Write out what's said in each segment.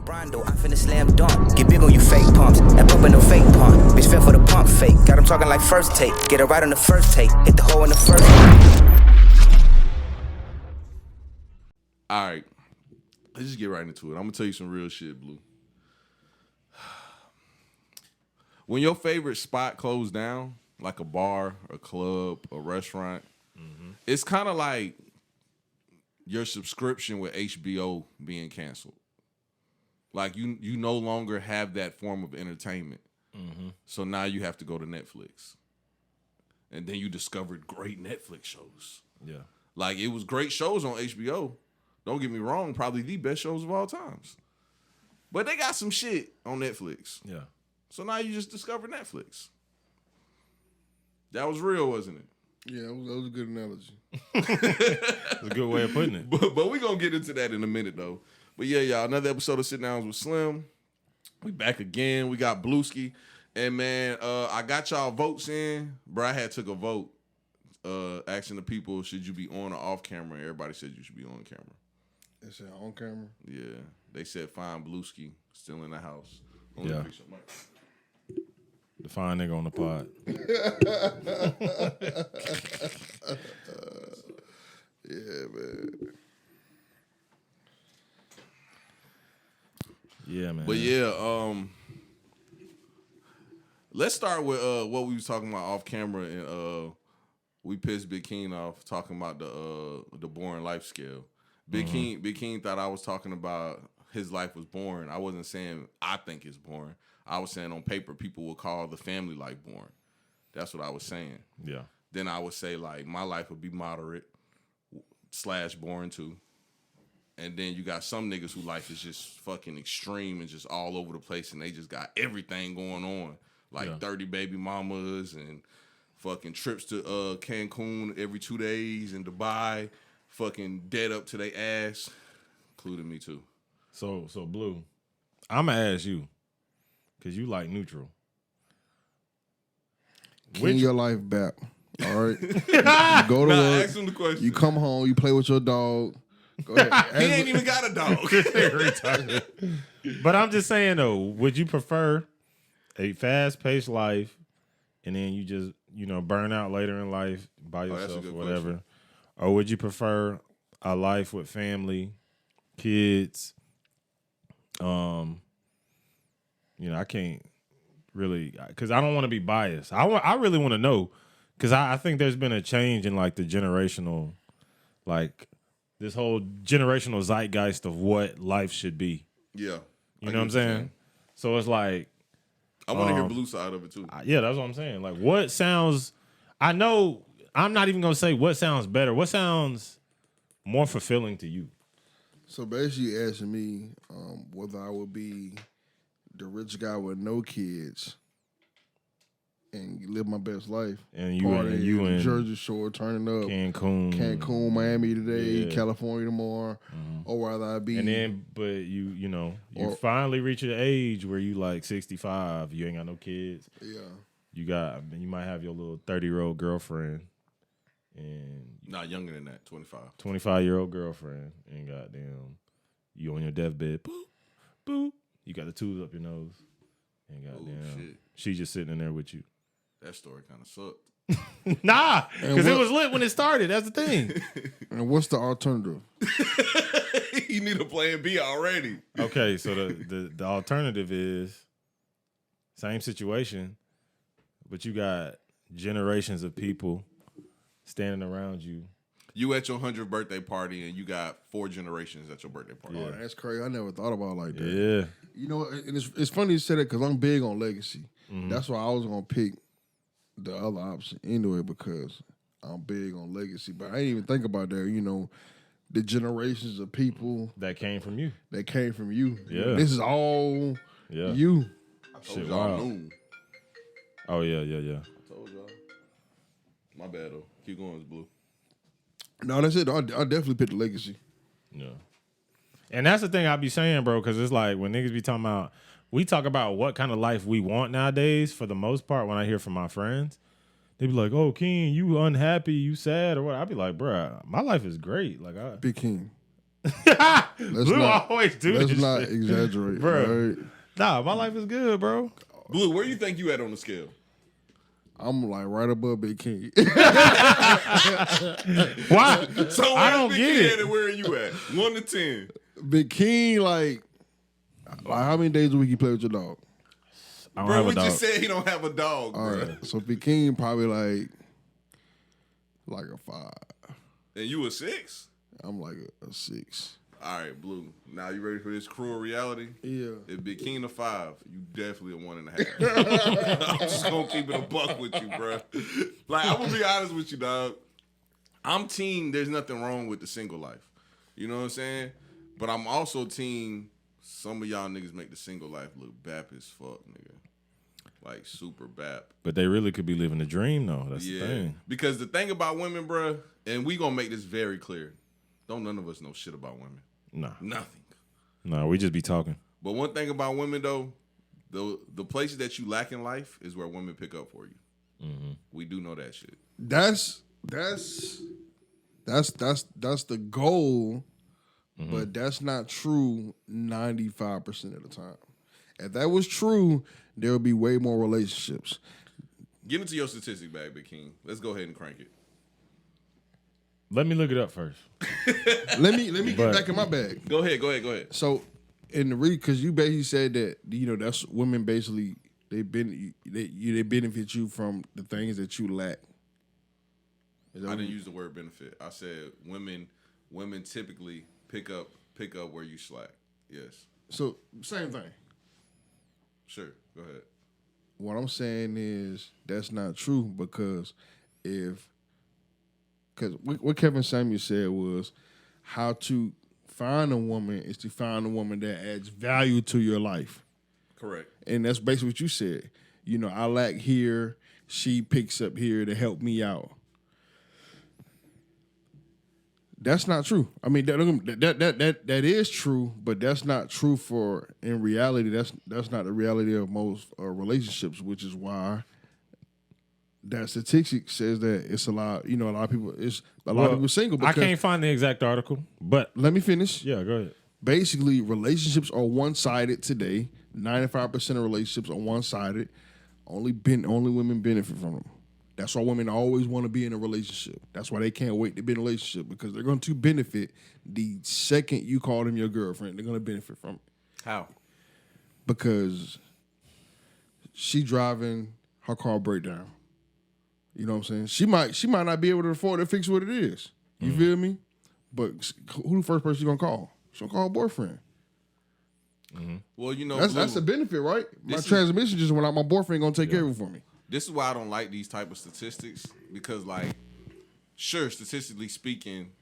Rondo, I finna slam dunk. Get big on you fake pumps. That pumpin' no fake pump. Bitch fell for the pump fake. Got him talking like first take. Get it right on the first take. Hit the hole in the first. All right. Let's just get right into it. I'm gonna tell you some real shit, Blue. When your favorite spot closed down, like a bar, a club, a restaurant, it's kind of like your subscription with HBO being canceled. Like you no longer have that form of entertainment. So now you have to go to Netflix. And then you discovered great Netflix shows. Yeah. Like it was great shows on HBO. Don't get me wrong, probably the best shows of all times. But they got some shit on Netflix. Yeah. So now you just discovered Netflix. That was real, wasn't it? Yeah, that was a good analogy. That's a good way of putting it. But we're going to get into that in a minute, though. But yeah, y'all, another episode of Sit Downs with Slim. We back again. We got Blueski. And, man, I got y'all votes in. Bro, I had took a vote asking the people, should you be on or off camera? Everybody said you should be on camera. They said on camera? Yeah. They said fine Blueski still in the house. Yeah. The fine nigga on the pod. Yeah, man. Yeah, man. But yeah, let's start with what we was talking about off camera, and we pissed Big King off talking about the boring life scale. Big King thought I was talking about his life was boring. I wasn't saying I think it's boring. I was saying on paper people would call the family life boring. That's what I was saying. Yeah. Then I would say like my life would be moderate / boring too. And then you got some niggas who life is just fucking extreme and just all over the place, and they just got everything going on. Like 30 baby mamas and fucking trips to Cancun every 2 days and Dubai, fucking dead up to their ass, including me too. So Blue, I'm going to ask you, because you like neutral. Clean your life back, all right? You go to work, ask him the question. you come home, you play with your dog. Go ahead. He ain't even got a dog. But I'm just saying, though, would you prefer a fast-paced life and then you just, burn out later in life by yourself or whatever? Question. Or would you prefer a life with family, kids? I can't really, because I don't want to be biased. I really want to know, because I think there's been a change in like the generational, like this whole generational zeitgeist of what life should be. Yeah. You know what I'm saying? So it's like, I want to hear Blue side of it too. yeah, that's what I'm saying. Like, what sounds, I know, I'm not even going to say what sounds better. What sounds more fulfilling to you? So basically asking me whether I would be the rich guy with no kids and live my best life. And you in Jersey Shore, turning up. Cancun, Miami today, California tomorrow. Or rather I be... And then, but you finally reach an age where you like 65, you ain't got no kids. Yeah. You might have your little 30-year-old girlfriend. And not younger than that, 25. 25-year-old girlfriend, and goddamn, you on your deathbed, boop, boop. You got the tubes up your nose, and goddamn, she just sitting in there with you. That story kind of sucked. Nah, because it was lit when it started. That's the thing. And what's the alternative? You need a plan B already. Okay, so the alternative is same situation, but you got generations of people standing around you. You at your 100th birthday party and you got 4 generations at your birthday party. Oh, that's crazy. I never thought about it like that. Yeah. You know, and it's funny you say that because I'm big on legacy. That's why I was going to pick the other option anyway, because I'm big on legacy. But I didn't even think about that, the generations of people That came from you. Yeah. This is all you. I told y'all wow. noon. Oh, yeah. I told y'all. My bad, though. Keep going, it's Blue. No, that's it. I definitely pick the legacy. Yeah. And that's the thing I be saying, bro, because it's like when niggas be talking about, we talk about what kind of life we want nowadays, for the most part, when I hear from my friends, they be like, oh, King, you unhappy, you sad, or what? I be like, bro, my life is great. Like, Big King. Blue always do this. Let's not shit. exaggerate, Bro. right? Nah, my life is good, bro. Blue, where you think you at on the scale? I'm like right above Big King. Why? So I don't Big get King it. at, where are you at? 1 to 10. Big King, like how many days a week you play with your dog? I don't Bro, have a we dog. just said he don't have a dog, All bro. right, so Big King probably like a 5. And you a 6? I'm like a 6. All right, Blue. Now you ready for this cruel reality? Yeah. If Big King a 5, you definitely a 1.5. I'm just gonna keep it a buck with you, bro. Like, I'm gonna be honest with you, dog. I'm team. There's nothing wrong with the single life. You know what I'm saying? But I'm also team. Some of y'all niggas make the single life look bap as fuck, nigga. Like super bap. But they really could be living a dream, though. That's the thing. Because the thing about women, bro, and we gonna make this very clear. Don't none of us know shit about women. Nah. Nothing. Nah, we just be talking. But one thing about women, though, the places that you lack in life is where women pick up for you. Mm-hmm. We do know that shit. That's the goal, but that's not true 95% of the time. If that was true, there would be way more relationships. Get into your statistic bag, Big King. Let's go ahead and crank it. Let me look it up first. Let me get back in my bag. Go ahead. So in the because you basically said that that's women basically they benefit you from the things that you lack. I didn't use the word benefit. I said women typically pick up where you slack. Yes. So same thing. Sure. Go ahead. What I'm saying is that's not true because what Kevin Samuel said was how to find a woman is to find a woman that adds value to your life. Correct. And that's basically what you said. I lack here, she picks up here to help me out. That's not true. I mean, that is true, but that's not true in reality. That's not the reality of most relationships, which is why that statistic says that it's a lot. A lot of people. It's a lot of people single. I can't find the exact article, but let me finish. Yeah, go ahead. Basically, relationships are one-sided today. 95% of relationships are one-sided. Only women benefit from them. That's why women always want to be in a relationship. That's why they can't wait to be in a relationship because they're going to benefit the second you call them your girlfriend. They're going to benefit from it. How? Because she driving, her car break down. You know what I'm saying? She might not be able to afford to fix what it is. You feel me? But who the first person you gonna call? She gonna call her boyfriend. Mm-hmm. Well, that's a benefit, right? My transmission just went out. My boyfriend gonna take care of it for me. This is why I don't like these type of statistics because, like, sure, statistically speaking,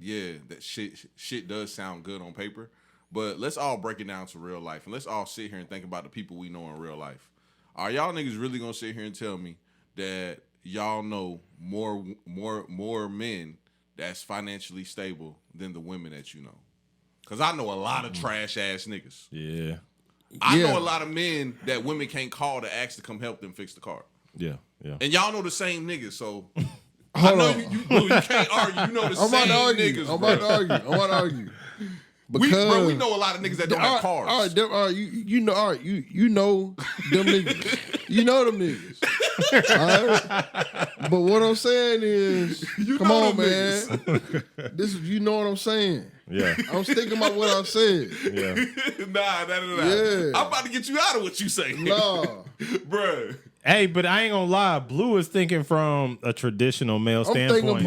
yeah, that shit does sound good on paper. But let's all break it down to real life and let's all sit here and think about the people we know in real life. Are y'all niggas really gonna sit here and tell me that y'all know more men that's financially stable than the women that you know? Because I know a lot of trash ass niggas. Yeah. I know a lot of men that women can't call to ask to come help them fix the car. Yeah. And y'all know the same niggas, so I know you can't argue. You know the same niggas. I'm about to argue. Because we know a lot of niggas that don't have cars. All right, you know them niggas. You know them niggas. All right? But what I'm saying is, come on, man. You know what I'm saying. Yeah. I'm sticking about what I said. Yeah. Nah. Yeah. I'm about to get you out of what you say. Nah. Bruh. Hey, but I ain't gonna lie. Blue is thinking from a traditional male standpoint. A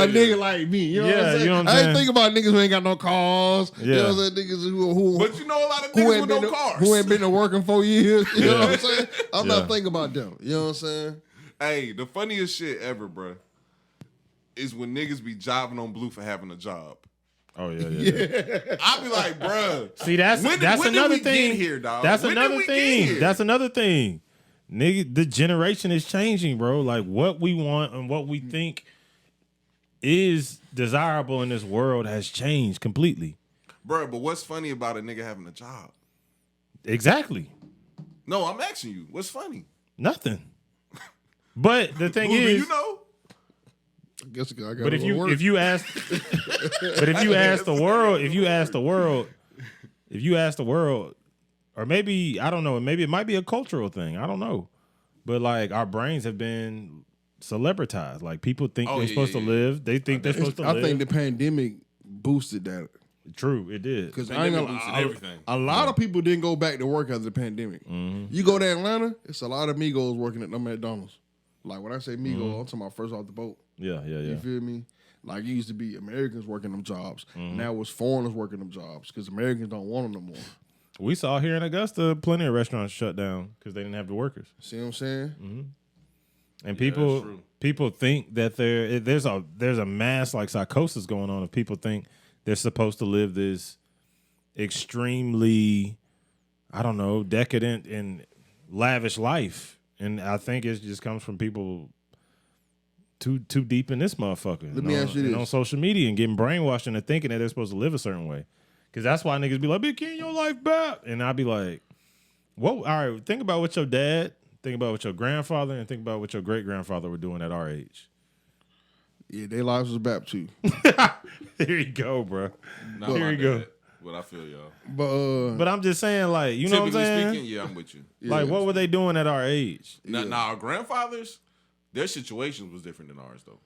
nigga like me. You know what I'm saying? You know what I'm I saying? ain't thinking about niggas who ain't got no cars. Yeah. You know what I'm saying? Niggas who But you know a lot of niggas with no cars. Who ain't been to work in 4 years. You know what I'm saying? I'm not thinking about them. You know what I'm saying? Hey, the funniest shit ever, bruh, is when niggas be jiving on Blue for having a job. Oh yeah. I be like, bruh. See, that's another thing. Here, dog? That's another thing. That's another thing. Nigga, the generation is changing, bro. Like what we want and what we think is desirable in this world has changed completely. Bruh, but what's funny about a nigga having a job? Exactly. No, I'm asking you. What's funny? Nothing. But the thing Blue, is, do you know? I guess I got But if you ask the world, or maybe I don't know, maybe it might be a cultural thing. I don't know, but like our brains have been celebritized. Like people think they're supposed to live. They think they're supposed to live. I think the pandemic boosted that. True, it did. Because everything. A lot of people didn't go back to work after the pandemic. You go to Atlanta, it's a lot of Migos working at them McDonald's. Like when I say Migos, I'm talking about first off the boat. Yeah. You feel me? Like it used to be Americans working them jobs. Now it's foreigners working them jobs because Americans don't want them no more. We saw here in Augusta plenty of restaurants shut down because they didn't have the workers. See what I'm saying? And people think that there's a mass like psychosis going on if people think they're supposed to live this extremely, I don't know, decadent and lavish life. And I think it just comes from people too deep in this motherfucker. Let me ask you this. On social media and getting brainwashed into thinking that they're supposed to live a certain way. Because that's why niggas be like, be getting your life back. And I'd be like, whoa, all right, think about what your dad, think about what your grandfather, and think about what your great-grandfather were doing at our age. Yeah, their lives was back too. Here you go, bro. Here you go. But I feel y'all. But I'm just saying, like, you know what I'm saying? Speaking, yeah, I'm with you. Like, what were they doing at our age? Now, our grandfathers, their situations was different than ours, though.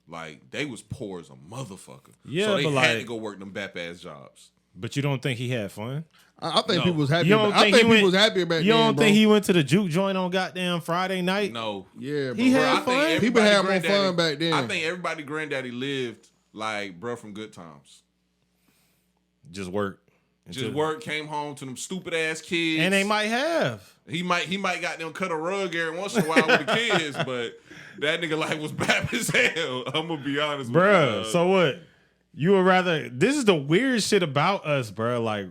Like, they was poor as a motherfucker. Yeah, so they but had like, to go work them bap-ass jobs. But you don't think he had fun? I think people was happy. You don't think people was happy back then. You don't think he went to the juke joint on goddamn Friday night? No. Yeah, he had fun. People had more fun back then. I think everybody granddaddy lived like bro from good times. Just work. Just work, came home to them stupid ass kids. And they might have. He might got them cut a rug every once in a while with the kids, but that nigga life was bad as hell. I'm gonna be honest with you. Bruh, so what? You would rather, this is the weird shit about us, bro. Like,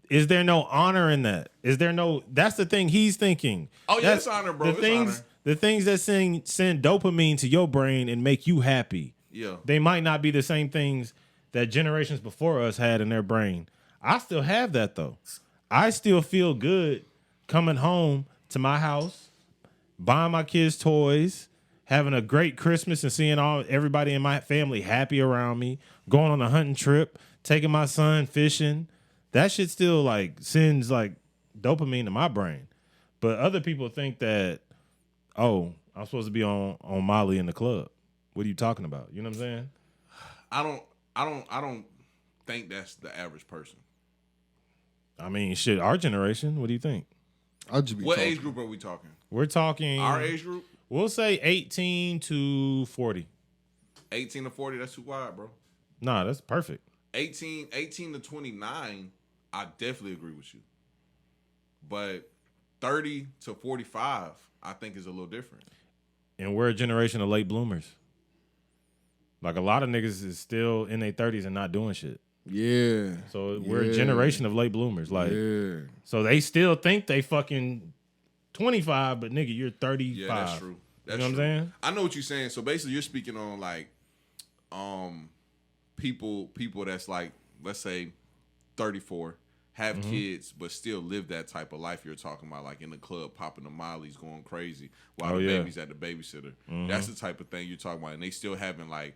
is there no honor in that? Is there no, that's the thing he's thinking. Oh, yeah, it's honor, bro. The things that send dopamine to your brain and make you happy. Yeah. They might not be the same things that generations before us had in their brain. I still have that, though. I still feel good coming home to my house, buying my kids toys, having a great Christmas and seeing everybody in my family happy around me, going on a hunting trip, taking my son fishing. That shit still like sends like dopamine to my brain. But other people think that, oh, I'm supposed to be on Molly in the club. What are you talking about? You know what I'm saying? I don't think that's the average person. I mean, shit, our generation, what do you think? What age group are we talking? We're talking our age group? We'll say 18 to 40. 18 to 40, that's too wide, bro. Nah, that's perfect. 18 to 29, I definitely agree with you. But 30 to 45, I think is a little different. And we're a generation of late bloomers. Like a lot of niggas is still in their 30s and not doing shit. Yeah. So we're a generation of late bloomers. Like, so they still think they fucking 25, but nigga, you're 35. Yeah, that's true. That's you know what I'm saying? I know what you're saying. So basically, you're speaking on like, people that's like, let's say, 34, have kids, but still live that type of life you're talking about, like in the club, popping the mollies, going crazy, while the baby's at the babysitter. That's the type of thing you're talking about, and they still haven't like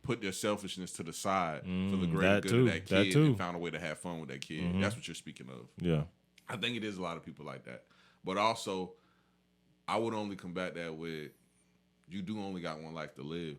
put their selfishness to the side for the greater good of that kid and found a way to have fun with that kid. That's what you're speaking of. Yeah, I think it is a lot of people like that. But also, I would only combat that with, you do only got one life to live.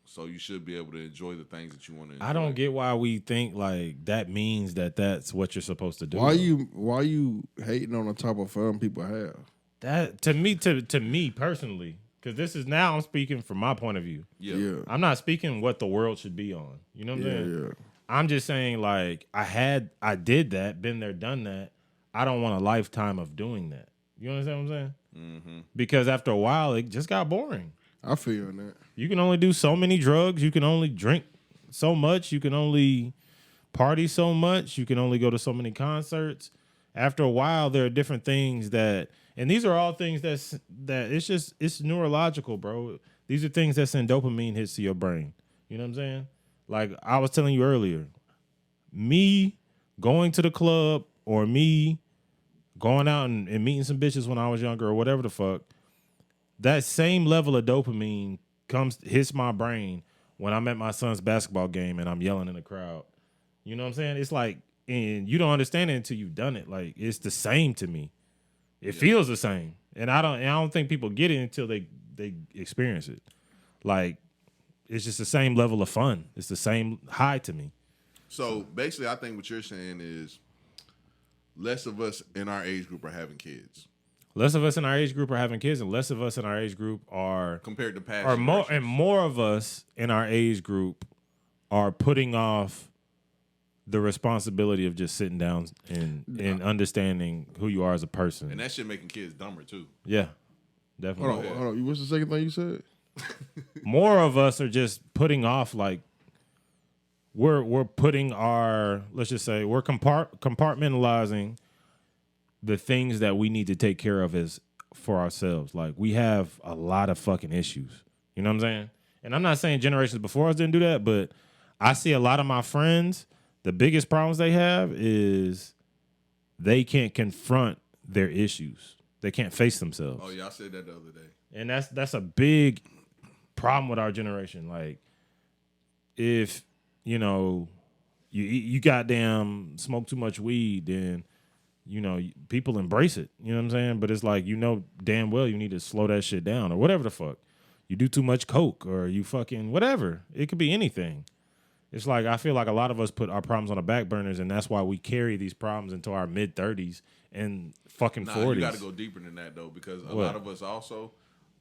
So you should be able to enjoy the things that you want to enjoy. I don't get why we think like that means that that's what you're supposed to do. Why you hating on the type of fun people have? That to me personally, because this is now I'm speaking from my point of view. Yeah. I'm not speaking what the world should be on. You know what I'm saying? Yeah. I'm just saying like I did that, been there, done that. I don't want a lifetime of doing that. You understand what I'm saying? Because after a while, it just got boring. I feel you on that. You can only do so many drugs. You can only drink so much. You can only party so much. You can only go to so many concerts. After a while, there are different things that, and these are all things that it's neurological, bro. These are things that send dopamine hits to your brain. You know what I'm saying? Like I was telling you earlier, me going to the club or me going out and meeting some bitches when I was younger or whatever the fuck, that same level of dopamine hits my brain when I'm at my son's basketball game and I'm yelling in the crowd. You know what I'm saying? It's like, and you don't understand it until you've done it. Like, it's the same to me. It feels the same. And I don't think people get it until they experience it. Like, it's just the same level of fun. It's the same high to me. So basically, I think what you're saying is less of us in our age group are having kids. Less of us in our age group are having kids, and less of us in our age group are compared to past. More of us in our age group are putting off the responsibility of just sitting down and understanding who you are as a person. And that shit making kids dumber too. Yeah, definitely. Hold on. What's the second thing you said? More of us are just putting off, like, we're putting our, let's just say, we're compartmentalizing the things that we need to take care of as for ourselves. Like, we have a lot of fucking issues. You know what I'm saying? And I'm not saying generations before us didn't do that, but I see a lot of my friends, the biggest problems they have is they can't confront their issues. They can't face themselves. Oh yeah, I said that the other day. And that's a big problem with our generation. Like, if you goddamn smoke too much weed, then people embrace it. You know what I'm saying? But it's like, damn well you need to slow that shit down or whatever the fuck. You do too much coke or you fucking whatever. It could be anything. It's like, I feel like a lot of us put our problems on the back burners, and that's why we carry these problems into our mid-30s and fucking 40s. You got to go deeper than that, though, because a lot of us also,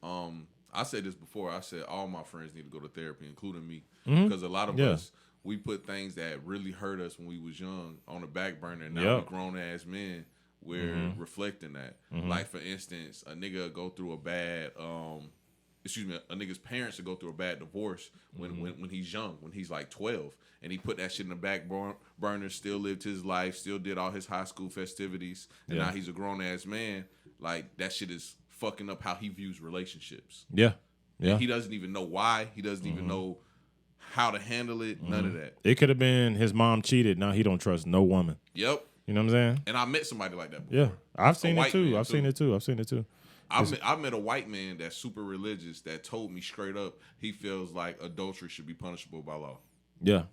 I said this before, I said all my friends need to go to therapy, including me, because a lot of us, we put things that really hurt us when we was young on the back burner, and now we're grown-ass men, we're reflecting that. Like, for instance, a nigga go through a bad... a nigga's parents to go through a bad divorce when he's young, when he's like 12, and he put that shit in the back burner, still lived his life, still did all his high school festivities, and now he's a grown-ass man. Like, that shit is fucking up how he views relationships. Yeah. And he doesn't even know why. He doesn't even know how to handle it. None of that. It could have been his mom cheated. Now he don't trust no woman. Yep. You know what I'm saying? And I met somebody like that before. Yeah. I've seen it too. I met a white man that's super religious that told me straight up he feels like adultery should be punishable by law. Yeah.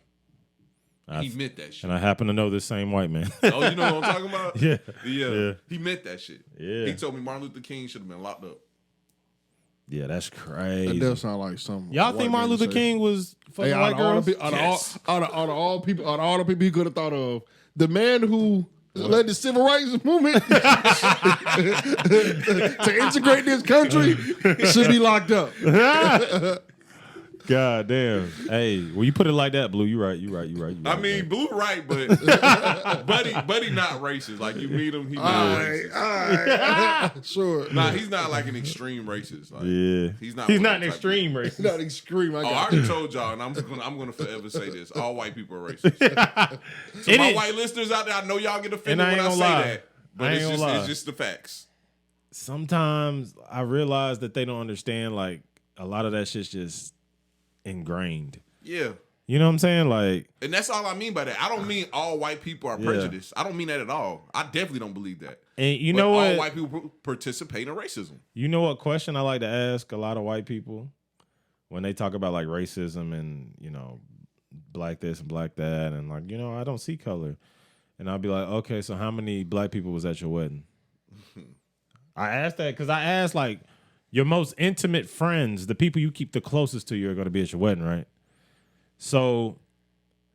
He meant that shit. And I happen to know this same white man. Oh, you know what I'm talking about? Yeah. He meant that shit. Yeah. He told me Martin Luther King should have been locked up. Yeah, that's crazy. That does sound like something. Y'all think Martin Luther King was fucking white girls? Out of all the people he could have thought of, the man who led the civil rights movement to integrate this country should be locked up. God damn. Hey, when you put it like that, Blue, you right. I mean, Blue right, but Buddy not racist. Like, you meet him, he not racist. All right. Sure. Nah, he's not like an extreme racist. Like, he's not an extreme racist. Not extreme. I already told y'all, and I'm gonna forever say this: all white people are racist. So my white listeners out there, I know y'all get offended when I say that, but it's just the facts. Sometimes I realize that they don't understand. Like, a lot of that shit's just ingrained. Yeah. You know what I'm saying? Like, and that's all I mean by that. I don't mean all white people are prejudiced. I don't mean that at all. I definitely don't believe that. And you know what? All white people participate in racism. You know what question I like to ask a lot of white people when they talk about like racism and, black this and black that, and like, I don't see color. And I'll be like, okay, so how many black people was at your wedding? I asked that because I asked, like, your most intimate friends, the people you keep the closest to you, are going to be at your wedding, right? So,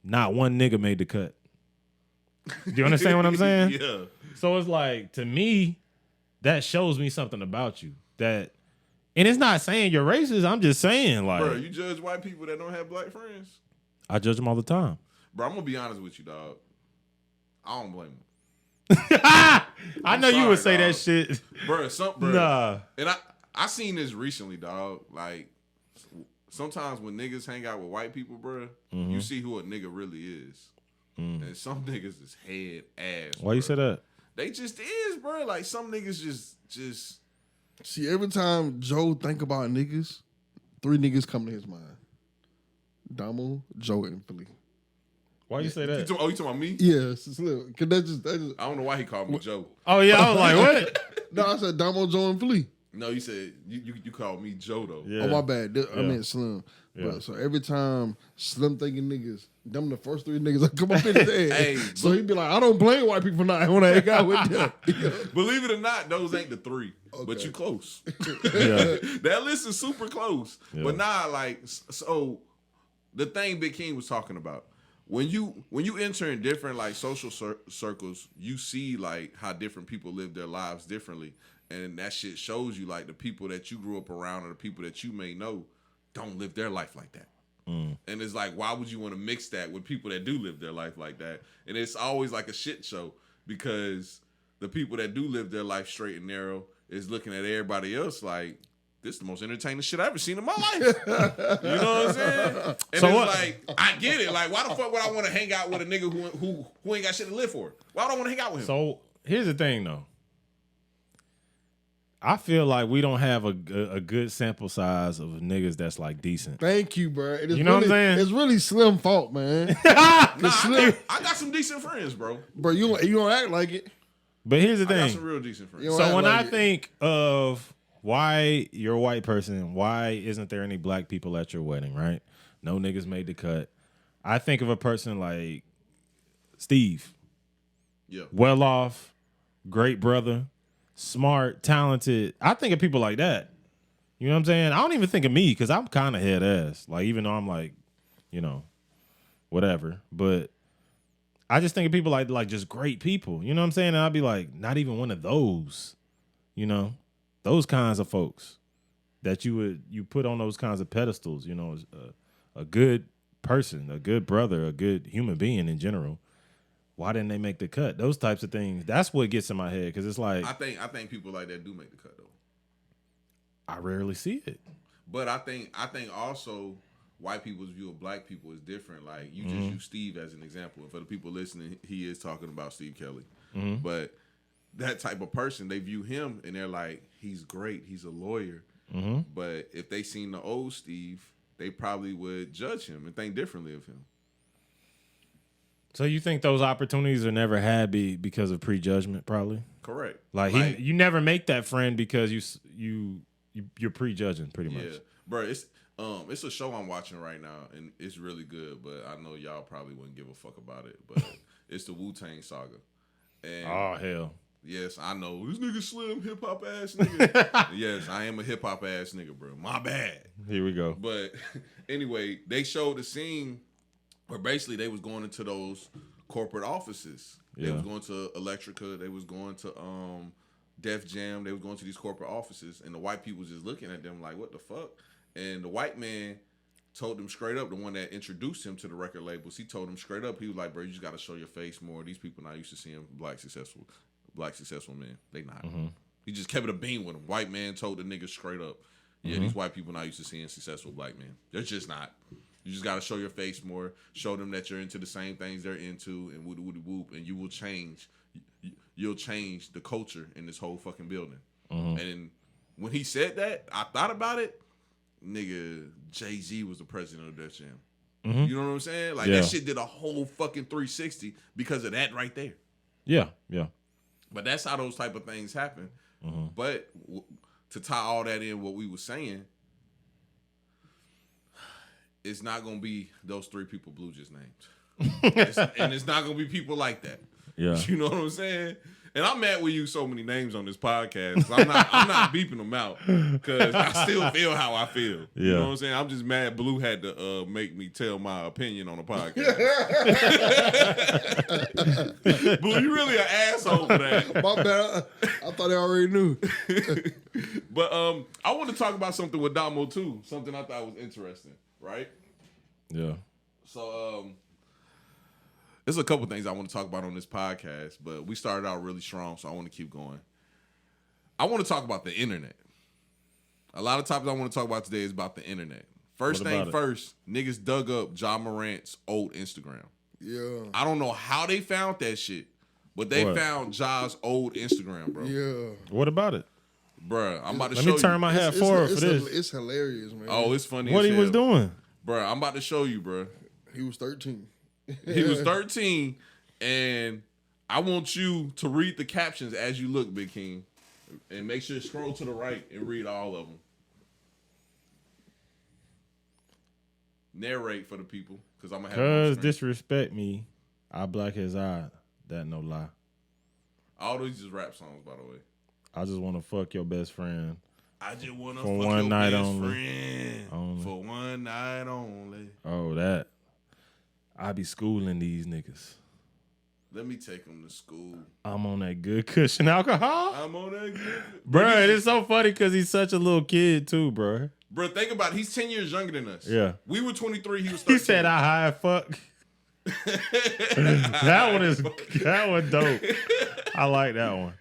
not one nigga made the cut. Do you understand what I'm saying? Yeah. So it's like, to me, that shows me something about you. And it's not saying you're racist. I'm just saying, like, bro, you judge white people that don't have black friends? I judge them all the time. Bro, I'm gonna be honest with you, dog. I don't blame them. I know you would say that shit, bro. Nah. And I seen this recently, dog. Like, sometimes when niggas hang out with white people, bro, you see who a nigga really is. And some niggas is head ass. Why you say that? They just is, bro. Like, some niggas just. See, every time Joe think about niggas, 3 niggas come to his mind: Damo, Joe, and Philly. Why you say that? You talking about me? Yes, cause that's just. I don't know why he called me Joe. Oh yeah, I was like, what? No, I said Damo, Joe, and Philly. No, you said you called me Joe though. Yeah. Oh, my bad. I Yeah. meant Slim. Yeah. But, so every time Slim thinking niggas, them the first 3 niggas that come up in his head. Hey, so he be like, I don't blame white people not when I hang out with them. Believe it or not, those ain't the 3, but you close. Yeah. That list is super close. Yeah. But nah, like, so the thing Big King was talking about, when you enter in different like social circles, you see like how different people live their lives differently, and that shit shows you like the people that you grew up around or the people that you may know don't live their life like that. And it's like, why would you want to mix that with people that do live their life like that? And it's always like a shit show because the people that do live their life straight and narrow is looking at everybody else like, this is the most entertaining shit I've ever seen in my life. You know what I'm saying? And So it's what? like, I get it. Like, why the fuck would I want to hang out with a nigga who ain't got shit to live for? Why would I want to hang out with him? So here's the thing, though. I feel like we don't have a good sample size of niggas that's like decent. Thank you, bro. It is You know what I'm really, saying? It's really Slim fault, man. I got some decent friends, bro. Bro, you don't act like it. But here's the I got thing. some real decent friends. You don't So act when like I it. think of why you're a white person, why isn't there any black people at your wedding, right? No niggas made the cut. I think of a person like Steve. Yeah. Well off, great brother, smart, talented. I think of people like that. You know what I'm saying? I don't even think of me because I'm kind of head ass. Like, even though I'm like, you know, whatever. But I just think of people like just great people. You know what I'm saying? And I'd be like, not even one of those. You know, those kinds of folks that you put on those kinds of pedestals. You know, a good person, a good brother, a good human being in general. Why didn't they make the cut? Those types of things. That's what gets in my head because it's like I think people like that do make the cut though. I rarely see it. But I think also white people's view of black people is different. Like you just use Steve as an example. And for the people listening, he is talking about Steve Kelly. But that type of person, they view him and they're like, he's great. He's a lawyer. But if they seen the old Steve, they probably would judge him and think differently of him. So you think those opportunities are never had because of prejudgment, probably? Correct. Like you never make that friend because you're prejudging pretty much. Yeah, bro. It's a show I'm watching right now, and it's really good. But I know y'all probably wouldn't give a fuck about it. But it's the Wu-Tang Saga. And Oh hell. yes, I know this nigga Slim, hip hop ass nigga. Yes, I am a hip hop ass nigga, bro. My bad. Here we go. But anyway, they showed the scene where basically they was going into those corporate offices. They Yeah. was going to Electrica. They was going to Def Jam. They was going to these corporate offices, and the white people was just looking at them like, what the fuck? And the white man told them straight up, the one that introduced him to the record labels, he told them straight up, he was like, bro, you just got to show your face more. These people not used to seeing black successful men. They not. He just kept it a bean with them. White man told the niggas straight up, yeah, these white people not used to seeing successful black men. They're just not. You just got to show your face more, show them that you're into the same things they're into, and whoop, and you will change. You'll change the culture in this whole fucking building. And when he said that, I thought about it. Nigga, Jay-Z was the president of Def Jam. You know what I'm saying? Like, that shit did a whole fucking 360 because of that right there. Yeah. But that's how those type of things happen. But to tie all that in, what we were saying, it's not going to be those 3 people Blue just named. And it's not going to be people like that. Yeah. You know what I'm saying? And I'm mad we use so many names on this podcast. I'm not beeping them out because I still feel how I feel. You know what I'm saying? I'm just mad Blue had to make me tell my opinion on the podcast. Blue, you really an asshole for that. My bad. I thought they already knew. But I want to talk about something with Damo too. Something I thought was interesting, right? Yeah. So there's a couple things I want to talk about on this podcast, but we started out really strong, so I want to keep going. I want to talk about the internet. A lot of topics I want to talk about today is about the internet. First thing first, niggas dug up Ja Morant's old Instagram. Yeah. I don't know how they found that shit, but they found Ja's old Instagram, bro. Yeah. What about it? Bruh, I'm about to Let show me turn you. my head forward for this. It's hilarious, man. Oh, it's funny What as he was hell. doing? Bruh, I'm about to show you, bruh. He was 13. He was 13, and I want you to read the captions as you look, Big King. And make sure you scroll to the right and read all of them. Narrate for the people, because I'm gonna have. Cause disrespect me, I black his eye. That no lie. All these is rap songs, by the way. I just want to fuck your best friend. I just want to For fuck one your night best only. friend. Only. For one night only. Oh, that. I be schooling these niggas. Let me take them to school. I'm on that good cushion alcohol. I'm on that good. Bruh, it's so funny because he's such a little kid too, bruh. Bro, think about it. He's 10 years younger than us. Yeah. We were 23. He was 13. He said I high fuck. that one dope. I like that one.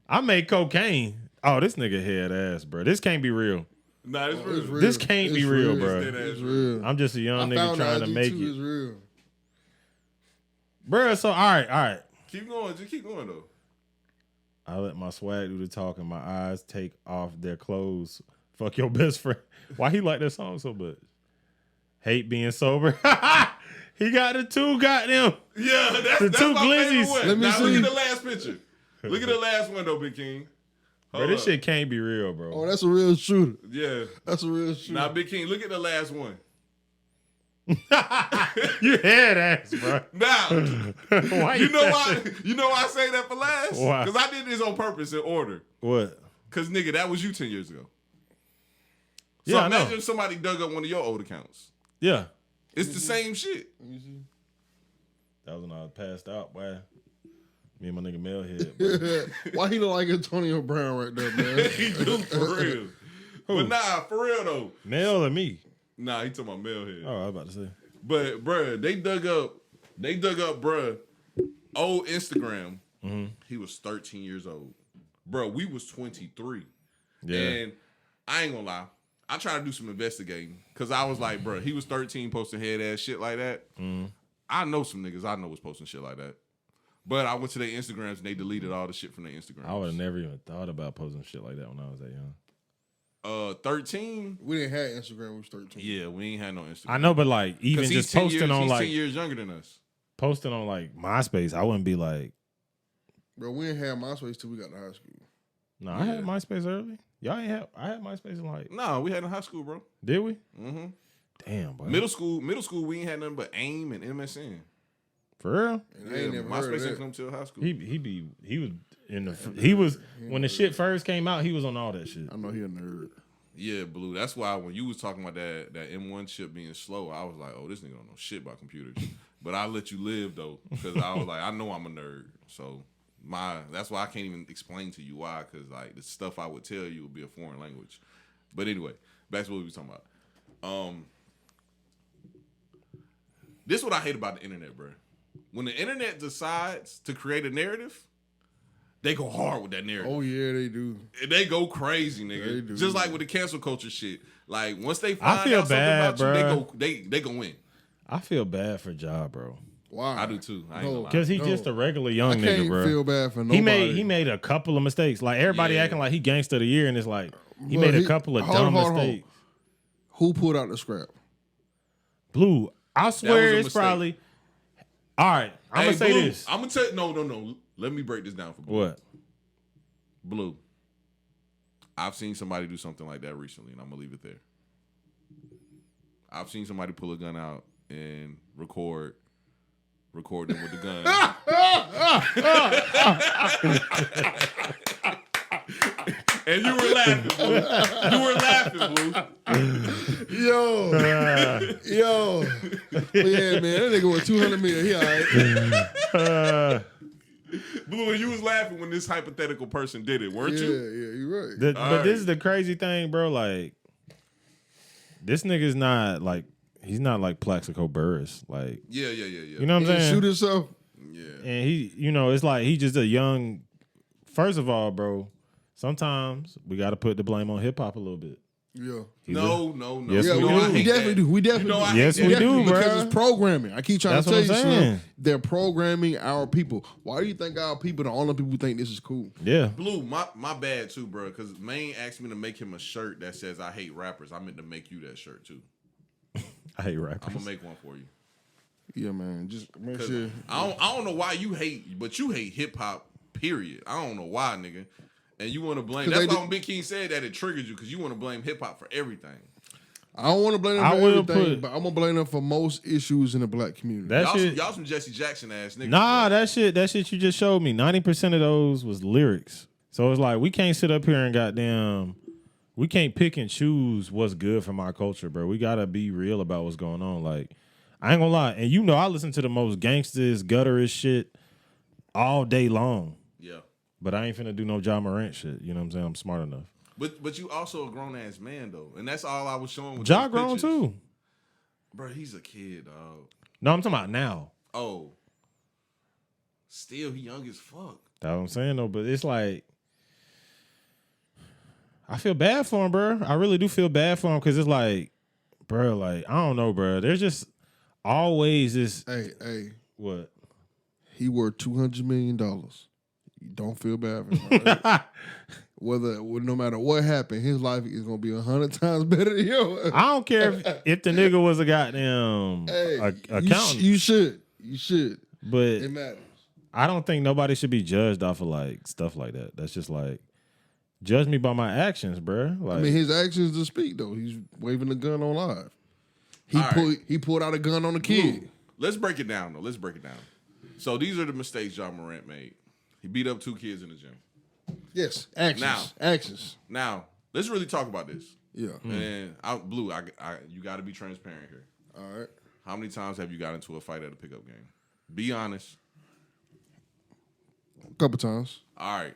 I made cocaine. Oh, this nigga head ass, bro. This can't be real. Nah, it's real. It's real. This can't be real, bro. It's real. I'm just a young nigga trying to make It's it. real. Bruh, so all right. Keep going. Just keep going, though. I let my swag do the talking. My eyes take off their clothes. Fuck your best friend. Why he like that song so much? Hate being sober. He got the two goddamn. Yeah, that's The two my favorite glizzies. one. Let me Now, see. look at the last picture. Look at the last one, though, Big King. Bro, Hold this up. shit can't be real, bro. Oh, that's a real shooter. Yeah. That's a real shooter. Now, Big King, look at the last one. You head ass, bro. Now, Why you know that why? shit? You know why I say that for last? Why? Because I did this on purpose in order. What? Because, nigga, that was you 10 years ago. So Yeah, I know. imagine if somebody dug up one of your old accounts. Yeah. It's the same shit. That was when I was passed out, boy. Me and my nigga Melhead. Bro. Why he look like Antonio Brown right there, man? He do for real. But nah, for real though. Mel or me? Nah, he talking about Melhead. Oh, I was about to say. But bruh, they dug up bruh old Instagram. Mm-hmm. He was 13 years old. Bruh, we was 23. Yeah. And I ain't gonna lie. I tried to do some investigating because I was like, bruh, he was 13 posting head ass shit like that. Mm-hmm. I know some niggas I know was posting shit like that. But I went to their Instagrams and they deleted all the shit from their Instagrams. I would have never even thought about posting shit like that when I was that young. 13? We didn't have Instagram when we was 13. Yeah, we ain't had no Instagram. I know, but like even Because just posting on he's like 10 years younger than us. posting on like MySpace, I wouldn't be like, Bro, we didn't have MySpace till we got to high school. no, I had MySpace early. Y'all ain't have. I had MySpace in like. No, we had in high school, bro. Did we? Mm-hmm. Damn, boy. Middle school, we ain't had nothing but AIM and MSN. For real? And I ain't never heard MySpace of didn't that. come till high school. He was when the shit first came out. He was on all that shit. I know he a nerd. Yeah, Blue. That's why when you was talking about that M1 chip being slow, I was like, oh, this nigga don't know shit about computers. But I let you live though, because I was like, I know I'm a nerd, so that's why I can't even explain to you why, because like the stuff I would tell you would be a foreign language. But anyway, back to what we were talking about. This is what I hate about the internet, bro. When the internet decides to create a narrative, they go hard with that narrative. Oh yeah, they do. They go crazy, nigga. They do. Just like with the cancel culture shit. Like once they find feel out something bad, about bruh. you, they go win. I feel bad for Ja, bro. Why? I do too. I ain't No. gonna lie. Because he's No. just a regular I young can't nigga, bro. feel bad for nobody. He made a couple of mistakes. Like everybody Yeah. acting like he gangster of the year, and it's like he Bro, made a he- couple of hold dumb on. mistakes. Who pulled out the scrap? Blue, I swear a it's mistake. probably. All right, I'm Hey, gonna say Blue, this. I'm gonna tell you. No. Let me break this down for Blue. What? Blue. I've seen somebody do something like that recently, and I'm gonna leave it there. I've seen somebody pull a gun out and record them with the gun. And you were laughing, Blue. You were laughing, Blue. Yo. Yeah, man. That nigga was 200 million. He all right. Blue, and you was laughing when this hypothetical person did it, weren't Yeah, you? you're right. But this is the crazy thing, bro. Like, this nigga's not like he's not like Plaxico Burress. Like, Yeah. you know what I'm He saying? shoot himself. Yeah. And he, it's like he just a young. First of all, bro, sometimes we got to put the blame on hip hop a little bit. Yeah. No. Yes, Yeah, we No, do. I we hate definitely that. do. We definitely You know, I do. Yes, hate we that. do, bro. Because it's programming. I keep trying That's to tell what you, I'm Slim, saying. they're programming our people. Why do you think our people, the only people who think this is cool? Yeah, Blue, my bad too, bro. Because Maine asked me to make him a shirt that says "I hate rappers." I meant to make you that shirt too. I hate rappers. I'm gonna make one for you. Yeah, man. Just make 'Cause sure. I don't know why you hate, but you hate hip hop. Period. I don't know why, nigga. And you want to blame. 'Cause That's they why did- when Big King said that, it triggered you because you want to blame hip hop for everything. I don't want to blame them I for will everything, but I'm gonna blame them for most issues in the black community. That Y'all, shit. y'all some Jesse Jackson ass niggas. Nah, bro. that shit you just showed me. 90% of those was lyrics. So it's like we can't sit up here and goddamn. We can't pick and choose what's good for my culture, bro. We gotta be real about what's going on. Like, I ain't gonna lie, and you know I listen to the most gangsters, gutterish shit all day long. Yeah. But I ain't finna do no Ja Morant shit. You know what I'm saying? I'm smart enough. But you also a grown ass man though, and that's all I was showing with Ja those grown pictures. too. Bro, he's a kid, dog. No, I'm talking about now. Oh, still he young as fuck. That's what I'm saying though. But it's like, I feel bad for him, bro. I really do feel bad for him because it's like, bro, like I don't know, bro. There's just always this. Hey, What? he worth $200 million. You don't feel bad for him. Right? No matter what happened, his life is gonna be 100 times better than yours. I don't care if the nigga was a goddamn accountant, You should. but It matters. I don't think nobody should be judged off of like stuff like that. That's just like judge me by my actions, bro. Like, I mean, his actions to speak though. He's waving the gun on live. All He pulled out a gun on the kid. Blue, let's break it down though. Let's break it down. So these are the mistakes Ja Morant made. He beat up 2 kids in the gym. Yes, actions. Now, let's really talk about this. Yeah. And Blue, you got to be transparent here. All right. How many times have you got into a fight at a pickup game? Be honest. A couple times. All right.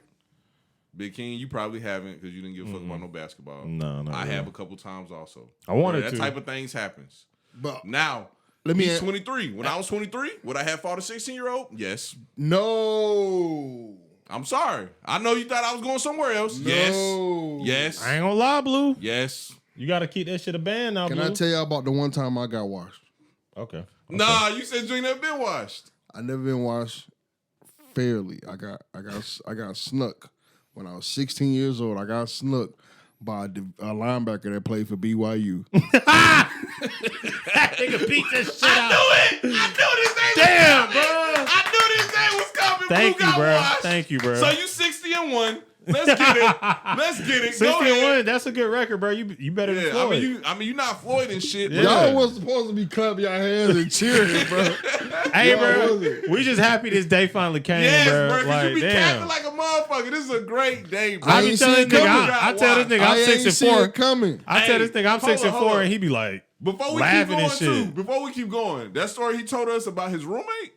Big King, you probably haven't because you didn't give a fuck about no basketball. No, not I really. have a couple times also. I wanted That to. type of things happens. But Now, Let me he's a- 23. When I was 23, would I have fought a 16-year-old? Yes. no. I'm sorry. I know you thought I was going somewhere else. No. Yes. I ain't gonna lie, Blue. Yes. You gotta keep that shit a band now, Can Blue. I tell y'all about the one time I got washed? Okay. Nah, you said you ain't never been washed. I never been washed fairly. I got snuck when I was 16 years old. I got snuck by a linebacker that played for BYU. Nigga beat this shit out. I knew this thing Damn, was bro. coming. I knew this thing was coming. Thank Blue you, got bro. washed. Thank you, bro. So you 60-1. Let's get it. Let's get it. Go 60 ahead. 1, that's a good record, bro. You better than Yeah, Floyd. I mean, you're not Floyd and shit. Yeah. But Y'all was supposed to be clapping your hands and cheering, bro. Hey, Y'all bro, wasn't. we just happy this day finally came, yes, bro. bro, because Like, you be damn. capping like a motherfucker. This is a great day, bro. I I be ain't telling see this it nigga, coming. I tell this nigga I I'm ain't 6 and see 4. it coming. I tell this nigga I'm 6 and 4, hold on. and he be like, Before we keep laughing going, and shit. too, before we keep going, that story he told us about his roommate,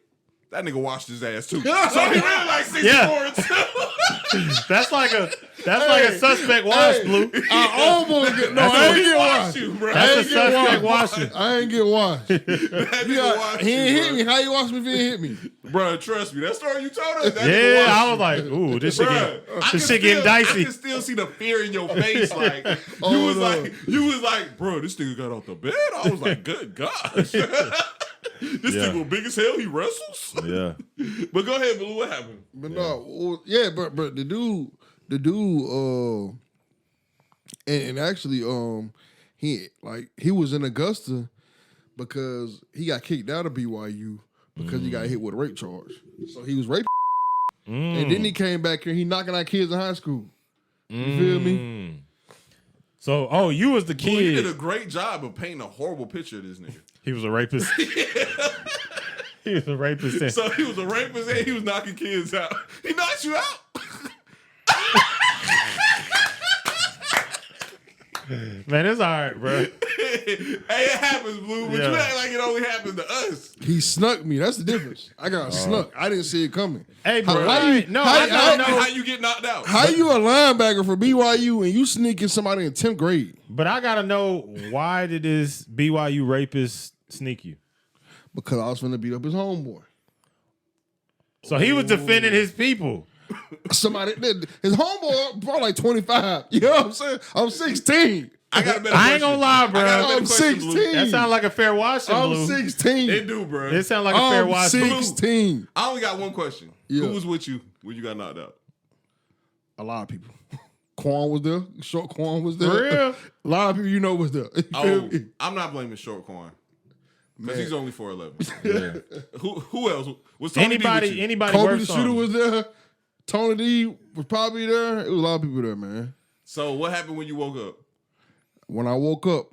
that nigga washed his ass too. So he really like 64 too. That's like a suspect wash, Blue. I almost get no. I ain't He get washed washed. you, bro. That's a ain't get suspect washed. washing. I ain't get washed. That nigga washed He you, ain't hit bro. me. How you watch me if he ain't hit me? Bro, trust me. That story you told us, that nigga Yeah, washed I you. was like, ooh, this shit Bruh, I this can shit getting still- I dicey. can still see the fear in your face. Like Oh, you no. was like, bro, this nigga got off the bed. I was like, good gosh. This Yeah. nigga was big as hell. He wrestles. Yeah. But go ahead, Blue. What happened? But no, yeah, but the dude, and actually, he was in Augusta because he got kicked out of BYU because he got hit with a rape charge. So he was raped, and then he came back here. He knocking out kids in high school. You feel me? So, you was the Blue, you did a kid. great job of painting a horrible picture of this nigga. He was a rapist. He was a rapist. So he was a rapist and he was knocking kids out. He knocked you out. Man, it's all right, bro. Hey, it happens, Blue, but Yeah. you act like it only happens to us. He snuck me. That's the difference. I got snuck. I didn't see it coming. Hey, bro. How I you- ain't- no, how- I don't know. How you get knocked out? How you a linebacker for BYU and you sneaking somebody in 10th grade? But I gotta know, why did this BYU rapist sneak you? Because I was finna beat up his homeboy. So he was defending his people. Somebody, his homeboy brought like 25. You know what I'm saying? I'm 16. I got a better I ain't gonna question. lie, bro. I got a better I'm question, Blue. 16. That sounds like a fair washing, I'm Blue. 16. It do, bro. It sounds like a fair I'm washing. 16. I only got one question. Yeah. Who was with you when you got knocked out? A lot of people. Quan was there. Short Quan was there. For real? A lot of people you know was there. You feel Oh, me? I'm not blaming Short Corn. Because he's only 4'11". Yeah. Who else? Was Tony B with you? Anybody Kobe worth the shooter something. was there. Tony D was probably there. It was a lot of people there, man. So what happened when you woke up? When I woke up,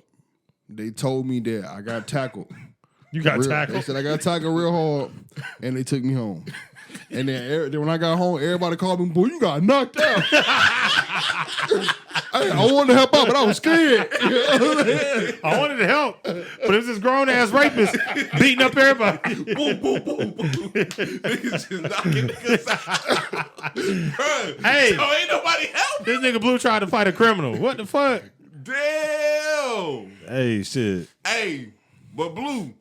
they told me that I got tackled. You got They tackled. said I got tackled real hard, and they took me home. And then when I got home, everybody called me, boy, you got knocked out. I wanted to help out, but I was scared. I wanted to help, but it's this grown ass rapist beating up everybody. Boom, boom, boom, boom. Niggas just knocking niggas out. Bruh, Hey. so ain't nobody help. This nigga Blue tried to fight a criminal. What the fuck? Damn. Hey, shit. Hey, but Blue,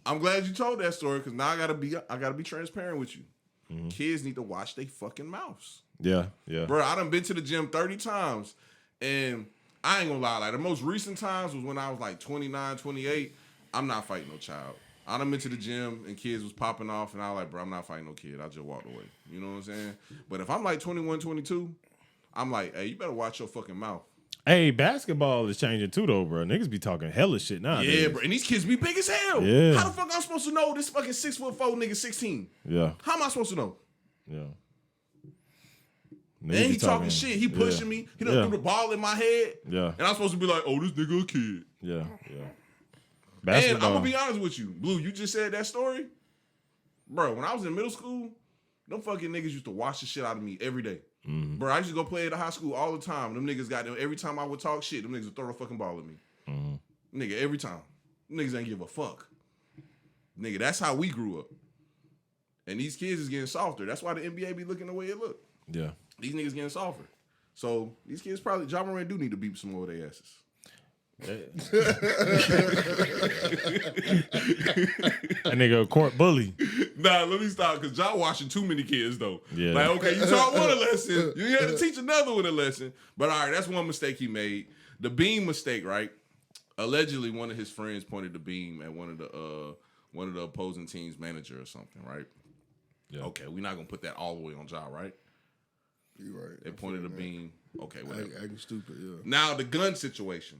I'm glad you told that story because now I gotta be transparent with you. Kids need to watch their fucking mouths. Yeah, yeah. Bro, I done been to the gym 30 times, and I ain't gonna lie, like the most recent times was when I was like 29, 28. I'm not fighting no child. I done been to the gym and kids was popping off, and I was like, bro, I'm not fighting no kid. I just walked away. You know what I'm saying? But if I'm like 21, 22, I'm like, hey, you better watch your fucking mouth. Hey, basketball is changing too, though, bro. Niggas be talking hella shit now. Yeah, bro. And these kids be big as hell. Yeah. How the fuck I'm supposed to know this fucking 6'4" nigga 16? Yeah, How am I supposed to know? yeah. And he talking shit. He pushing me. He done Yeah. threw the ball in my head. Yeah, And I'm supposed to be like, oh, this nigga a kid. yeah, yeah. And I'm Basketball. gonna be honest with you, Blue. You just said that story, bro. When I was in middle school, them fucking niggas used to watch the shit out of me every day. Mm-hmm. Bro, I used to go play at the high school all the time. Them niggas got them every time I would talk shit. Them niggas would throw the fucking ball at me, nigga. Every time, them niggas ain't give a fuck, nigga. That's how we grew up. And these kids is getting softer. That's why the NBA be looking the way it look. Yeah. These niggas getting softer. So these kids probably Ja Morant do need to beat some more of their asses. That nigga a court bully. Nah, let me stop because Ja watching too many kids though. Yeah. Like, okay, you taught one a lesson, you had to teach another one a lesson. But all right, that's one mistake he made. The beam mistake, right? Allegedly, one of his friends pointed the beam at one of the opposing team's manager or something, right? Yeah. Okay, we're not gonna put that all the way on Ja, right? You right. They pointed the beam. Okay, whatever. Acting stupid, yeah. Now the gun situation.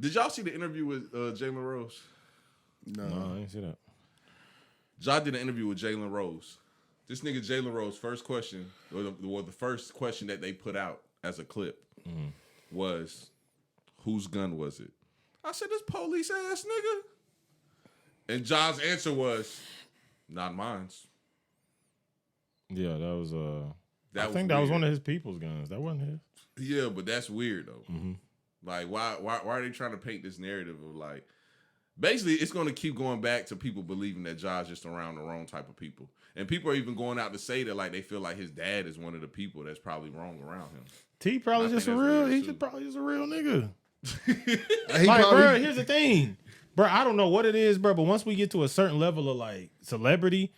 Did y'all see the interview with Jalen Rose? No, I ain't see that. Ja did an interview with Jalen Rose. This nigga Jalen Rose, first question, or the first question that they put out as a clip was, whose gun was it? I said, this police ass nigga. And Ja's answer was, not mine's. Yeah, that was That I was think that was weird. one of his people's guns. That wasn't his. Yeah, but that's weird though. Like, why are they trying to paint this narrative of like, basically, it's going to keep going back to people believing that Ja's just around the wrong type of people, and people are even going out to say that like they feel like his dad is one of the people that's probably wrong around him. T probably I just a think that's real. weird, He's too. probably just a real nigga. He Like, probably- bro, here's the thing, bro. I don't know what it is, bro, but once we get to a certain level of like celebrity,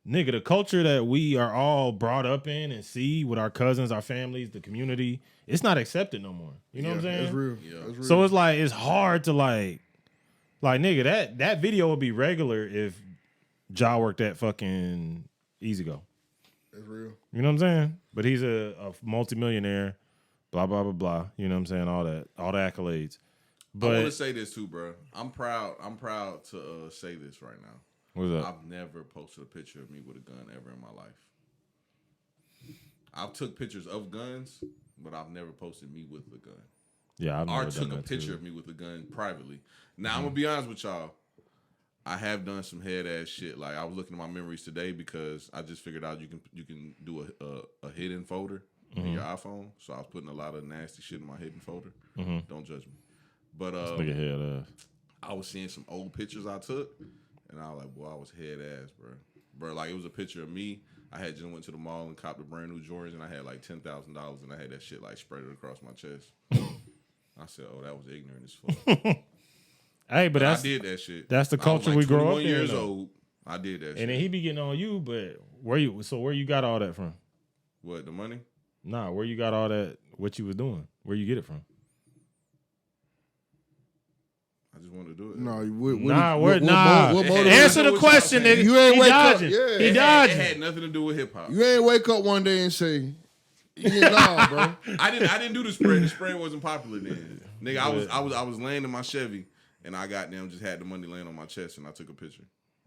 nigga, the culture that we are all brought up in and see with our cousins, our families, the community, it's not accepted no more. You know what I'm saying? That's real. Yeah. That's real. So it's like it's hard to like nigga, that video would be regular if Ja worked at fucking Easy Go. That's real. You know what I'm saying? But he's a multimillionaire, blah blah blah blah. You know what I'm saying? All the accolades. I want to But say this too, bro. I'm proud to say this right now. what's up? I've never posted a picture of me with a gun ever in my life. I've took pictures of guns, but I've never posted me with a gun. Yeah, I've Or never took done a that picture too. of me with a gun privately. Now I'm gonna be honest with y'all. I have done some head ass shit. Like I was looking at my memories today because I just figured out you can do a hidden folder in your iPhone. So I was putting a lot of nasty shit in my hidden folder. Don't judge me. But Look at head I was seeing some old pictures I took, and I was like, boy, I was head ass, bro. Bro, like it was a picture of me. I had just went to the mall and copped a brand new Jordans, and I had like $10,000, and I had that shit like spread it across my chest. I said, oh, that was ignorant as fuck. Hey, but I that's did that shit. that's the I was, culture like, we grow 21 up in, years though. old. I did that shit. and then he be getting on you, but where you got all that from? What, the money? Nah, where you got all that? What you was doing? Where you get it from? I just wanted to do it. No, It had Answer nothing the with question, y'all nigga. saying. You ain't He wake up. dodging. Yeah. He It dodging. had nothing to do with hip hop. You ain't wake up one day and say, yeah, nah, bro. I didn't do the spread. The spread wasn't popular then. Nigga, I was laying in my Chevy and I goddamn just had the money laying on my chest and I took a picture.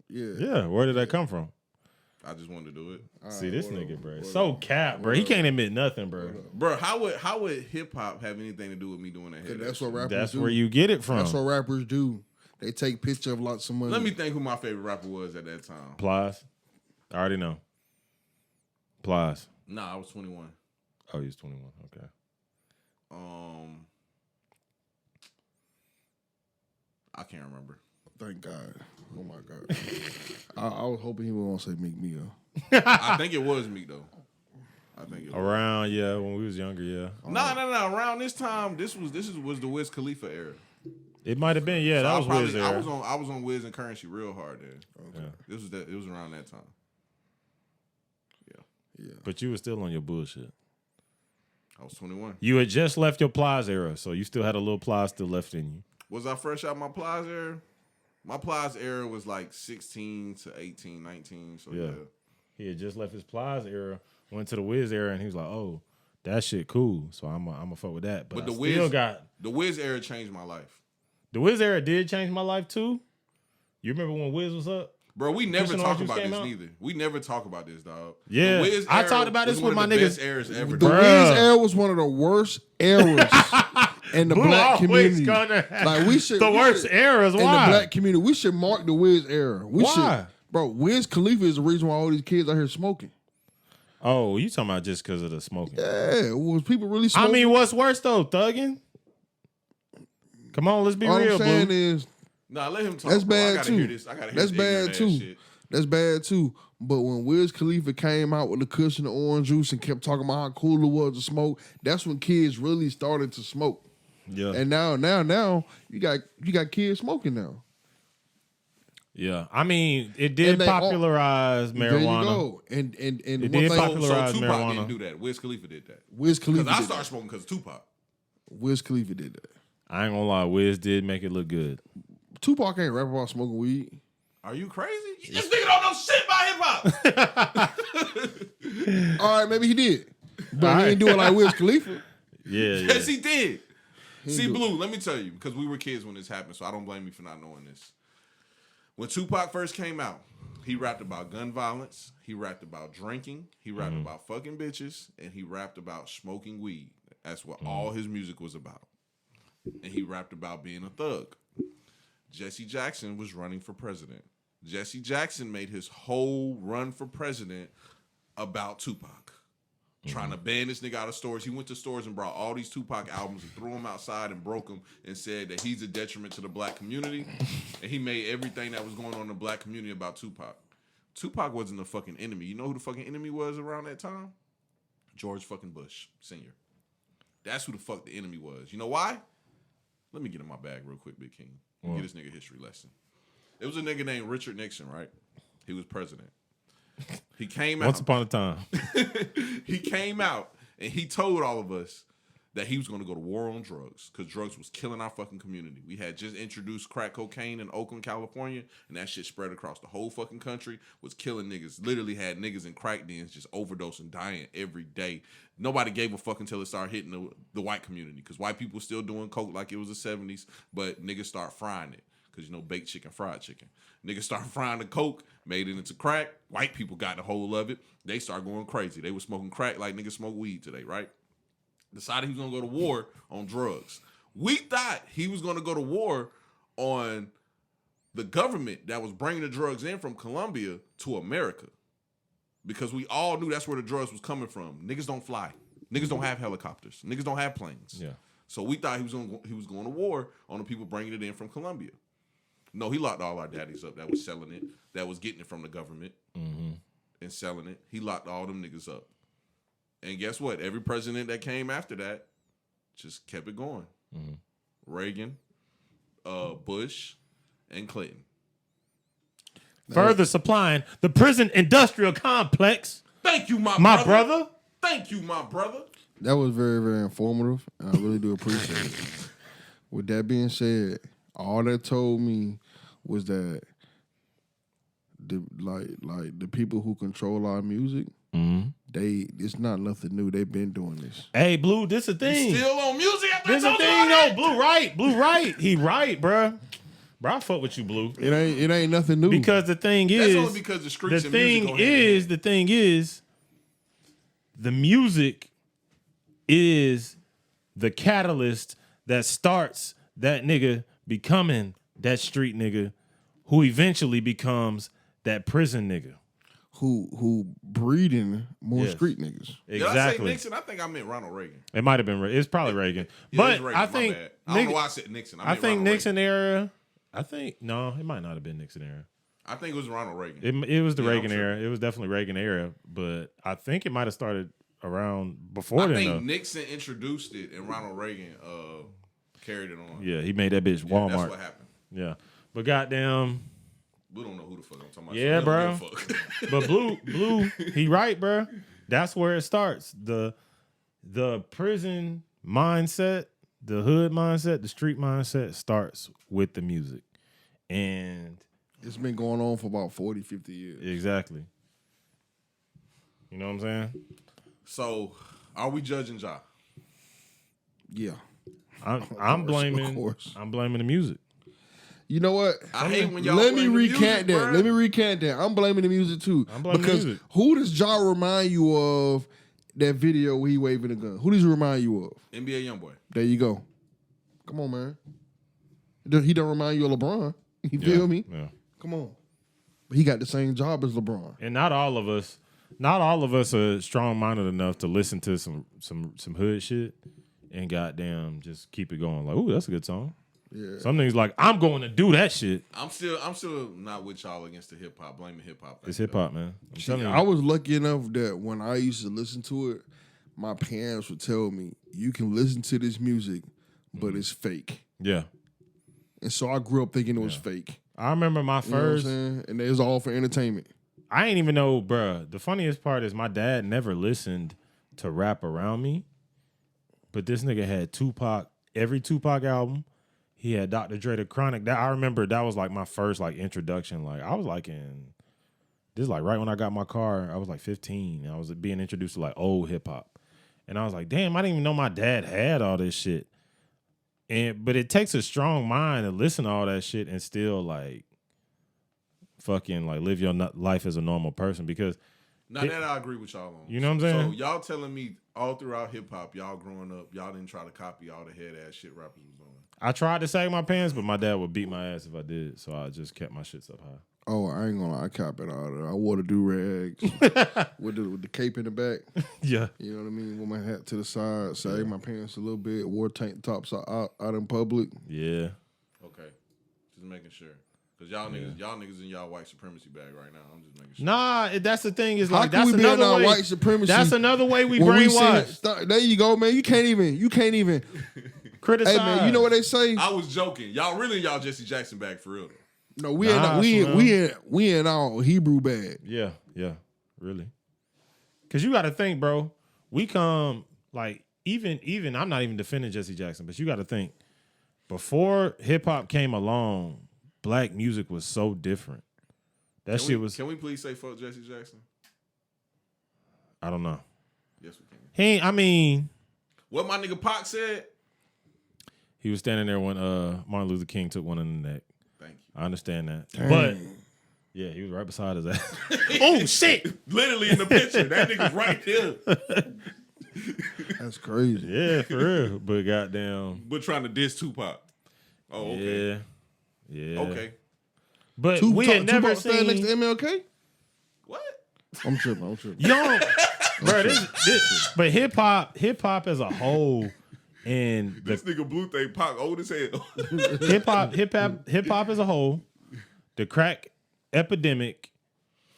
Yeah. Yeah, where did that come from? I just wanted to do it. See this nigga, bro. So cap, bro. He can't admit nothing, bro. Bro, how would hip hop have anything to do with me doing that? That's what rappers That's do. where you get it from. That's what rappers do. They take picture of lots of money. Let me think who my favorite rapper was at that time. Plies. I already know. Plies. Nah, I was 21. Oh, he's 21. Okay. I can't remember. Thank God. Oh my God. I was hoping he was gonna say Meek Mill. I think it was me though. I think it was. Around, yeah, when we was younger, yeah. No. Around this time, this was the Wiz Khalifa era. It might have been, yeah. So That was Wiz era. I was on Wiz and Currency real hard then. Okay. Yeah. It was around that time. Yeah. But you were still on your bullshit. I was 21. You had just left your Plies era, so you still had a little Plies still left in you. Was I fresh out my Plies era? My Plies era was like 16 to 18, 19. So yeah. He had just left his Plies era, went to the Wiz era, and he was like, "Oh, that shit cool." So I'm a fuck with that. But the Wiz era changed my life. The Wiz era did change my life too. You remember when Wiz was up? Bro, we never Christian talk Orange about came this out? neither. We never talk about this, dog. Yeah, The Wiz I era talked about this was with one my of the niggas. best eras ever. The Bruh. Wiz era was one of the worst eras in the Blue black always community. gonna Like we should the worst eras. in Why? the black community. We should mark the Wiz era. Why? Bro, Wiz Khalifa is the reason why all these kids out here smoking. Oh, you talking about just because of the smoking? Yeah, was people really smoking? I mean, what's worse though, thugging? Come on, let's be all real, I'm saying Blue. is Nah, let him talk. that's bro. I bad gotta too. hear this. I gotta hear That's this bad ignorant ass too. shit. That's bad too. But when Wiz Khalifa came out with the Kush and the orange juice and kept talking about how cool it was to smoke, that's when kids really started to smoke. Yeah, And now you got kids smoking now. yeah. I mean, it did And they all- popularize marijuana. There you go. And It one did thing, popularize So Tupac marijuana. didn't do that. Wiz Khalifa did that. Wiz Khalifa Because I did started that. smoking because of Tupac. Wiz Khalifa did that. I ain't gonna lie, Wiz did make it look good. Tupac ain't rap about smoking weed. Are you crazy? This nigga don't know shit about hip hop. All right, maybe he did. But All he right. ain't doing like Wiz Khalifa. Yeah, Yes, he did. See, do it. Blue, let me tell you, because we were kids when this happened, so I don't blame you for not knowing this. When Tupac first came out, he rapped about gun violence, he rapped about drinking, he rapped about fucking bitches, and he rapped about smoking weed. That's what all his music was about. And he rapped about being a thug. Jesse Jackson was running for president. Jesse Jackson made his whole run for president about Tupac. Trying to ban this nigga out of stores. He went to stores and brought all these Tupac albums and threw them outside and broke them and said that he's a detriment to the black community. And he made everything that was going on in the black community about Tupac. Tupac wasn't the fucking enemy. You know who the fucking enemy was around that time? George fucking Bush Sr. That's who the fuck the enemy was. You know why? Let me get in my bag real quick, Big King. Get this nigga a history lesson. It was a nigga named Richard Nixon, right? He was president. He came out. Once upon a time. He came out and he told all of us that he was going to go to war on drugs because drugs was killing our fucking community. We had just introduced crack cocaine in Oakland, California, and that shit spread across the whole fucking country, was killing niggas. Literally had niggas in crack dens just overdosing, dying every day. Nobody gave a fuck until it started hitting the white community because white people still doing coke like it was the 70s, but niggas start frying it. Because, you know, baked chicken, fried chicken. Niggas start frying the coke, made it into crack. White people got a hold of it. They start going crazy. They were smoking crack like niggas smoke weed today, right? Decided he was going to go to war on drugs. We thought he was going to go to war on the government that was bringing the drugs in from Colombia to America. Because we all knew that's where the drugs was coming from. Niggas don't fly. Niggas don't have helicopters. Niggas don't have planes. Yeah. So we thought he was going to war on the people bringing it in from Colombia. No, he locked all our daddies up that was selling it, that was getting it from the government and selling it. He locked all them niggas up. And guess what? Every president that came after that just kept it going. Reagan, Bush, and Clinton. Further supplying the prison industrial complex. Thank you, my brother. Thank you, my brother. That was very, very informative, and I really do appreciate it. With that being said, all that told me was that the people who control our music, it's not nothing new. They've been doing this. Hey, Blue, this a thing. Still on music after This I a told you thing, all though. that? Blue right. He right, bruh. Bro, I fuck with you, Blue. It ain't nothing new. Because the thing is, That's only because the streets and music go hand in hand. the thing is, the music is the catalyst that starts that nigga becoming that street nigga who eventually becomes that prison nigga. Who breeding more street niggas. Exactly. Did I say Nixon? I think I meant Ronald Reagan. It might have been. It's probably Reagan. Yeah, but it's Reagan, I think I don't know why I said Nixon. I think Ronald Nixon Reagan. era. I think no, it might not have been Nixon era. I think it was Ronald Reagan. It was the Reagan sure. era. It was definitely Reagan era. But I think it might have started around before I then. think though. Nixon introduced it and Ronald Reagan carried it on. Yeah, he made that bitch Walmart. That's what happened. Yeah, but goddamn. We don't know who the fuck I'm talking about. Yeah, so bro. But Blue, he right, bro. That's where it starts. The prison mindset, the hood mindset, the street mindset starts with the music. And it's been going on for about 40, 50 years. Exactly. You know what I'm saying? So, are we judging Ja? Yeah. I'm blaming the music. You know what? I hate when y'all Let me blame the recant music, that. bro. Let me recant that. I'm blaming the music too. I'm blaming because the music. who does Ja remind you of that video where he waving a gun? Who does he remind you of? NBA Youngboy. There you go. Come on, man. He don't remind you of LeBron. You feel me? Yeah. Come on. But he got the same job as LeBron. And not all of us are strong-minded enough to listen to some hood shit and goddamn just keep it going. Like, ooh, that's a good song. Yeah. Some niggas like, I'm going to do that shit. I'm still not with y'all against the hip hop. Blaming hip hop. It's hip hop, man. I'm telling you. I was lucky enough that when I used to listen to it, my parents would tell me, you can listen to this music, but it's fake. Yeah. And so I grew up thinking it was fake. I remember my You know what I'm first. saying? And it was all for entertainment. I ain't even know, bruh. The funniest part is my dad never listened to rap around me, but this nigga had Tupac, every Tupac album. He had Dr. Dre, The Chronic. That I remember that was like my first like introduction. Like I was like this is like right when I got my car. I was like 15. And I was being introduced to like old hip hop, and I was like, damn, I didn't even know my dad had all this shit. But it takes a strong mind to listen to all that shit and still like fucking like live your life as a normal person because. Now that I agree with y'all on. You know what I'm saying? So y'all telling me all throughout hip hop, y'all growing up, y'all didn't try to copy all the head ass shit rappers was doing. I tried to sag my pants, but my dad would beat my ass if I did, so I just kept my shits up high. Oh, I ain't gonna lie, I cop it all that. I wore the do-rags with the cape in the back. Yeah. You know what I mean? With my hat to the side, sag my pants a little bit, wore tank tops out in public. Yeah. Okay. Just making sure. Because y'all niggas in y'all white supremacy bag right now. I'm just making sure. Nah, that's the thing is How like can that's we be in another our way. white supremacy? That's another way we when brainwash. There you go, man. You can't even Criticize. Hey man, you know what they say? I was joking. Y'all really in y'all Jesse Jackson bag for real though. No, we in our Hebrew bag. Yeah, really. Cause you got to think, bro. We come like even I'm not even defending Jesse Jackson, but you got to think before hip hop came along, black music was so different. Can we please say fuck Jesse Jackson? I don't know. Yes, we can. What my nigga Pac said? He was standing there when Martin Luther King took one in the neck. Thank you. I understand that. Dang. But yeah, he was right beside his ass. Oh shit! Literally in the picture. That nigga's right there. That's crazy. Yeah, for real. But goddamn. But trying to diss Tupac. Oh, okay. Yeah. Okay. But we had never Tupac stand next seen. to MLK? What? I'm tripping. Young, bro. This, but hip hop as a whole, and This nigga Blue think Pac old as hell. hip hop as a whole, the crack epidemic,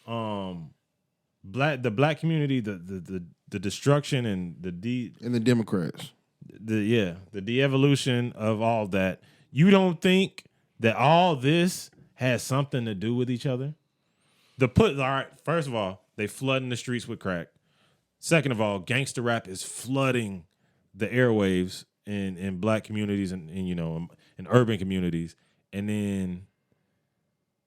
the black community, the destruction and And the Democrats. the de-evolution of all that. You don't think that all this has something to do with each other? All right, first of all, they flooding the streets with crack. Second of all, gangster rap is flooding the airwaves in black communities and in urban communities. And then,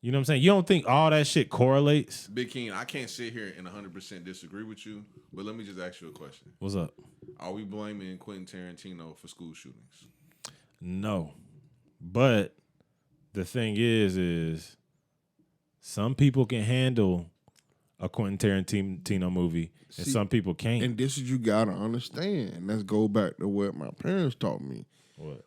you know what I'm saying? You don't think all that shit correlates? Big King, I can't sit here and 100% disagree with you, but let me just ask you a question. What's up? Are we blaming Quentin Tarantino for school shootings? No. But the thing is some people can handle a Quentin Tarantino movie, and some people can't. And this is you gotta understand. Let's go back to what my parents taught me. What?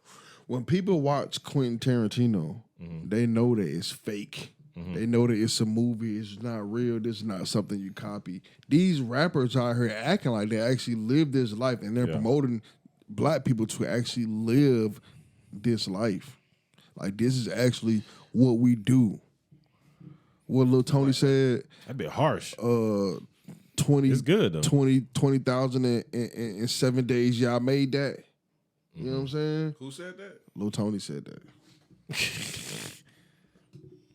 When people watch Quentin Tarantino, they know that it's fake. They know that it's a movie. It's not real. This is not something you copy. These rappers out here acting like they actually live this life, and they're promoting black people to actually live this life. Like, this is actually what we do. What Lil Tony said. That'd be harsh. 20, it's good, though. 20,000 in 7 days, y'all made that. You know what I'm saying? Who said that? Lil Tony said that.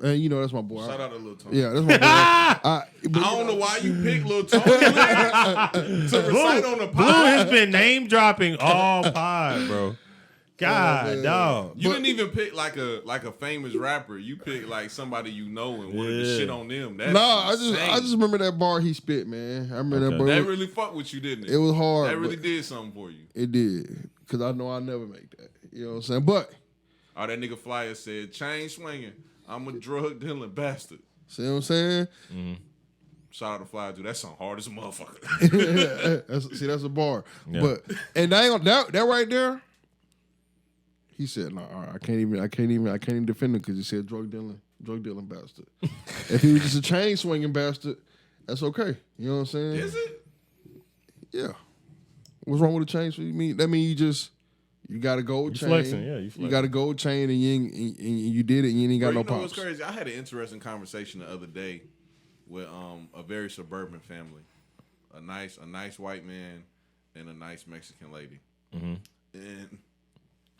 And you know that's my boy. Shout out to Lil Tony. Yeah, that's my boy. I don't know why you picked Lil Tony to recite on the pod. Blue has been name dropping all pod, bro. God, dog. You didn't even pick like a famous rapper. You picked like somebody you know and wanted to shit on them. That's I just remember that bar he spit, man. I remember that bar. That really fucked with you, didn't it? It was hard. That really did something for you. It did. Because I know I never make that. You know what I'm saying? But that nigga Flyer said, chain swinging, I'm a drug dealing bastard. See what I'm saying? Shout out to Flyer, dude. That's some hard as a motherfucker. That's a bar. Yeah. But and that right there, he said, "No, I can't even defend him because he said drug dealing bastard. If he was just a chain swinging bastard, that's okay. You know what I'm saying? Is it? Yeah. What's wrong with a chain swing? That mean you got a gold chain. Flexing, yeah, you flexing. You got a gold chain and you did it and you ain't got no pops. You know what's crazy? I had an interesting conversation the other day with a very suburban family, a nice white man and a nice Mexican lady, and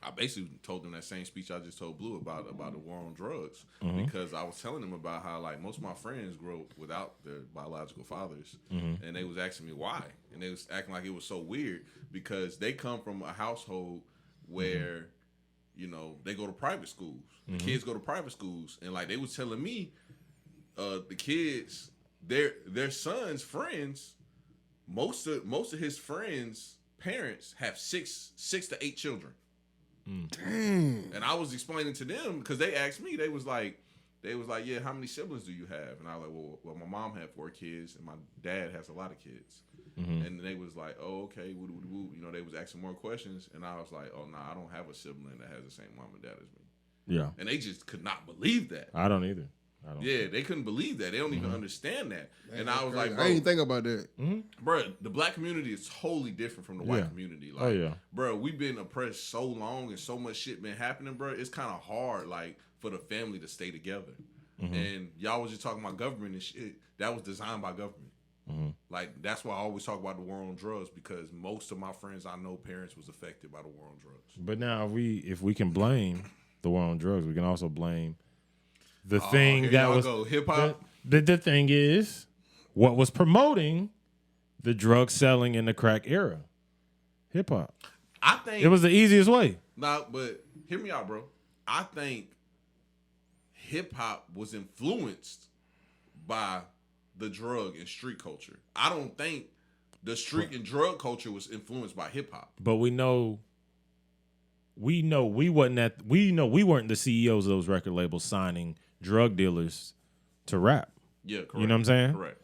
I basically told them that same speech I just told Blue about the war on drugs, because I was telling them about how like most of my friends grew up without their biological fathers, and they was asking me why, and they was acting like it was so weird because they come from a household where you know they go to private schools, the kids go to private schools, and like they was telling me, the kids, their son's friends, most of his friends' parents have six to 8 children. Dang. And I was explaining to them because they asked me, they was like, yeah, how many siblings do you have? And I was like, well, my mom had 4 kids and my dad has a lot of kids. And they was like, oh, okay, woo. You know, they was asking more questions, and I was like, oh, nah, I don't have a sibling that has the same mom and dad as me. Yeah. And they just could not believe that. I don't either. Yeah, they couldn't believe that. They don't even understand that. And I was like, bro, I didn't think about that. Bro, the black community is totally different from the white community. Like, bro, we've been oppressed so long and so much shit been happening, bro. It's kind of hard, like, for the family to stay together. And y'all was just talking about government and shit. That was designed by government. Like, that's why I always talk about the war on drugs, because most of my friends I know parents was affected by the war on drugs. But now if we can blame the war on drugs, we can also blame the thing that was hip hop. The thing is, what was promoting the drug selling in the crack era? Hip hop. I think it was the easiest way. Nah, but hear me out, bro. I think hip hop was influenced by the drug and street culture. I don't think the street and drug culture was influenced by hip hop. But we know we weren't the CEOs of those record labels signing drug dealers to rap. Yeah, correct. You know what I'm saying? Correct.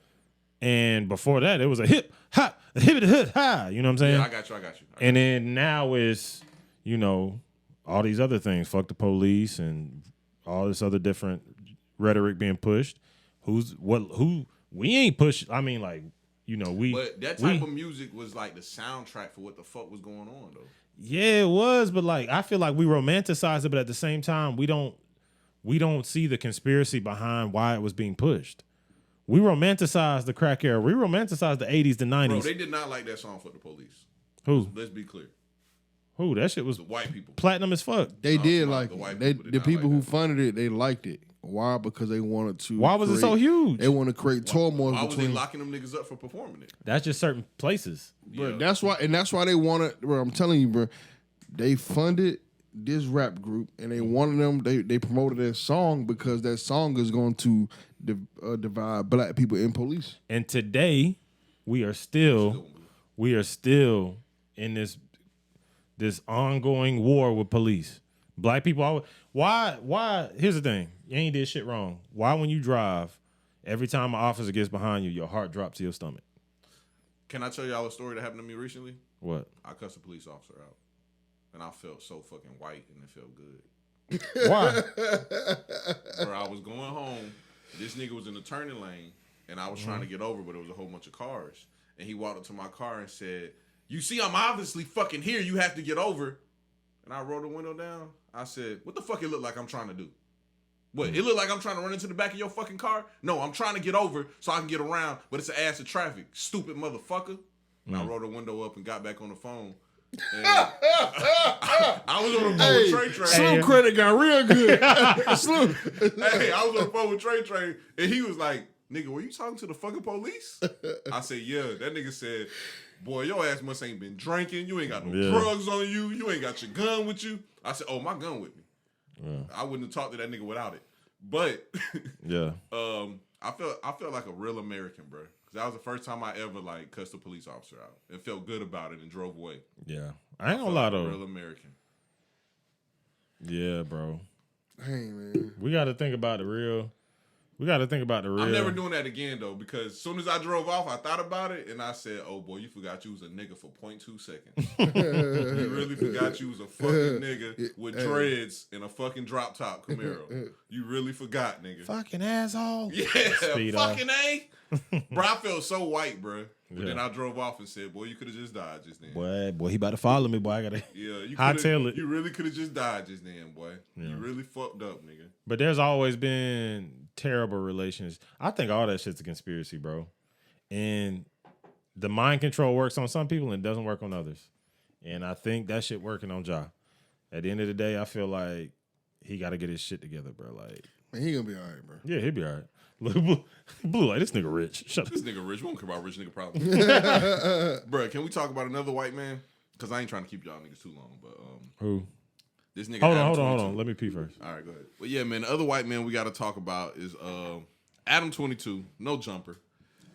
And before that, it was a hip hop, a hip hip ha. You know what I'm saying? Yeah, I got you. And then now is, you know, all these other things, fuck the police and all this other different rhetoric being pushed. Who we ain't pushed. I mean, like, you know, But that type of music was like the soundtrack for what the fuck was going on, though. Yeah, it was, but like I feel like we romanticize it, but at the same time, we don't see the conspiracy behind why it was being pushed. We romanticize the crack era. We romanticize the 80s, the 90s. Bro, they did not like that song for the police. Who? Let's be clear. Who? That shit was the white people. Platinum as fuck. They did like it. The people who funded it, they liked it. Why? Because they wanted to. Why was it so huge? They want to create turmoil. Why was they locking them niggas up for performing it? That's just certain places. Bro, yeah. That's why they wanted. Bro, I'm telling you, bro. They funded this rap group and they wanted them. They promoted that song because that song is going to divide black people and police. And today, we are still in this ongoing war with police. Black people always. Why? Here's the thing. You ain't did shit wrong. Why, when you drive, every time an officer gets behind you, your heart drops to your stomach? Can I tell y'all a story that happened to me recently? What? I cussed a police officer out, and I felt so fucking white, and it felt good. Why? Bro, I was going home. This nigga was in the turning lane, and I was trying to get over, but it was a whole bunch of cars. And he walked up to my car and said, "You see, I'm obviously fucking here. You have to get over." And I rolled the window down. I said, "What the fuck it look like I'm trying to do? What? It look like I'm trying to run into the back of your fucking car? No, I'm trying to get over so I can get around, but it's an ass of traffic. Stupid motherfucker." And I rolled the window up and got back on the phone. And I was on the phone with Trey Trey. Slim credit got real good. Slim. Hey, I was on the phone with Trey Trey, and he was like, "Nigga, were you talking to the fucking police?" I said, "Yeah." That nigga said, "Boy, your ass must ain't been drinking. You ain't got no drugs on you. You ain't got your gun with you." I said, "Oh, my gun with me." Yeah. I wouldn't have talked to that nigga without it. But yeah, I felt like a real American, bro. Because that was the first time I ever like cussed a police officer out and felt good about it and drove away. Yeah, I ain't gonna lie though. Real American. Yeah, bro. Hey man, we got to think about the real. I'm never doing that again though, because as soon as I drove off, I thought about it and I said, "Oh boy, you forgot you was a nigga for 0.2 seconds. You really forgot you was a fucking nigga with dreads and a fucking drop top Camaro. You really forgot, nigga. Fucking asshole. Yeah, Speed fucking A. Bro, I felt so white, bro. But then I drove off and said, "Boy, you could have just died just then." Boy, he about to follow me, boy. I gotta. Yeah, you hightail it. You really could have just died just then, boy. Yeah. You really fucked up, nigga. But there's always been terrible relations. I think all that shit's a conspiracy, bro. And the mind control works on some people and it doesn't work on others. And I think that shit working on Ja. At the end of the day, I feel like he got to get his shit together, bro. Like, man, he gonna be all right, bro. Yeah, he'll be all right. Blue, like, this nigga rich. Shut up. This nigga rich. We don't care about rich nigga problems. Bro, can we talk about another white man? Because I ain't trying to keep y'all niggas too long. But who? This nigga. Hold on. Let me pee first. All right, go ahead. Well, yeah, man. The other white man we got to talk about is Adam 22, no jumper.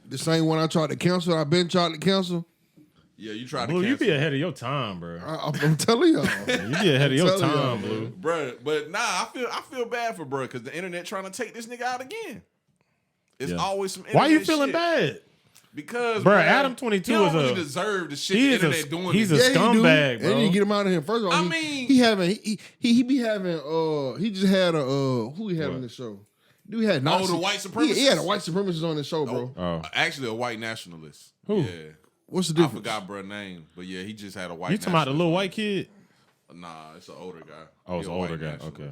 The same one I tried to cancel. I've been trying to cancel. Yeah, you tried Blue, to cancel. You be ahead of your time, bro. I'm telling y'all. You be ahead of your time, Blue. Bro, but nah, I feel bad for bro because the internet trying to take this nigga out again. It's always some internet. Why you feeling shit. bad? Because bro, Adam 22 he don't is really deserve the shit the internet doing. He's a scumbag, bro. They need to get him out of here. First of all, I mean, he be having he just had who he had on the show? Do we had Nazi? the white supremacists? He had a white supremacist on the show, bro. Oh. Actually, a white nationalist. Who? Yeah. What's the difference? I forgot bro name, but yeah, he just had a white. You talking about the little white kid? Nah, it's an older guy. Oh, it's an older guy. Okay.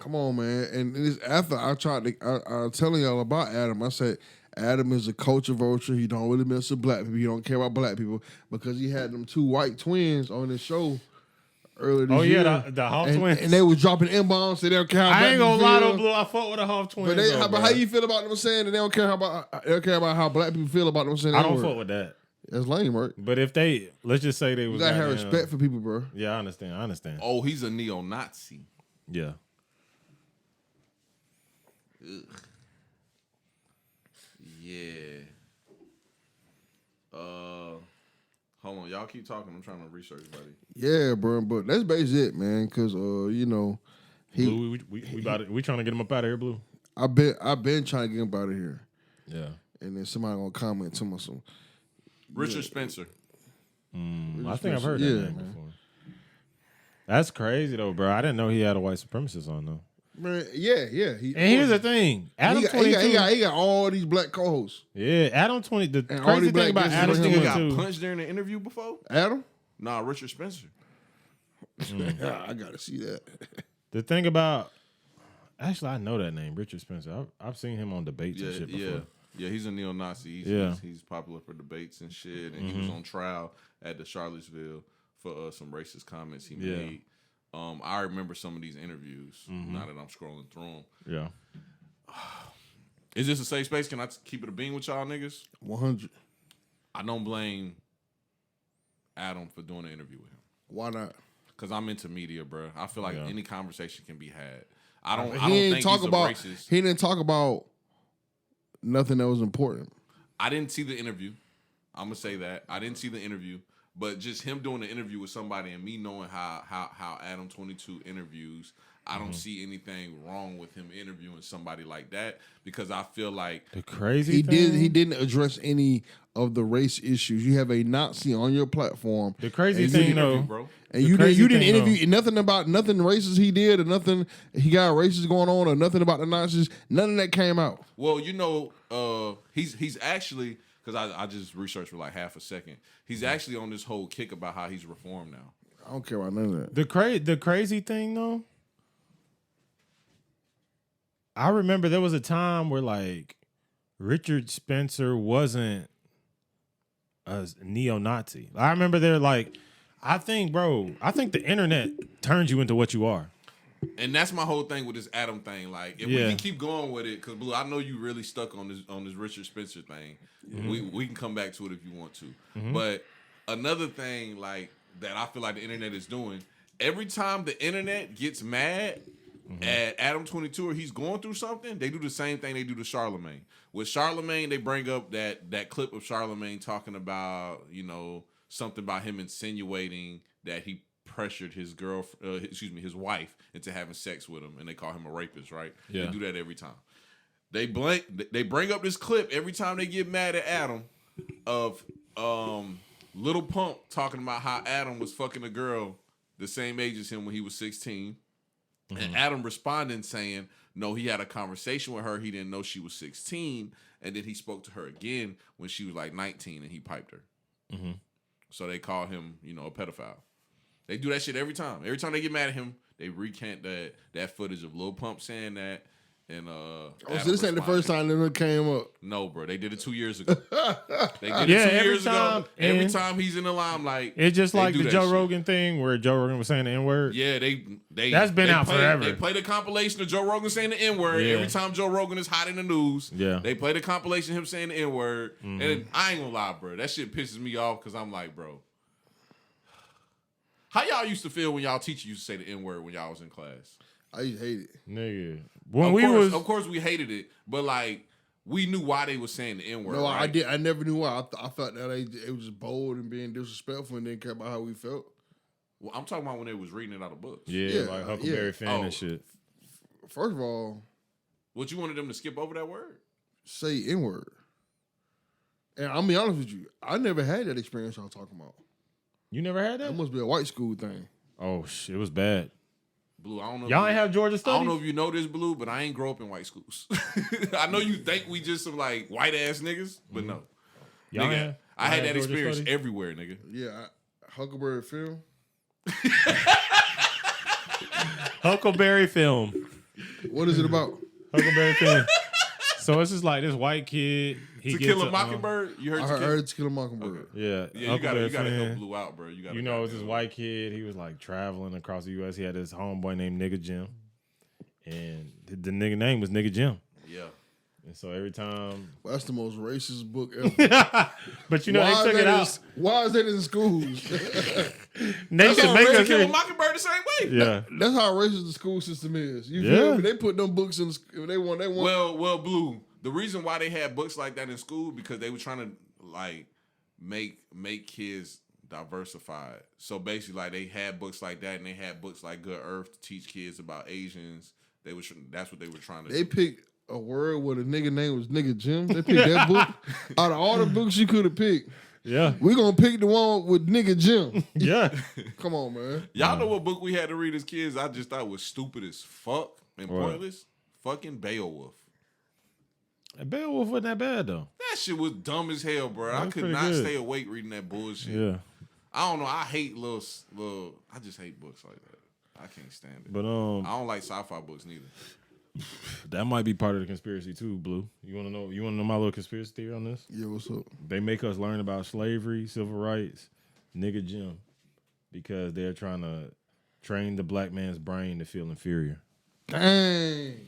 Come on, man. And this after I was telling y'all about Adam. I said Adam is a culture vulture. He don't really mess with black people. He don't care about black people because he had them two white twins on his show earlier this year. Oh yeah, the Hoff twins. And they was dropping M-bombs. They don't care how I ain't gonna lie though, feel. Blue. I fought with the Hoff twins. But how you feel about them saying that they don't care about how black people feel about them saying I don't fuck with that. That's lame, right? But if let's just say they was. You gotta have respect for people, bro. Yeah, I understand. Oh, he's a neo-Nazi. Yeah. Ugh. Yeah. Hold on, y'all keep talking. I'm trying to research, buddy. Yeah, bro, but that's basically it, man. Because Blue, we trying to get him up out of here, Blue. I've been trying to get him out of here. Yeah. And then somebody gonna comment to me some. Richard Spencer. I think I've heard that name before. That's crazy though, bro. I didn't know he had a white supremacist on though. Man, yeah. And here's the thing, Adam 22. He got all these black co-hosts. Yeah, Adam 20. The and crazy thing about Adam 22 got punched during the interview before. Adam? Nah, Richard Spencer. I gotta see that. The thing about, actually, I know that name, Richard Spencer. I've seen him on debates and shit before. Yeah, he's a neo-Nazi. He's popular for debates and shit. And he was on trial at the Charlottesville for some racist comments he made. I remember some of these interviews now that I'm scrolling through them. Yeah. Is this a safe space? Can I keep it a bean with y'all niggas? 100. I don't blame Adam for doing an interview with him. Why not? Because I'm into media, bro. I feel like any conversation can be had. I don't He think he's a racist. He didn't talk about nothing that was important. I didn't see the interview. I'm going to say that. I didn't see the interview. But just him doing an interview with somebody and me knowing how Adam 22 interviews, I don't see anything wrong with him interviewing somebody like that because I feel like the crazy thing, he didn't address any of the race issues. You have a Nazi on your platform. The crazy thing, though, bro. And you didn't interview nothing about nothing racist he did or nothing he got racist going on or nothing about the Nazis. None of that came out. Well, you know, he's actually, because I just researched for like half a second. He's actually on this whole kick about how he's reformed now. I don't care about none of that. The crazy thing though, I remember there was a time where like Richard Spencer wasn't a neo-Nazi. I remember they're like, I think the internet turns you into what you are. And that's my whole thing with this Adam thing. Like, if we can keep going with it, because Blue, I know you really stuck on this Richard Spencer thing. We can come back to it if you want to. But another thing like that I feel like the internet is doing, every time the internet gets mad at Adam 22 or he's going through something, they do the same thing they do to Charlemagne. With Charlemagne, they bring up that clip of Charlemagne talking about, you know, something about him insinuating that he pressured his his wife into having sex with him, and they call him a rapist, right? Yeah. They do that every time. They bring up this clip every time they get mad at Adam of Lil Pump talking about how Adam was fucking a girl the same age as him when he was 16. And Adam responding saying, no, he had a conversation with her. He didn't know she was 16. And then he spoke to her again when she was like 19 and he piped her. So they call him, you know, a pedophile. They do that shit every time. Every time they get mad at him, they recant that footage of Lil Pump saying that. And so this ain't the first time that it came up. No, bro. They did it 2 years ago. They did it 2 years ago. Every time he's in the limelight. It's just like the Joe Rogan thing where Joe Rogan was saying the N-word. Yeah, that's been out forever. They play the compilation of Joe Rogan saying the N-word. Every time Joe Rogan is hot in the news. They play the compilation of him saying the N-word. And I ain't gonna lie, bro. That shit pisses me off because I'm like, bro, how y'all used to feel when y'all teacher used to say the N-word when y'all was in class? I used to hate it. Nigga. Of course we hated it, but like we knew why they were saying the N-word. No, right? I did. I never knew why. I thought that it was just bold and being disrespectful and didn't care about how we felt. Well, I'm talking about when they was reading it out of books. Yeah, like Huckleberry Finn and shit. First of all, what you wanted them to skip over that word? Say N-word. And I'll be honest with you, I never had that experience y'all talking about. You never had that? That must be a white school thing. Oh shit, it was bad. Blue, I don't know. Y'all ain't have Georgia studies? I don't know if you know this, Blue, but I ain't grow up in white schools. I know you think we just some like white ass niggas, but no. Y'all nigga, I had that Georgia experience studies? everywhere, nigga. Yeah, Huckleberry Film. Huckleberry Film. What is it about? Huckleberry Film. So it's just like this white kid. To Kill a Mockingbird? You heard? I heard To Kill a Mockingbird. Okay. Yeah, you gotta help Blue out, bro. You know, it was this white kid. He was like traveling across the U.S. He had this homeboy named Nigga Jim, and the nigga name was Nigga Jim. Yeah. And so every time, well, that's the most racist book ever. But you know, they took it out. Why is that in schools? They should make us Kill a Mockingbird the same way. Yeah, that's how racist the school system is. You feel me? They put them books in. They want. Well, Blue. The reason why they had books like that in school because they were trying to like make kids diversified. So basically, like they had books like that, and they had books like Good Earth to teach kids about Asians. That's what they were trying to. They picked a word where the nigga name was Nigga Jim. They picked that book out of all the books you could have picked. Yeah, we gonna pick the one with Nigga Jim. Yeah, come on, man. Y'all know what book we had to read as kids? I just thought was stupid as fuck and pointless. Fucking Beowulf. Beowulf wasn't that bad though. That shit was dumb as hell, bro. I could not stay awake reading that bullshit. Yeah. I don't know. I hate little. I just hate books like that. I can't stand it. But I don't like sci-fi books neither. That might be part of the conspiracy too, Blue. You want to know? You want to know my little conspiracy theory on this? Yeah, what's up? They make us learn about slavery, civil rights, Nigga Jim, because they're trying to train the black man's brain to feel inferior. Dang.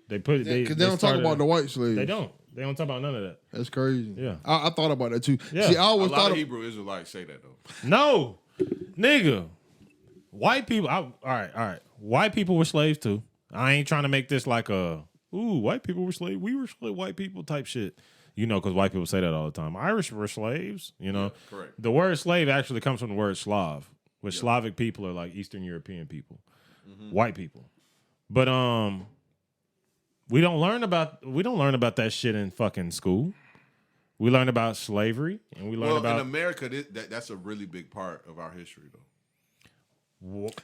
They put it because they don't talk about the white slaves. They don't talk about none of that. That's crazy. Yeah, I thought about that too. Yeah. See, I always a lot thought of Hebrew Israelites say that though. No, nigga, white people. All right. White people were slaves too. I ain't trying to make this like a white people were slaves. We were slave white people type shit. You know, because white people say that all the time. Irish were slaves. You know, correct. The word slave actually comes from the word Slav, which Slavic people are like Eastern European people, white people. But we don't learn about that shit in fucking school. We learn about slavery, and we learn about in America. That's a really big part of our history, though.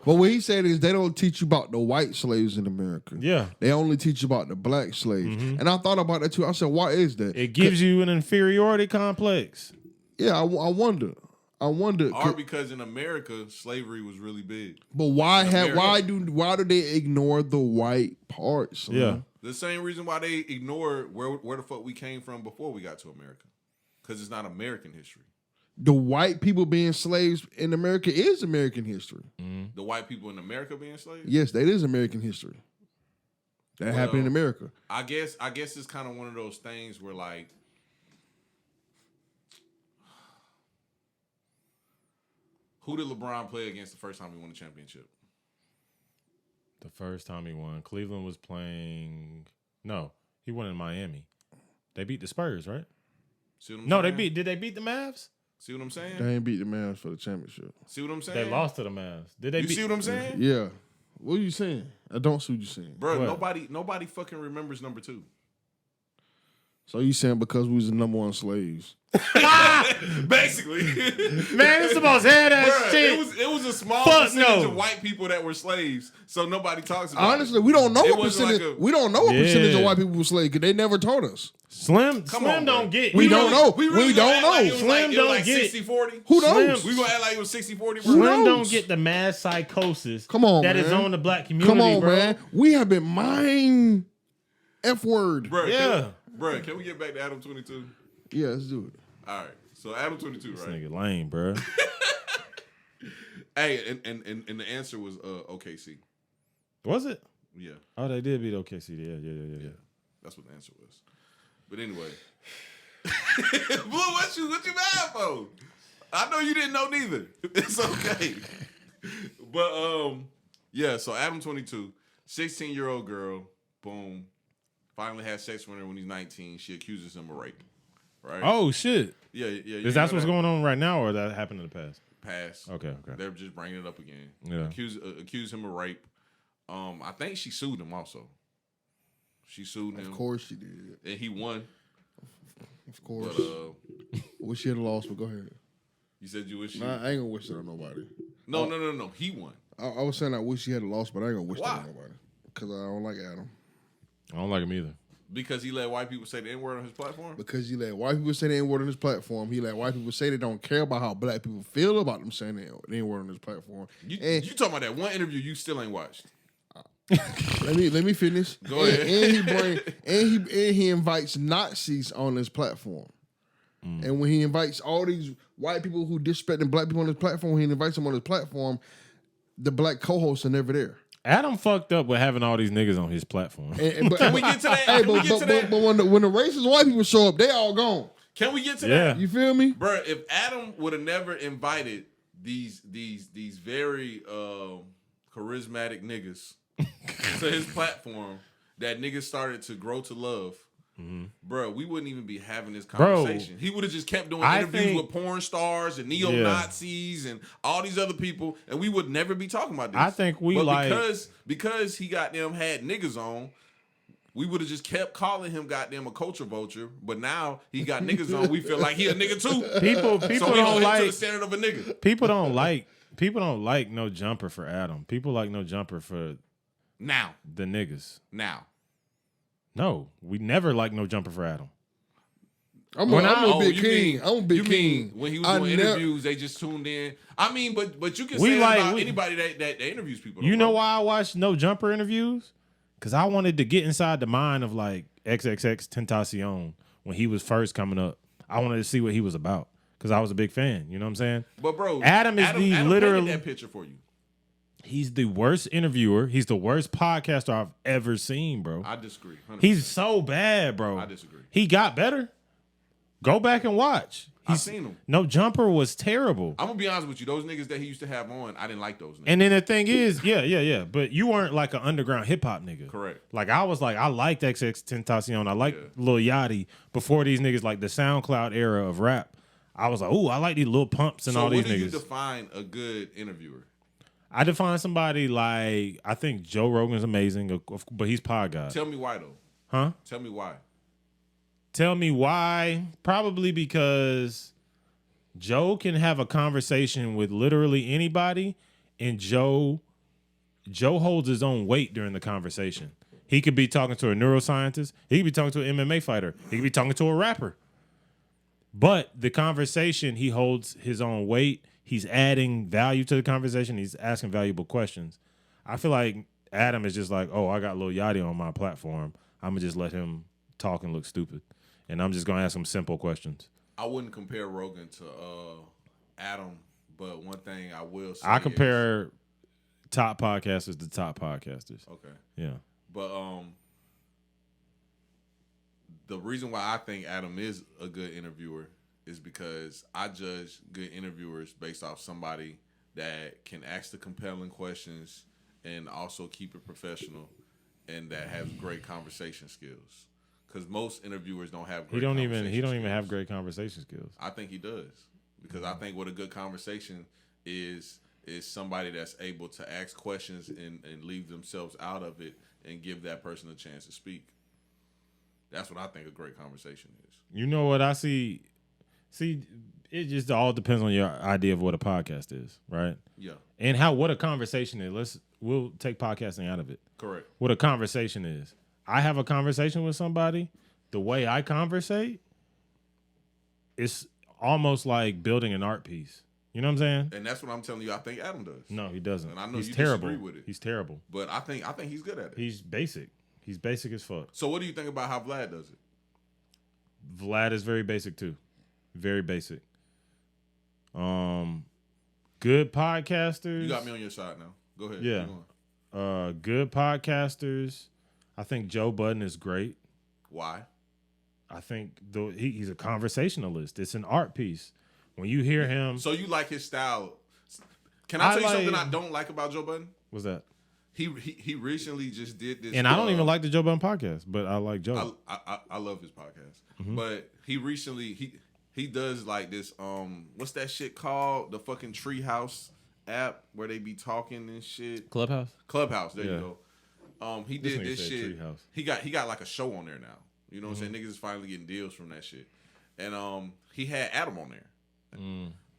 But what he said is they don't teach you about the white slaves in America. Yeah. They only teach you about the black slaves. And I thought about that too. I said, why is that? It gives you an inferiority complex. Yeah, I wonder. Or because in America, slavery was really big. But why do they ignore the white parts? Yeah. The same reason why they ignore where the fuck we came from before we got to America. Because it's not American history. The white people being slaves in America is American history. The white people in America being slaves? Yes, that is American history. That happened in America. I guess it's kind of one of those things where like who did LeBron play against the first time he won a championship? The first time he won, Cleveland was playing. No, he won in Miami. They beat the Spurs, right? See what I'm No, saying? Did they beat the Mavs? See what I'm saying? They ain't beat the Mavs for the championship. See what I'm saying? They lost to the Mavs. Did they? You see what I'm saying? Yeah. What are you saying? I don't see what you're saying. Bro, What? nobody fucking remembers number 2. So you saying because we was the number 1 slaves? Basically. Man, it's the most head ass shit. It was a small Fuck percentage no. of white people that were slaves, so nobody talks about Honestly, it. we don't know It what wasn't percentage. like a- We don't know what percentage of Yeah. white people were slaves because they never told us. Slim on, don't bro. get. We don't know. We really We gonna don't act like know. it was Slim like, don't like get- 60-40? Who knows? We gonna act like it was 60-40, bro? Who Slim knows? don't get the mass psychosis. Come on, that man. is on the black community. Come on, bro. man. We have been mind F word. Bro, Yeah. can we get back to Adam 22? Yeah, let's do it. All right. So Adam 22, This right? nigga lame, bro. Hey, and the answer was OKC. Was it? Yeah, Oh, they did beat OKC. Yeah. that's what the answer was. But anyway, Blue, what you mad for? I know you didn't know neither. It's okay. But yeah. So Adam 22, 16-year-old girl, boom, finally had sex with her when he's 19. She accuses him of rape. Right? Oh shit. Yeah. Is that what's going on right now, or that happened in the past? Past. Okay. They're just bringing it up again. Yeah. Accuse him of rape. I think she sued him also. She sued him. Of course she did. And he won. Of course. But Wish she had lost, but go ahead. you said you wish. Nah, I ain't gonna wish it on nobody. No. He won. I was saying I wish she had lost, but I ain't gonna wish that Why? on nobody. Because I don't like Adam. I don't like him either. Because he let white people say the N-word on his platform? Because he let white people say the N-word on his platform. He let white people say they don't care about how black people feel about them saying the N-word on his platform. You And talking about that one interview you still ain't watched. let me finish. Go ahead. And he invites Nazis on his platform. And when he invites all these white people who disrespecting black people on his platform, when he invites them on his platform, the black co-hosts are never there. Adam fucked up with having all these niggas on his platform. But, Can we get to that? Hey, Can we get to that? but when the racist white people show up, they all gone. Can we get to Yeah. that? You feel me? Bro, if Adam would have never invited these very charismatic niggas to his platform that niggas started to grow to love, bro, we wouldn't even be having this conversation. He would have just kept doing interviews with porn stars and neo-Nazis and all these other people, and we would never be talking about this. I think because he goddamn had niggas on, we would have just kept calling him goddamn a culture vulture, but now he got niggas on. We feel like he a nigga too. People so we don't hold him to like the standard of a nigga. people don't like no jumper for Adam. People like no jumper for Now. the niggas. No, we never like no jumper for Adam. I'm a big king. I'm a big you king. mean when he was doing interviews, they just tuned in? I mean, but you can We say like- that about we- anybody that interviews people. You though, know bro. why I watched no jumper interviews? Because I wanted to get inside the mind of like XXX Tentacion when he was first coming up. I wanted to see what he was about because I was a big fan. You know what I'm saying? But bro, Adam painted literally that picture for you. He's the worst interviewer. He's the worst podcaster I've ever seen, bro. I disagree. 100%. He's so bad, bro. I disagree. He got better. Go back and watch. I seen him. No Jumper was terrible. I'm gonna be honest with you. Those niggas that he used to have on, I didn't like those niggas. And then the thing is, yeah. But you weren't like an underground hip hop nigga. Correct. Like I was like, I liked XXXTentacion. I liked Lil Yachty before these niggas, like the SoundCloud era of rap. I was like, I like these Lil Pumps and all these niggas. So what do you define a good interviewer? I define somebody like, I think Joe Rogan's amazing, but he's pod god. Tell me why though. Huh? Tell me why. Tell me why. Probably because Joe can have a conversation with literally anybody, and Joe holds his own weight during the conversation. He could be talking to a neuroscientist. He could be talking to an MMA fighter. He could be talking to a rapper. But the conversation, he holds his own weight. He's adding value to the conversation. He's asking valuable questions. I feel like Adam is just like, I got Lil Yachty on my platform. I'm going to just let him talk and look stupid. And I'm just going to ask him simple questions. I wouldn't compare Rogan to Adam, but one thing I will say I compare top podcasters to top podcasters. Okay. Yeah. But the reason why I think Adam is a good interviewer is because I judge good interviewers based off somebody that can ask the compelling questions and also keep it professional and that has great conversation skills. Because most interviewers don't have great He don't even have great conversation skills. I think he does. Because I think what a good conversation is somebody that's able to ask questions and leave themselves out of it and give that person a chance to speak. That's what I think a great conversation is. You know what I see? See, it just all depends on your idea of what a podcast is, right? Yeah. And what a conversation is. We'll take podcasting out of it. Correct. What a conversation is. I have a conversation with somebody. The way I conversate, it's almost like building an art piece. You know what I'm saying? And that's what I'm telling you. I think Adam does. No, he doesn't. And I know he's you terrible. disagree with it. He's terrible. But I think he's good at it. He's basic. He's basic as fuck. So what do you think about how Vlad does it? Vlad is very basic too. Very basic. Good podcasters. You got me on your side now. Go ahead. Yeah. Good podcasters. I think Joe Budden is great. Why? I think he's a conversationalist. It's an art piece. When you hear him. So you like his style. Can I tell you something I don't like about Joe Budden? What's that? He recently just did this. And I don't even like the Joe Budden podcast, but I like Joe. I love his podcast. Mm-hmm. But he recently he does like this what's that shit called? The fucking Treehouse app where they be talking and shit. Clubhouse, there you go. He did this shit. Treehouse. He got like a show on there now. You know what I'm saying? Niggas is finally getting deals from that shit. And he had Adam on there.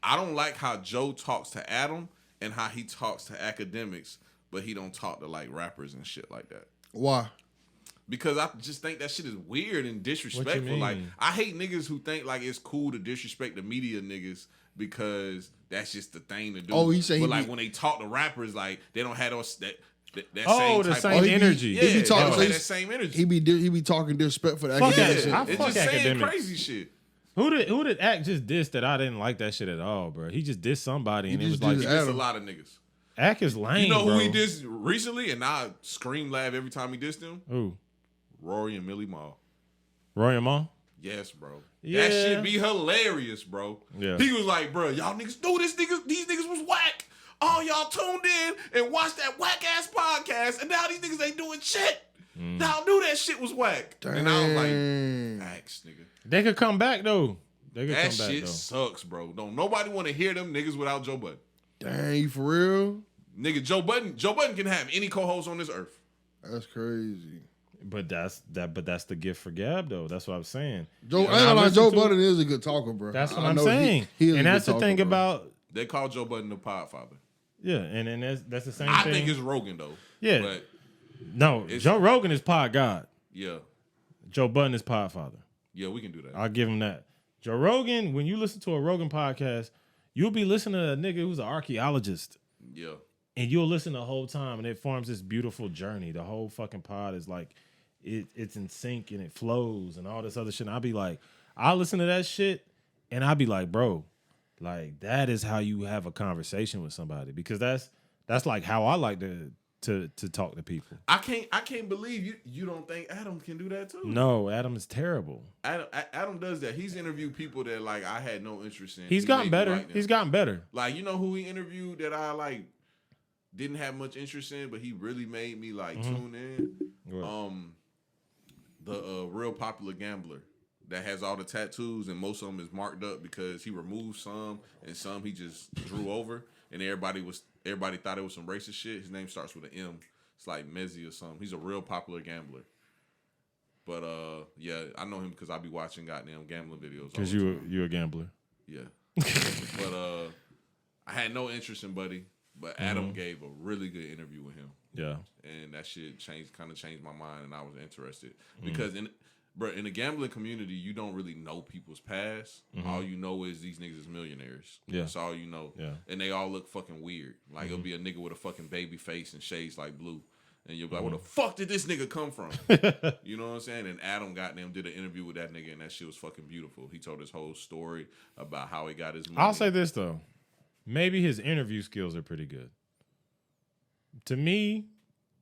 I don't like how Joe talks to Adam and how he talks to academics, but he don't talk to like rappers and shit like that. Why? Because I just think that shit is weird and disrespectful. Like I hate niggas who think like it's cool to disrespect the media niggas because that's just the thing to do. Oh, he saying, but like when they talk to rappers, like they don't have those that same energy. He be talking that same energy. He be talking disrespectful to academics. It's just saying crazy shit. Who did Act just diss that I didn't like that shit at all, bro? He just dissed somebody and it was like he dissed a lot of niggas. Act is lame. You know who bro. he dissed recently, and I scream laugh every time he dissed him? Who? Rory and Millie Mall. Rory and Mal? Yes, bro. Yeah. That shit be hilarious, bro. Yeah. He was like, bro, y'all niggas know these niggas was whack. Oh, y'all tuned in and watched that whack ass podcast, and now these niggas ain't doing shit. Y'all knew that shit was whack. Dang. And I was like, facts, nigga. They could come back though. That shit sucks, bro. Don't nobody want to hear them niggas without Joe Budden. Dang, you for real? Nigga, Joe Budden can have any co-host on this earth. That's crazy. But that's the gift for Gab though. That's what I'm saying. Joe Budden is a good talker, bro. That's what I'm saying. And that's the thing about they call Joe Budden the Podfather. Yeah, and that's the same thing. I think it's Rogan though. Yeah. But no, Joe Rogan is pod god. Yeah. Joe Budden is podfather. Yeah, we can do that. I'll give him that. Joe Rogan, when you listen to a Rogan podcast, you'll be listening to a nigga who's an archaeologist. Yeah. And you'll listen the whole time, and it forms this beautiful journey. The whole fucking pod is like, it's in sync, and it flows, and all this other shit. And I'll be like, I'll listen to that shit, and I'll be like, bro, like, that is how you have a conversation with somebody. Because that's like how I like to to talk to people. I can't believe you don't think Adam can do that too. No, Adam is terrible. Adam does that. He's interviewed people that like I had no interest in. He's gotten better. Like He's gotten better. Like, you know who he interviewed that I like didn't have much interest in, but he really made me like tune in. What? The real popular gambler that has all the tattoos and most of them is marked up because he removed some and some he just drew over, and everybody thought it was some racist shit. His name starts with an M. It's like Mezzi or something. He's a real popular gambler. But yeah, I know him because I be watching goddamn gambling videos. Because you a gambler. Yeah. But I had no interest in Buddy, but Adam gave a really good interview with him. Yeah. And that shit kind of changed my mind, and I was interested because in the gambling community, you don't really know people's past. All you know is these niggas is millionaires. Yeah. That's all you know. Yeah. And they all look fucking weird. Like it'll be a nigga with a fucking baby face and shades like blue. And you'll be like, where the fuck did this nigga come from? You know what I'm saying? And Adam goddamn did an interview with that nigga, and that shit was fucking beautiful. He told his whole story about how he got his money. I'll say this though. Maybe his interview skills are pretty good. To me,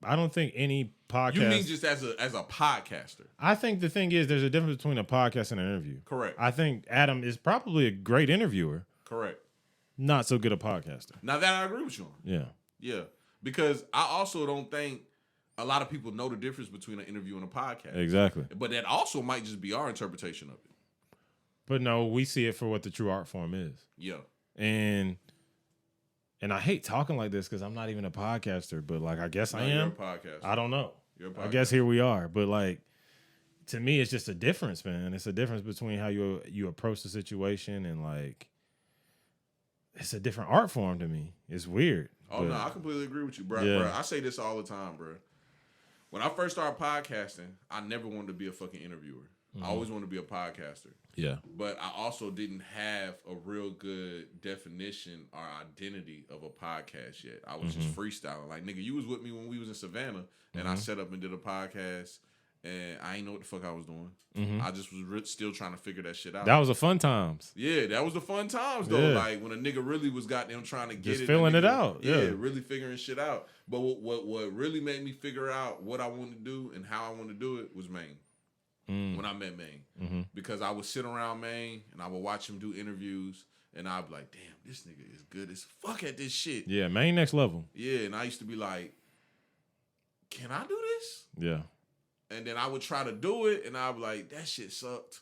I don't think any podcast. You mean just as a podcaster? I think the thing is there's a difference between a podcast and an interview. Correct. I think Adam is probably a great interviewer. Correct. Not so good a podcaster. Now that I agree with you on. Yeah. Yeah. Because I also don't think a lot of people know the difference between an interview and a podcast. Exactly. But that also might just be our interpretation of it. But no, we see it for what the true art form is. Yeah. And I hate talking like this because I'm not even a podcaster, but like I guess I am. You're a podcaster. I don't know. You're a podcaster. I guess here we are. But like to me, it's just a difference, man. It's a difference between how you approach the situation and like it's a different art form to me. It's weird. Oh no, I completely agree with you, bro. Yeah. Bro, I say this all the time, bro. When I first started podcasting, I never wanted to be a fucking interviewer. I always wanted to be a podcaster. Yeah. But I also didn't have a real good definition or identity of a podcast yet. I was just freestyling. Like, nigga, you was with me when we was in Savannah, and I set up and did a podcast, and I ain't know what the fuck I was doing. I just was still trying to figure that shit out. That was the fun times. Yeah, that was the fun times, though. Yeah. Like, when a nigga really was goddamn trying to get Just it. filling nigga, it out. Yeah. Really figuring shit out. But what really made me figure out what I wanted to do and how I wanted to do it was Maine. When I met Maine. Because I would sit around Maine and I would watch him do interviews and I'd be like, damn, this nigga is good as fuck at this shit. Yeah, main next level. Yeah, and I used to be like, can I do this? Yeah. And then I would try to do it and I'd be like, that shit sucked.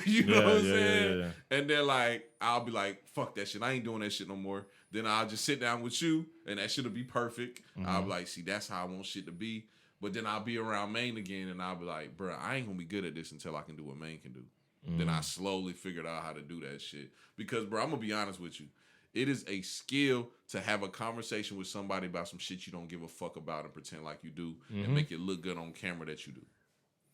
You know what I'm saying? Yeah. And then like, I'll be like, fuck that shit. I ain't doing that shit no more. Then I'll just sit down with you and that shit'll be perfect. I'll be like, see, that's how I want shit to be. But then I'll be around Maine again, and I'll be like, bro, I ain't gonna be good at this until I can do what Maine can do. Then I slowly figured out how to do that shit. Because, bro, I'm gonna be honest with you. It is a skill to have a conversation with somebody about some shit you don't give a fuck about and pretend like you do and make it look good on camera that you do.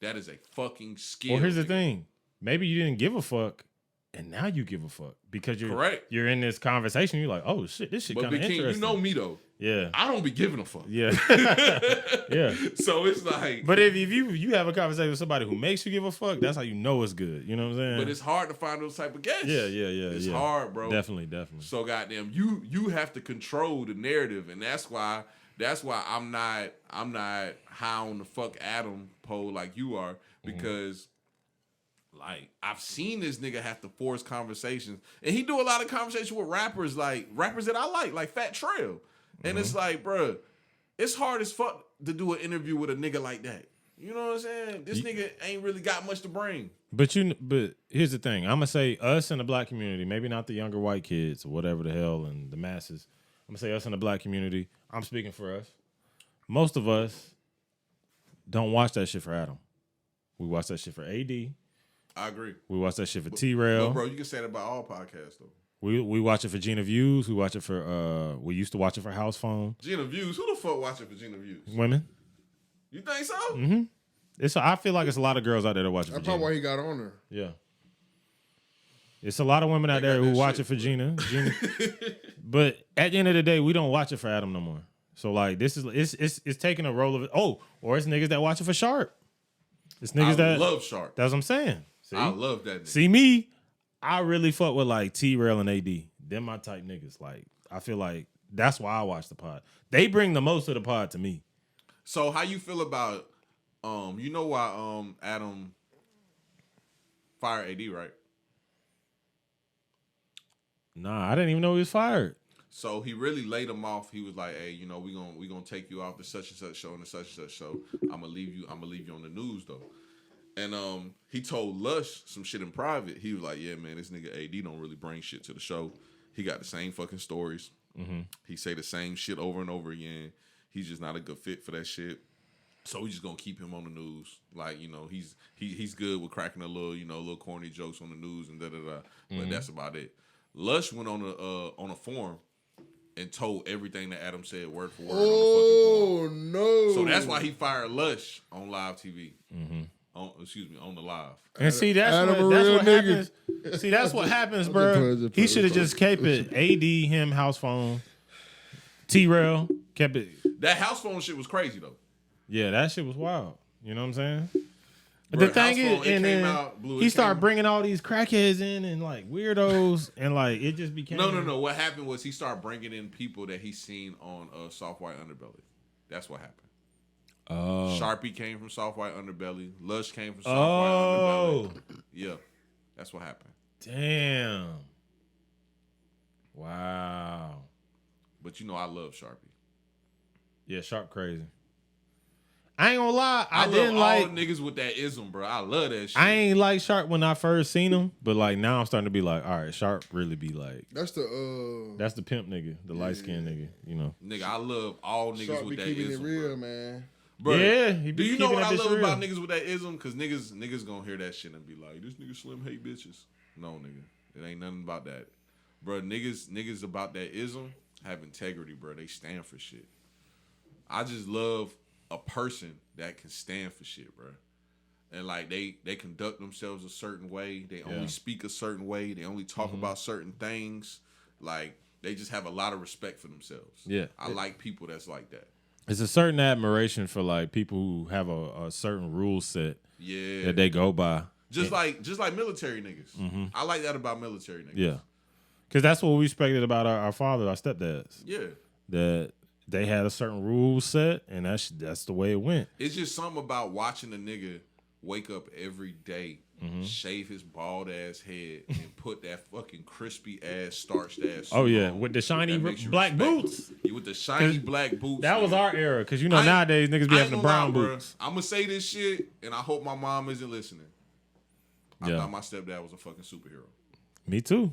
That is a fucking skill. Well, here's the thing. Maybe you didn't give a fuck, and now you give a fuck because you're correct. You're in this conversation. You're like, oh shit, this shit kind of interesting. You know me though. Yeah, I don't be giving a fuck. yeah, yeah. So it's like, But if you have a conversation with somebody who makes you give a fuck, that's how you know it's good. You know what I'm saying? but it's hard to find those type of guests. Yeah. It's hard, bro. Definitely. So goddamn, you have to control the narrative, and that's why I'm not high on the fuck Adam pole like you are, because like I've seen this nigga have to force conversations, and he do a lot of conversation with rappers that I like Fat Trail, and it's like, bro, it's hard as fuck to do an interview with a nigga like that. You know what I'm saying? This nigga ain't really got much to bring. But here's the thing. I'm gonna say us in the black community, maybe not the younger white kids or whatever the hell and the masses. I'm gonna say us in the black community. I'm speaking for us. Most of us don't watch that shit for Adam. We watch that shit for AD. I agree. We watch that shit for T-Rail. But bro, you can say that about all podcasts though. We watch it for Gina Views. We watch it for we used to watch it for House Phone. Gina Views. Who the fuck watching for Gina Views? Women. You think so? I feel like it's a lot of girls out there that watch it for That's Gina. probably why he got on there. Yeah. It's a lot of women out there who watch it for Gina. But at the end of the day, we don't watch it for Adam no more. So like this is it's taking a role of it. Oh, or it's niggas that watch it for Sharp. It's niggas I love Sharp. That's what I'm saying. See? I love that nigga. See me, I really fuck with like T-Rail and AD. Them my type niggas. Like I feel like that's why I watch the pod. They bring the most of the pod to me. So how you feel about you know why Adam fired AD, right? Nah, I didn't even know he was fired. So he really laid him off. He was like, "Hey, you know, we gonna take you off the such and such show and the such and such show. I'm gonna leave you on the news though." And he told Lush some shit in private. He was like, "Yeah, man, this nigga AD don't really bring shit to the show. He got the same fucking stories. He say the same shit over and over again. He's just not a good fit for that shit. So we just gonna keep him on the news. Like, you know, he's good with cracking a little corny jokes on the news and da-da-da. But that's about it." Lush went on a forum and told everything that Adam said word for word on the fucking forum. No! So that's why he fired Lush on live TV. On the live. And see, that's what happens. See, that's what happens, bro. He should have just kept it. AD, him, house phone. T-Rail kept it. That house phone shit was crazy though. Yeah, that shit was wild. You know what I'm saying? But Bro, the thing is, phone, and then he started bringing all these crackheads in and like weirdos, and like it just became. No. What happened was he started bringing in people that he seen on Soft White Underbelly. That's what happened. Oh. Sharpie came from Soft White Underbelly. Lush came from Soft White Underbelly. Yeah, that's what happened. Damn. Wow. But you know I love Sharpie. Yeah, Sharp crazy. I ain't gonna lie, I love didn't all like niggas with that ism, bro. I love that shit. I ain't like Sharp when I first seen him, but like now I'm starting to be like, all right, Sharp really be like That's the pimp nigga, the light skinned nigga, you know. Nigga, I love all niggas Sharp with be that keeping ism, it real, bro. man. Bro, Yeah, he be do you know keeping what I that bitch love real. about niggas with that ism? Because niggas gonna hear that shit and be like, this nigga Slim hate bitches. No, nigga. It ain't nothing about that. Bro, niggas about that ism have integrity, bro. They stand for shit. I just love a person that can stand for shit, bro. And like they conduct themselves a certain way. They only speak a certain way. They only talk about certain things. Like they just have a lot of respect for themselves. Yeah. I like people that's like that. It's a certain admiration for like people who have a certain rule set Yeah. that they go by. Just like military niggas. I like that about military niggas. Yeah. Because that's what we respected about our father, our stepdads. Yeah. That they had a certain rule set, and that's the way it went. It's just something about watching a nigga wake up every day, shave his bald ass head, and put that fucking crispy ass, starched ass suit Oh, yeah. on. With the shiny That makes you black respect boots. him. Yeah, with the shiny black boots. That was nigga. our era, because you know I ain't- nowadays niggas be I having the ain't brown gonna lie, boots. I'm gonna say this shit, and I hope my mom isn't listening. I Yeah. thought my stepdad was a fucking superhero. Me too.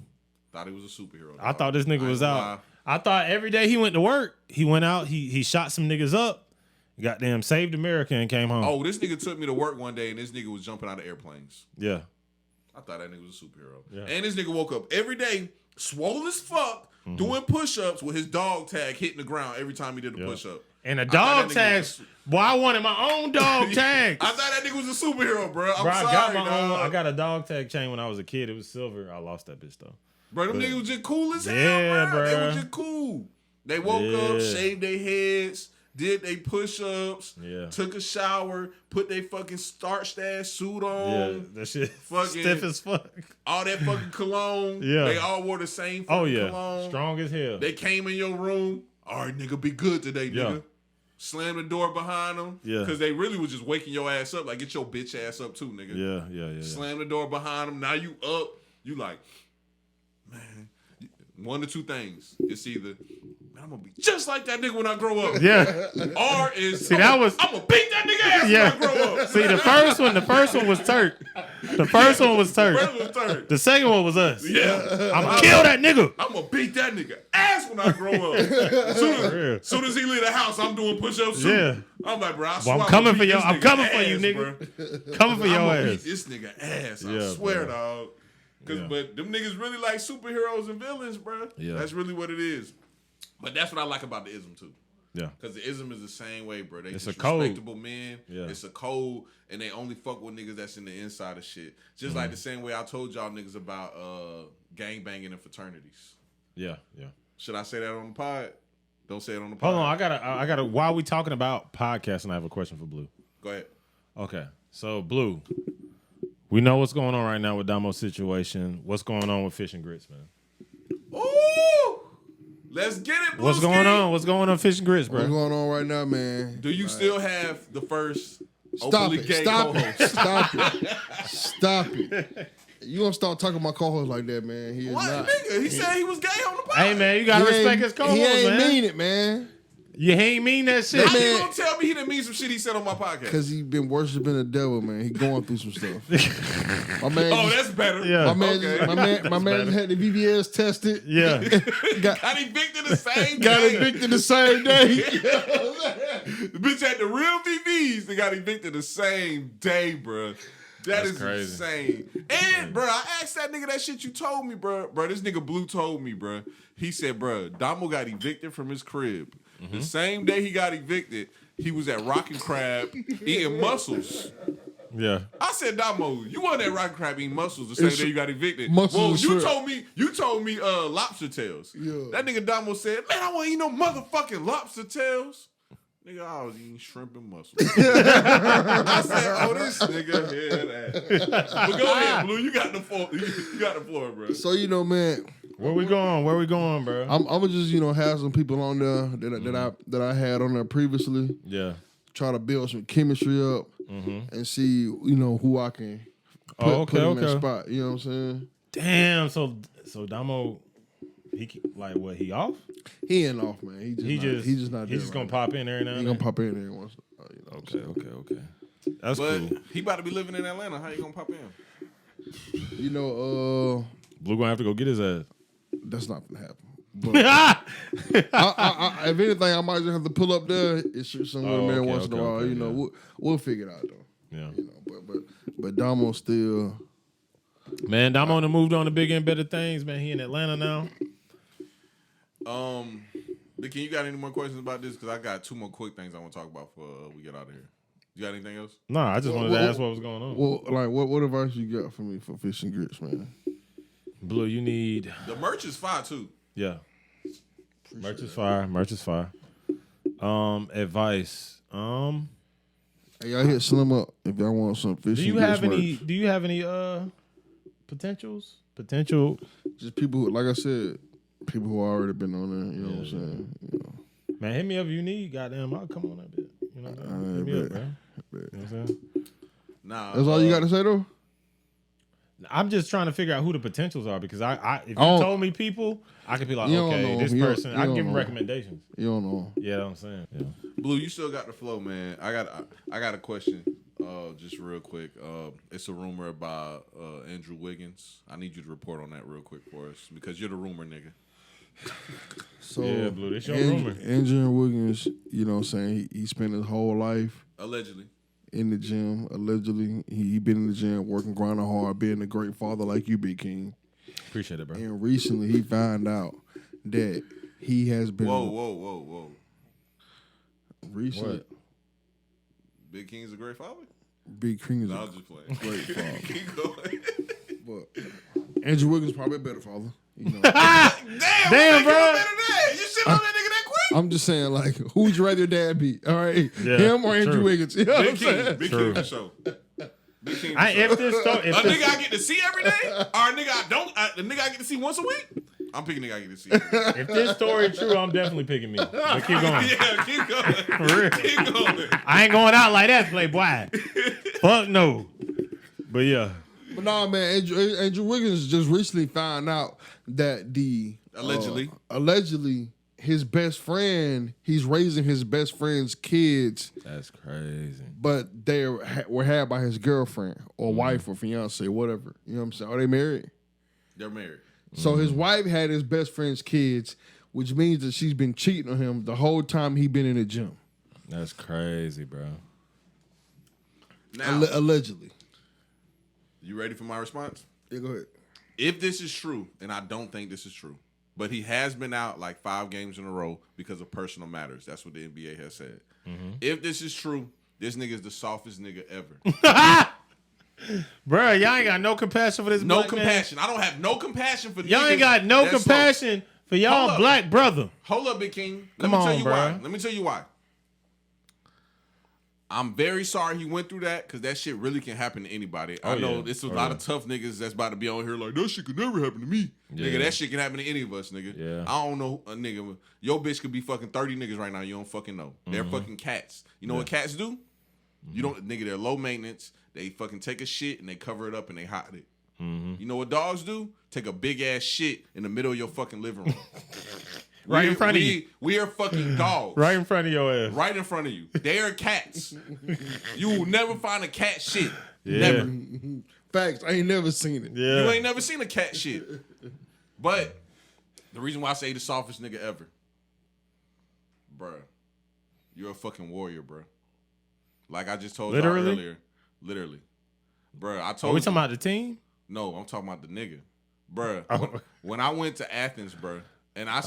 Thought he was a superhero. I dog. thought this nigga I was ain't gonna out. lie. I thought every day he went to work, he went out, he shot some niggas up, goddamn saved America and came home. Oh, this nigga took me to work one day, and this nigga was jumping out of airplanes. Yeah. I thought that nigga was a superhero. Yeah. And this nigga woke up every day, swole as fuck, doing push-ups with his dog tag hitting the ground every time he did a push-up. And a thought dog that nigga tag. was Boy, I wanted my own dog tag. I thought that nigga was a superhero, bro. I'm Bro, I sorry, got my dog. own. I got a dog tag chain when I was a kid. It was silver. I lost that bitch though. Bro, them niggas was just cool as hell, Yeah, bro. They bro. was just cool. They woke up, Yeah. shaved their heads, did they push-ups, Yeah. took a shower, put their fucking starched ass suit Yeah, on, that shit Fucking- stiff as fuck. all that fucking cologne. Yeah. They all wore the same fucking Oh yeah, cologne. strong as hell. They came in your room. All right, nigga, be good today, nigga. Yeah. Slam the door behind them. Yeah. Because they really was just waking your ass up. Like, get your bitch ass up too, nigga. Yeah. Slam the door behind them. Now you up. You like, man, one or two things. It's either, man, I'm going to be just like that nigga when I grow up. Yeah. Or is, See, that was- I'm going to beat that nigga ass Yeah. when I grow up. See, the first one was Turk. The first one was Turk. First was third. The second one was us. Yeah. I'm gonna kill that nigga. I'm gonna beat that nigga ass when I grow up. Soon as he leave the house, I'm doing push-ups too. Yeah. I'm like, bro, I Well, swear I'm coming gonna for beat you. this I'm nigga coming for you, ass, nigga. bro. Coming for I'm your gonna ass. beat this nigga ass. I Yeah, swear, bro. dog. Yeah. But them niggas really like superheroes and villains, bro. Yeah. That's really what it is. But that's what I like about the ism too. Yeah. Because the ism is the same way, bro. They It's just a code. respectable men. Yeah. It's a code, and they only fuck with niggas that's in the inside of shit. Just like the same way I told y'all niggas about gangbanging in fraternities. Yeah. Should I say that on the pod? Don't say it on the pod. Hold on, I gotta. While we talking about podcasting, I have a question for Blue. Go ahead. Okay, so Blue, we know what's going on right now with Damo's situation. What's going on with Fish and Grits, man? Ooh! Let's get it, Blue What's going on? What's going on, Fish and Grits, bro? What's going on right now, man? Do you still have the first Stop openly it. gay Stop co-host? it. Stop it. Stop it. You gonna start talking about co-host like that, man? He is What, not. nigga? He said he was gay on the podcast. Hey, man, you gotta respect his co-host, He ain't man. mean it, man. You ain't mean that shit. How you man- gonna tell me he didn't mean some shit he said on my podcast? Because he been worshiping the devil, man. He going through some stuff. My man, Oh, that's better. Yeah. my man, Okay. my man had the VVS tested. Yeah. Got evicted the same Got day. evicted the same day. The bitch had the real VVs that got evicted the same day, bro. That's That's crazy. insane. And, bro, I asked that nigga that shit you told me, bro. Bro, this nigga Blue told me, bro. He said, bro, Damo got evicted from his crib. The same day he got evicted, he was at Rockin' Crab eating mussels. Yeah. I said, Damo, you wasn't at Rockin' Crab eating mussels the same It's day you got evicted. mussels Well, and you shrimp. told me lobster tails. Yeah. That nigga Damo said, man, I want to eat no motherfucking lobster tails. Nigga, I was eating shrimp and mussels. I said, oh, this nigga hear that. But go ahead, Blue. You got the floor. You got the floor, bro. So man, Where we going? Where we going, bro? I'm gonna just have some people on there that I had on there previously. Yeah. Try to build some chemistry up and see who I can put in that spot. You know what I'm saying? Damn. So Damo, he off? He ain't off, man. He just not. He's just gonna pop in every now He and gonna then. pop in there once. Okay. That's But cool. he about to be living in Atlanta. How you gonna pop in? Blue gonna have to go get his ass. That's not gonna happen. But I, if anything, I might just have to pull up there and shoot somewhere Oh, there okay, once in a okay, while. okay, yeah. We'll figure it out though. Yeah. But Damo still. Man, Damo done moved on to bigger and better things, man. He in Atlanta now. Can you got any more questions about this? Because I got two more quick things I want to talk about before we get out of here. You got anything else? No, I just wanted to ask what was going on. Well, like what advice you got for me for Fish and Grits, man? Blue, you need The merch is fire too. yeah. Merch is fire. Advice. Hey, y'all hit Slim up if y'all want some Fish Do and you Grits have any? merch. Do you have any potentials? Potential. Just people who, like I said, people who already been on there. You know what I'm saying? Man, hit me up if you need. Goddamn, I'll come on that bit. You know what I'm saying? Hit me up, bro. You know what I'm saying? Nah, That's all you got to say though. I'm just trying to figure out who the potentials are because if you Oh. told me people, I could be like, You don't okay, know this them. You don't- person. you I can don't give them know. recommendations. You don't know. Yeah, that's what I'm saying. Yeah. Blue, you still got the flow, man. I got a question, just real quick. It's a rumor about Andrew Wiggins. I need you to report on that real quick for us because you're the rumor nigga. So Yeah, Blue, this your rumor. Andrew Wiggins, you know what I'm saying? He spent his whole life Allegedly. in the gym. Allegedly, he been in the gym working, grinding hard, being a great father like you, Big King. Appreciate it, bro. And recently, he found out that he has been Whoa. recently. What? Big King's a great father? Big King is No, I a was just playing. great father, Keep going. but Andrew Wiggins probably a better father. You know, Damn, bro. You shit on that nigga that quick? I'm just saying, like, who would you rather your dad be? All right, Yeah, him or Andrew true. Wiggins? You know what I'm Big King. saying? Big True. King for sure. Big King for I, sure. if this story, A nigga I get to see every day, or a nigga I don't. The nigga I get to see once a week. I'm picking nigga I get to see. if this story true, I'm definitely picking me. But keep going. Yeah, keep going. For real. Keep going. I ain't going out like that, Playboy. Fuck no. But yeah. But no, man, Andrew Wiggins just recently found out that allegedly his best friend, he's raising his best friend's kids, That's crazy. but they were had by his girlfriend or wife or fiance, whatever. You know what I'm saying? Are they married? They're married. So his wife had his best friend's kids, which means that she's been cheating on him the whole time he been in the gym. That's crazy, bro. Now, Allegedly. you ready for my response? Yeah, go ahead. If this is true, and I don't think this is true, but he has been out like 5 games in a row because of personal matters. That's what the NBA has said. If this is true, this nigga is the softest nigga ever. Bro, y'all ain't got no compassion for this No black compassion. I don't have no compassion for Man. Y'all niggas ain't got no that's compassion for Hold y'all up. black brother. Hold up, Big King. Come Let me tell on, you bro. why. Let me tell you why. I'm very sorry he went through that because that shit really can happen to anybody. I know it's a lot of tough niggas that's about to be on here like, that shit could never happen to me. Yeah. Nigga, that shit can happen to any of us, nigga. Yeah. I don't know, nigga. Your bitch could be fucking 30 niggas right now. You don't fucking know. They're fucking cats. You know what cats do? You don't, nigga, they're low maintenance. They fucking take a shit and they cover it up and they hide it. You know what dogs do? Take a big ass shit in the middle of your fucking living room. Right in front of you. We are fucking dogs. Right in front of your ass. Right in front of you. They are cats. You will never find a cat shit. Yeah. Never. Facts. I ain't never seen it. Yeah. You ain't never seen a cat shit. But the reason why I say the softest nigga ever, bruh, you're a fucking warrior, bruh. Like I just told y'all earlier. Literally. Bruh, I told you. Are we talking about the team? No, I'm talking about the nigga. Bruh, when I went to Athens, bruh, and I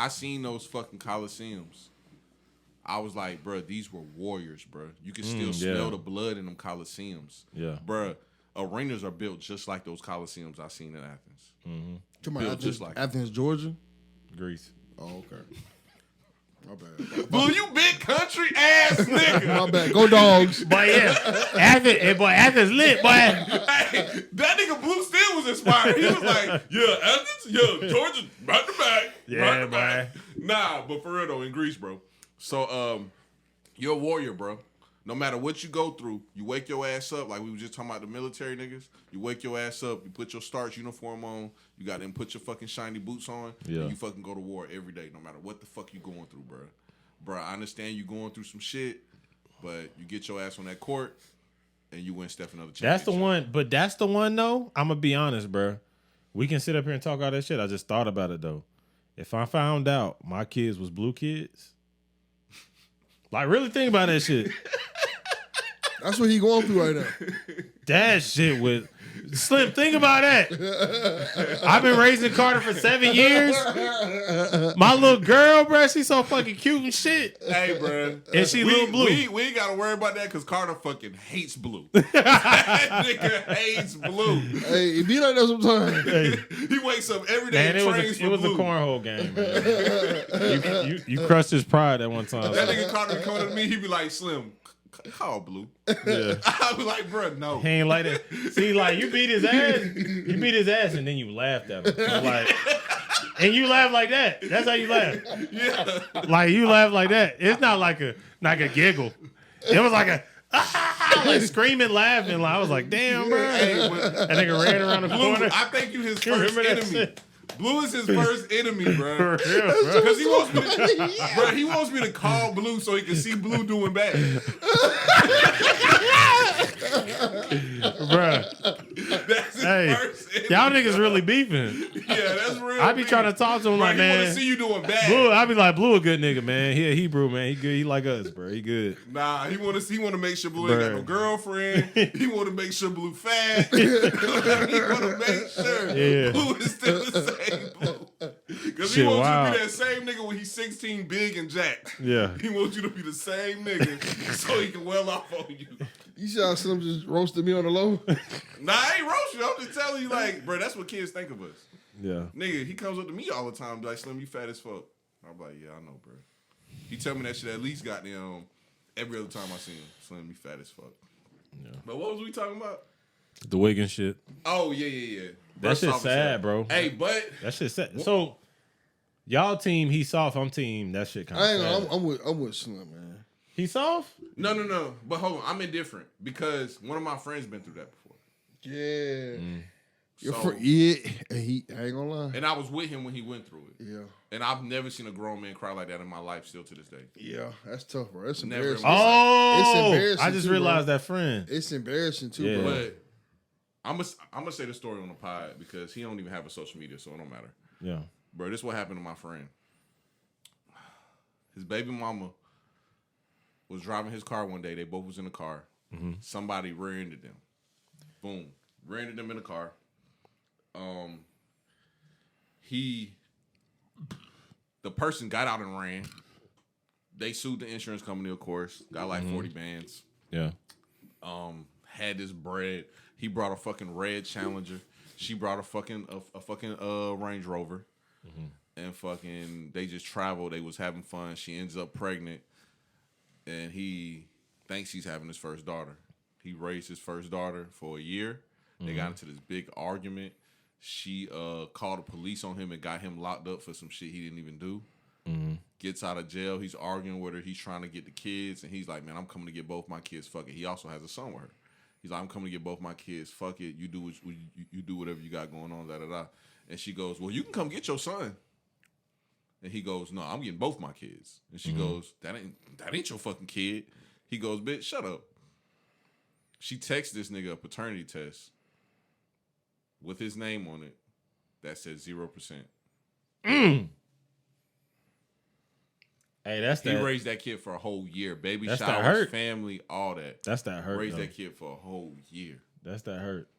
seen those fucking Coliseums. I was like, bro, these were warriors, bro. You can still smell the blood in them Coliseums. Yeah. Bro, arenas are built just like those Coliseums I seen in Athens. Built just like Athens, Georgia? Greece. Oh, okay. My bad. Boo, you big country ass nigga. My bad. Go Dogs. But yeah, Athens lit, boy. Hey, that nigga Blue still was inspired. He was like, yeah, Athens, yeah, Georgia, back to back. Yeah, boy. Nah, but for real though, in Greece, bro. So, you're a warrior, bro. No matter what you go through, you wake your ass up. Like we were just talking about the military niggas. You wake your ass up. You put your starch uniform on. You got them put your fucking shiny boots on. Yeah. And you fucking go to war every day, no matter what the fuck you going through, bro. Bro, I understand you going through some shit, but you get your ass on that court and you win Steph another championship. That's the one. But that's the one, though. I'm going to be honest, bro. We can sit up here and talk all that shit. I just thought about it, though. If I found out my kids was blue kids, like, really think about that shit. That's what he going through right now. That shit with Slim. Think about that. I've been raising Carter for 7 years. My little girl, bro, she's so fucking cute and shit. Hey, bro, and she little blue. We ain't gotta worry about that because Carter fucking hates blue. That nigga hates blue. Hey, it be like that sometimes. Hey. He wakes up every day and trains for blue. It was a cornhole game, man. you crushed his pride at one time. That nigga Carter coming to me, he be like, Slim, call blue. Yeah. I was like, bro, no. He ain't like that. See, like, you beat his ass, and then you laughed at him. So, like, and you laugh like that. That's how you laugh. Yeah. Like, you laugh like that. It's not like a giggle. It was like a like screaming, laughing. Like, I was like, damn, bro. Hey, that nigga ran around the corner. I think you his first enemy. Blue is his first enemy, bro. Because he wants me to call Blue so he can see Blue doing bad. Bruh. That's his first enemy. Y'all niggas really beefing. Yeah, that's real. I be trying to talk to him like, man. He want to see you doing bad. Blue, I be like, Blue a good nigga, man. He a Hebrew, man. He good. He like us, bro. He good. Nah, he want to make sure Blue ain't got no girlfriend. He want to make sure Blue fat. He want to make sure Blue is still the same Blue. Because he wants you to be that same nigga when he's 16, big and jacked. Yeah. He wants you to be the same nigga so he can well off on you. You saw Slim just roasted me on the low? Nah, I ain't roasting you. I'm just telling you, like, bro, that's what kids think of us. Yeah. Nigga, he comes up to me all the time, like, Slim, you fat as fuck. I'm like, yeah, I know, bro. He tell me that shit at least goddamn every other time I see him. Slim, you fat as fuck. Yeah. But what was we talking about? The Wiggins shit. Oh, yeah. That shit's sad, bro. Hey, but that shit's sad. So, y'all team, he soft, I'm team, that shit kind of sad. I'm with Slim, man. He soft? No. But hold on, I'm indifferent because one of my friends been through that before. Yeah. I ain't gonna lie. And I was with him when he went through it. Yeah. And I've never seen a grown man cry like that in my life still to this day. Yeah, that's tough, bro. It's embarrassing. It's embarrassing. I just realized that friend. It's embarrassing too, bro. But I'm gonna say the story on the pod because he don't even have a social media, so it don't matter. Yeah. Bro, this is what happened to my friend. His baby mama was driving his car one day. They both was in the car. Mm-hmm. Somebody rear-ended them. Boom. Rear-ended them in the car. The person got out and ran. They sued the insurance company, of course. Got like 40 bands. Yeah. Had this bread. He brought a fucking red Challenger. She brought a fucking Range Rover. Mm-hmm. And fucking they just traveled. They was having fun. She ends up pregnant. And he thinks he's having his first daughter. He raised his first daughter for a year. They got into this big argument. She called the police on him and got him locked up for some shit he didn't even do. Gets out of jail. He's arguing with her. He's trying to get the kids. And he's like, man, I'm coming to get both my kids. Fuck it. He also has a son with her. He's like, I'm coming to get both my kids. Fuck it. You do you do whatever you got going on, da-da-da. And she goes, well, you can come get your son. And he goes, no, I'm getting both my kids. And she goes, that ain't your fucking kid. He goes, bitch, shut up. She texts this nigga a paternity test with his name on it that says 0%. Hey, that's he that. raised that kid for a whole year. Baby That's that showers, hurt. family, all that. That's that hurt. Raised though. that kid for a whole year. That's that hurt.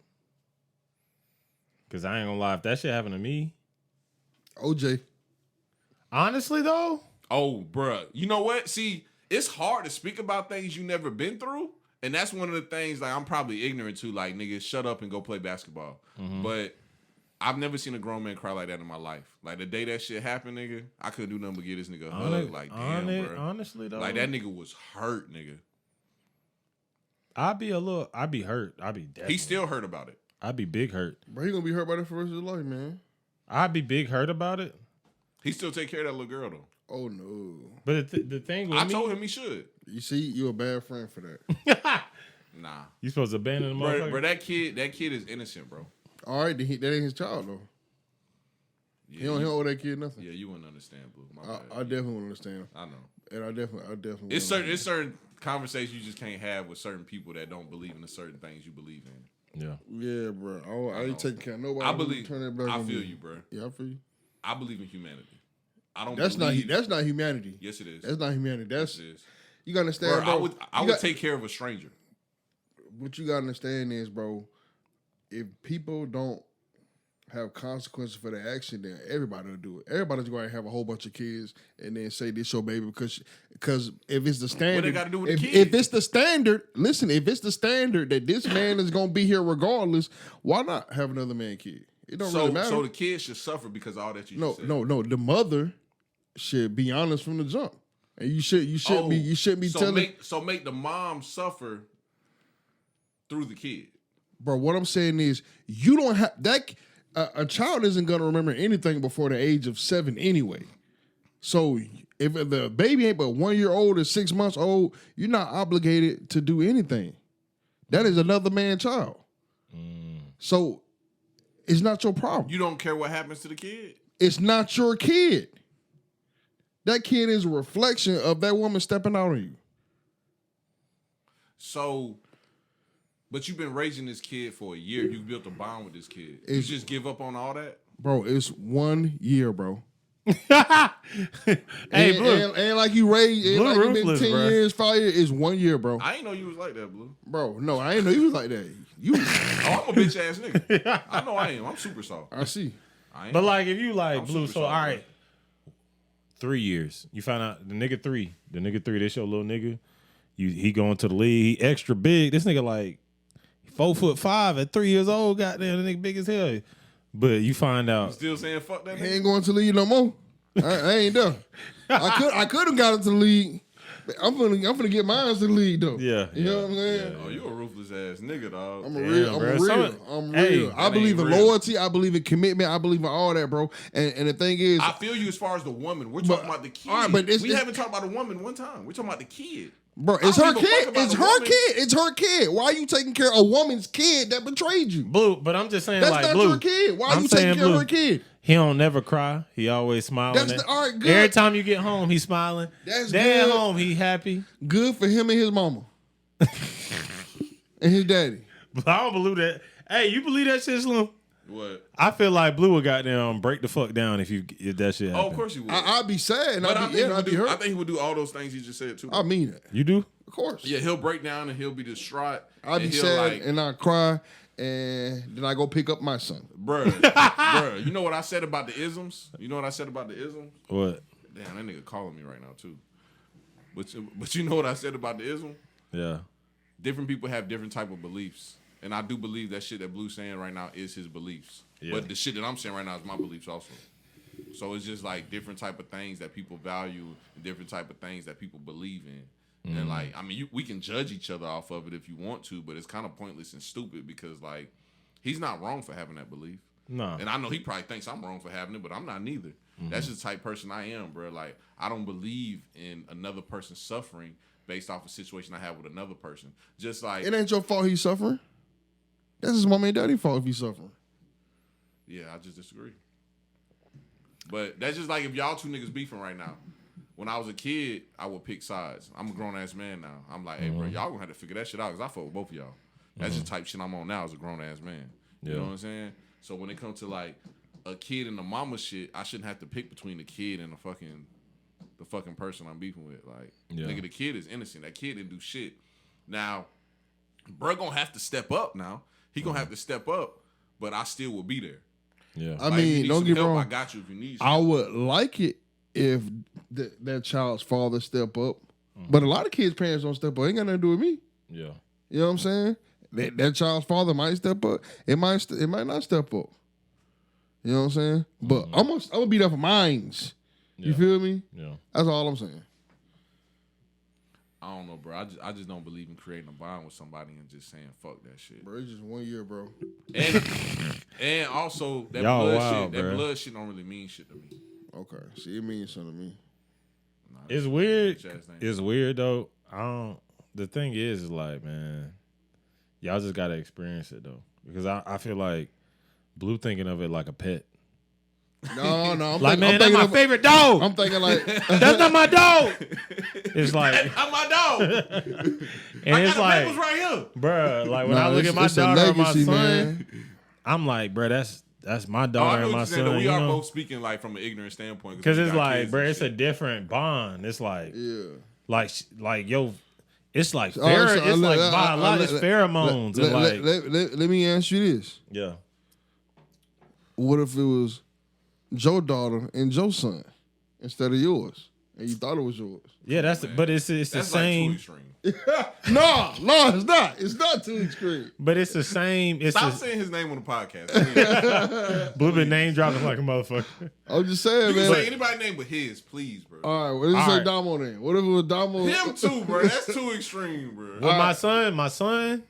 Cause I ain't gonna lie, if that shit happened to me, OJ. honestly though, Oh, bruh. You know what? See, it's hard to speak about things you never been through. And that's one of the things like I'm probably ignorant to. Like, nigga, shut up and go play basketball. But I've never seen a grown man cry like that in my life. Like, the day that shit happened, nigga, I couldn't do nothing but give this nigga a hug. Like, damn, bro. honestly though, Like, that nigga was hurt, nigga. I'd be hurt. I'd be definitely. He still hurt about it. I'd be big hurt. Bro, he gonna be hurt by that for the rest of his life, man. I'd be big hurt about it. He still take care of that little girl, though. Oh no. But the thing with I me, told him he should. You see, you a bad friend for that. Nah. you supposed to abandon the motherfucker. Bro, that kid is innocent, bro. All right, then that ain't his child though. Yeah, He don't owe that kid nothing. Yeah, you wouldn't understand, Blue. My bad. I definitely would understand. I know. And I definitely. It's certain conversations you just can't have with certain people that don't believe in the certain things you believe in. Yeah. Yeah, bro. I ain't taking care of nobody. I believe. Turn that back I on feel me. you, bro. Yeah, I feel you. I believe in humanity. I don't. That's believe, not humanity. Yes, it is. That's not humanity. That's Yes, it is. you gotta understand, Bro, bro. I would take care of a stranger. What you gotta understand is, bro, if people don't have consequences for their action, then everybody will do it. Everybody's going to have a whole bunch of kids and then say this your baby because if it's the standard, What they got to do with the kids? if it's the standard, listen, if it's the standard that this man is going to be here regardless, why not have another man kid? It don't really matter. So the kids should suffer because of all that you said. No. The mother should be honest from the jump, and you shouldn't be telling. Make the mom suffer through the kid. Bro, what I'm saying is you don't have that. A child isn't going to remember anything before the age of 7 anyway. So if the baby ain't but 1 year old or 6 months old, you're not obligated to do anything. That is another man's child. So it's not your problem. You don't care what happens to the kid? It's not your kid. That kid is a reflection of that woman stepping out on you. So, but you've been raising this kid for a year. You built a bond with this kid. You just give up on all that? Bro, it's 1 year, bro. Hey, Blue. And like you raised, Blue like you been ruthless, 10 bro. years, 5 years, it's 1 year, bro. I ain't know you was like that, Blue. Bro, no, I ain't know you was like that. You, Oh, I'm a bitch ass nigga. I know I am. I'm super soft. I see. I ain't. But like, if you like I'm Blue, super so all sorry, right, 3 years. You find out the nigga three, this your little nigga. He going to the league. He extra big. This nigga like 4'5" at 3 years old. Goddamn, the nigga big as hell. But you find out Still saying fuck that He nigga? ain't going to the league no more. I ain't done. I could have got into the league. I'm gonna get mine to the league though. Yeah, You know what I'm saying? Oh, you a ruthless ass nigga, dog. I'm a Damn, real. bro. I'm real. Hey, I believe in real. loyalty. I believe in commitment. I believe in all that, bro. And the thing is, I feel you as far as the woman. We're talking about the kid. all right, but we haven't talked about the woman one time. We're talking about the kid. bro, it's I her don't give a fuck kid. about It's the her woman. kid. It's her kid. Why are you taking care of a woman's kid that betrayed you? Blue. But I'm just saying, That's like not Blue. your kid. Why are I'm you taking saying, care of Blue, her kid? He don't never cry. He always smiling. That's all right, good. Every time you get home, he's smiling. That's Dad good. home, he happy. Good for him and his mama and his daddy. But I don't believe that. Hey, you believe that shit, Slim? What? I feel like Blue would goddamn break the fuck down if that shit Oh, happened. of course you would. I'd be sad and but I'd be I hurt. think he would do all those things you just said too. I mean it. You do? Of course. Yeah, he'll break down and he'll be distraught. I'd be and he'll sad like, and I'd cry and then I go pick up my son. bruh, you know what I said about the isms? You know what I said about the isms? What? Damn, that nigga calling me right now too. But you know what I said about the ism? Yeah. Different people have different type of beliefs. And I do believe that shit that Blue's saying right now is his beliefs. Yeah. But the shit that I'm saying right now is my beliefs also. So it's just like different type of things that people value and different type of things that people believe in. And like, I mean, we can judge each other off of it if you want to, but it's kind of pointless and stupid because like, he's not wrong for having that belief. No. And I know he probably thinks I'm wrong for having it, but I'm not neither. That's just the type of person I am, bro. Like, I don't believe in another person suffering based off a situation I have with another person. Just like, It ain't your fault he's suffering. That's his mom and daddy's fault if he's suffering. yeah, I just disagree. But that's just like if y'all two niggas beefing right now. When I was a kid, I would pick sides. I'm a grown-ass man now. I'm like, hey, bro, y'all gonna have to figure that shit out because I fuck with both of y'all. That's just the type of shit I'm on now as a grown-ass man. You know what I'm saying? So when it comes to like a kid and the mama shit, I shouldn't have to pick between the kid and the fucking person I'm beefing with. Like, nigga, the kid is innocent. That kid didn't do shit. Now, bro gonna have to step up now. He gonna have to step up, but I still will be there. Yeah. I Like, if you mean, need don't some get help, wrong. I got you if you need I some. would like it if that child's father step up, but a lot of kids' parents don't step up. Ain't got nothing to do with me. Yeah. You know what I'm saying? That child's father might step up. It might not step up. You know what I'm saying? But I'm gonna be there for mines. You feel me? Yeah. That's all I'm saying. I don't know, bro. I just don't believe in creating a bond with somebody and just saying fuck that shit. Bro, it's just 1 year, bro. And also that Y'all blood wild, shit. bro. That blood shit don't really mean shit to me. Okay. See, it means something to me. Nah, It's that weird. bitch ass thing. It's weird though. The thing is like, man, y'all just gotta experience it though. Because I feel like Blue thinking of it like a pet. No, I'm Like, man, that's thinking my of- favorite dog. I'm thinking like That's not my dog. It's like, I'm my dog. and I it's got like, the papers right here. bruh, like when Nah, I look it's- at my it's a daughter or my legacy, son, man. I'm like, bruh, that's my Oh, daughter I know and what my you're saying. son. We you are know? both speaking like from an ignorant standpoint. Because we it's got like, kids bruh, and it's a shit. different bond. It's like, yeah. yo, it's like So, it's like let- biological let- pheromones let- and like, let me ask you this. yeah. What if it was Joe's daughter and Joe's son instead of yours, and you thought it was yours? Yeah, but it's the That's same. like too extreme. No, it's not. It's not too extreme. But it's the same. It's Stop the saying his name on the podcast. Please. Blue been name dropping like a motherfucker. I'm just saying, You can man. say anybody name but his, please, bro. All right, what did you All say right. Damo then? What if it was Damo? Him too, bro. That's too extreme, bro. Well, my son.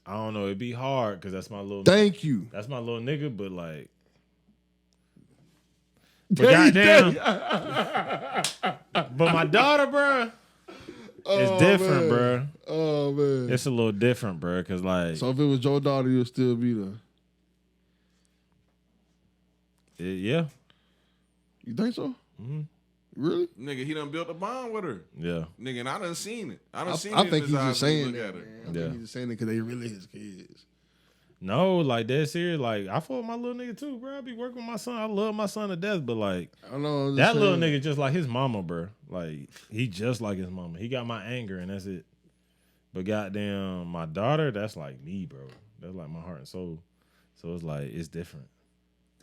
I don't know. It'd be hard because that's my little. Thank you. That's my little nigga, but like. But goddamn. But my daughter, bruh, it's different, man. bruh. Oh man. It's a little different, bruh, because like, So if it was Joe's daughter, you'll still be there. yeah, You think so? Really? Nigga, he done built a bond with her. yeah, Nigga, and I done seen it. I done seen I it. think in he's his eyes just when he saying look that, at her. man. I Yeah. think he's just saying it because they really his kids. no, like dead serious. Like I fuck with my little nigga too, bro. I be working with my son. I love my son to death, but like I know. I'm just that little saying. nigga just like his mama, bro. Like he just like his mama. He got my anger and that's it. But goddamn, my daughter, that's like me, bro. That's like my heart and soul. So it's like it's different.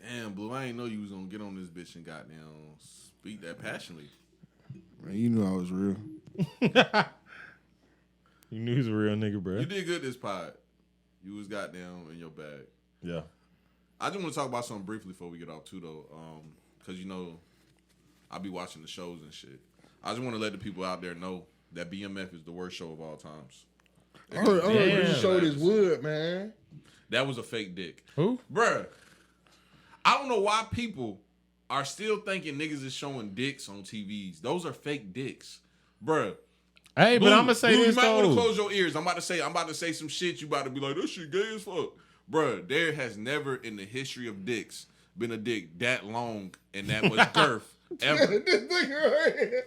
Damn, Blue, I ain't know you was gonna get on this bitch and goddamn speak that passionately. Man, you knew I was real. You knew he's a real nigga, bro. You did good this pod. You was goddamn in your bag. Yeah. I just want to talk about something briefly before we get off too, though, because you know I be watching the shows and shit. I just want to let the people out there know that BMF is the worst show of all times. I heard you Damn. showed his wood, man. That was a fake dick, Who? bruh. I don't know why people are still thinking niggas is showing dicks on TVs. Those are fake dicks, bruh. Hey, but Blue, I'm gonna say Blue, this you might want to though. close your ears. I'm about to say some shit. You about to be like, this shit gay as fuck, bruh. There has never in the history of dicks been a dick that long and that much girth ever This nigga right here.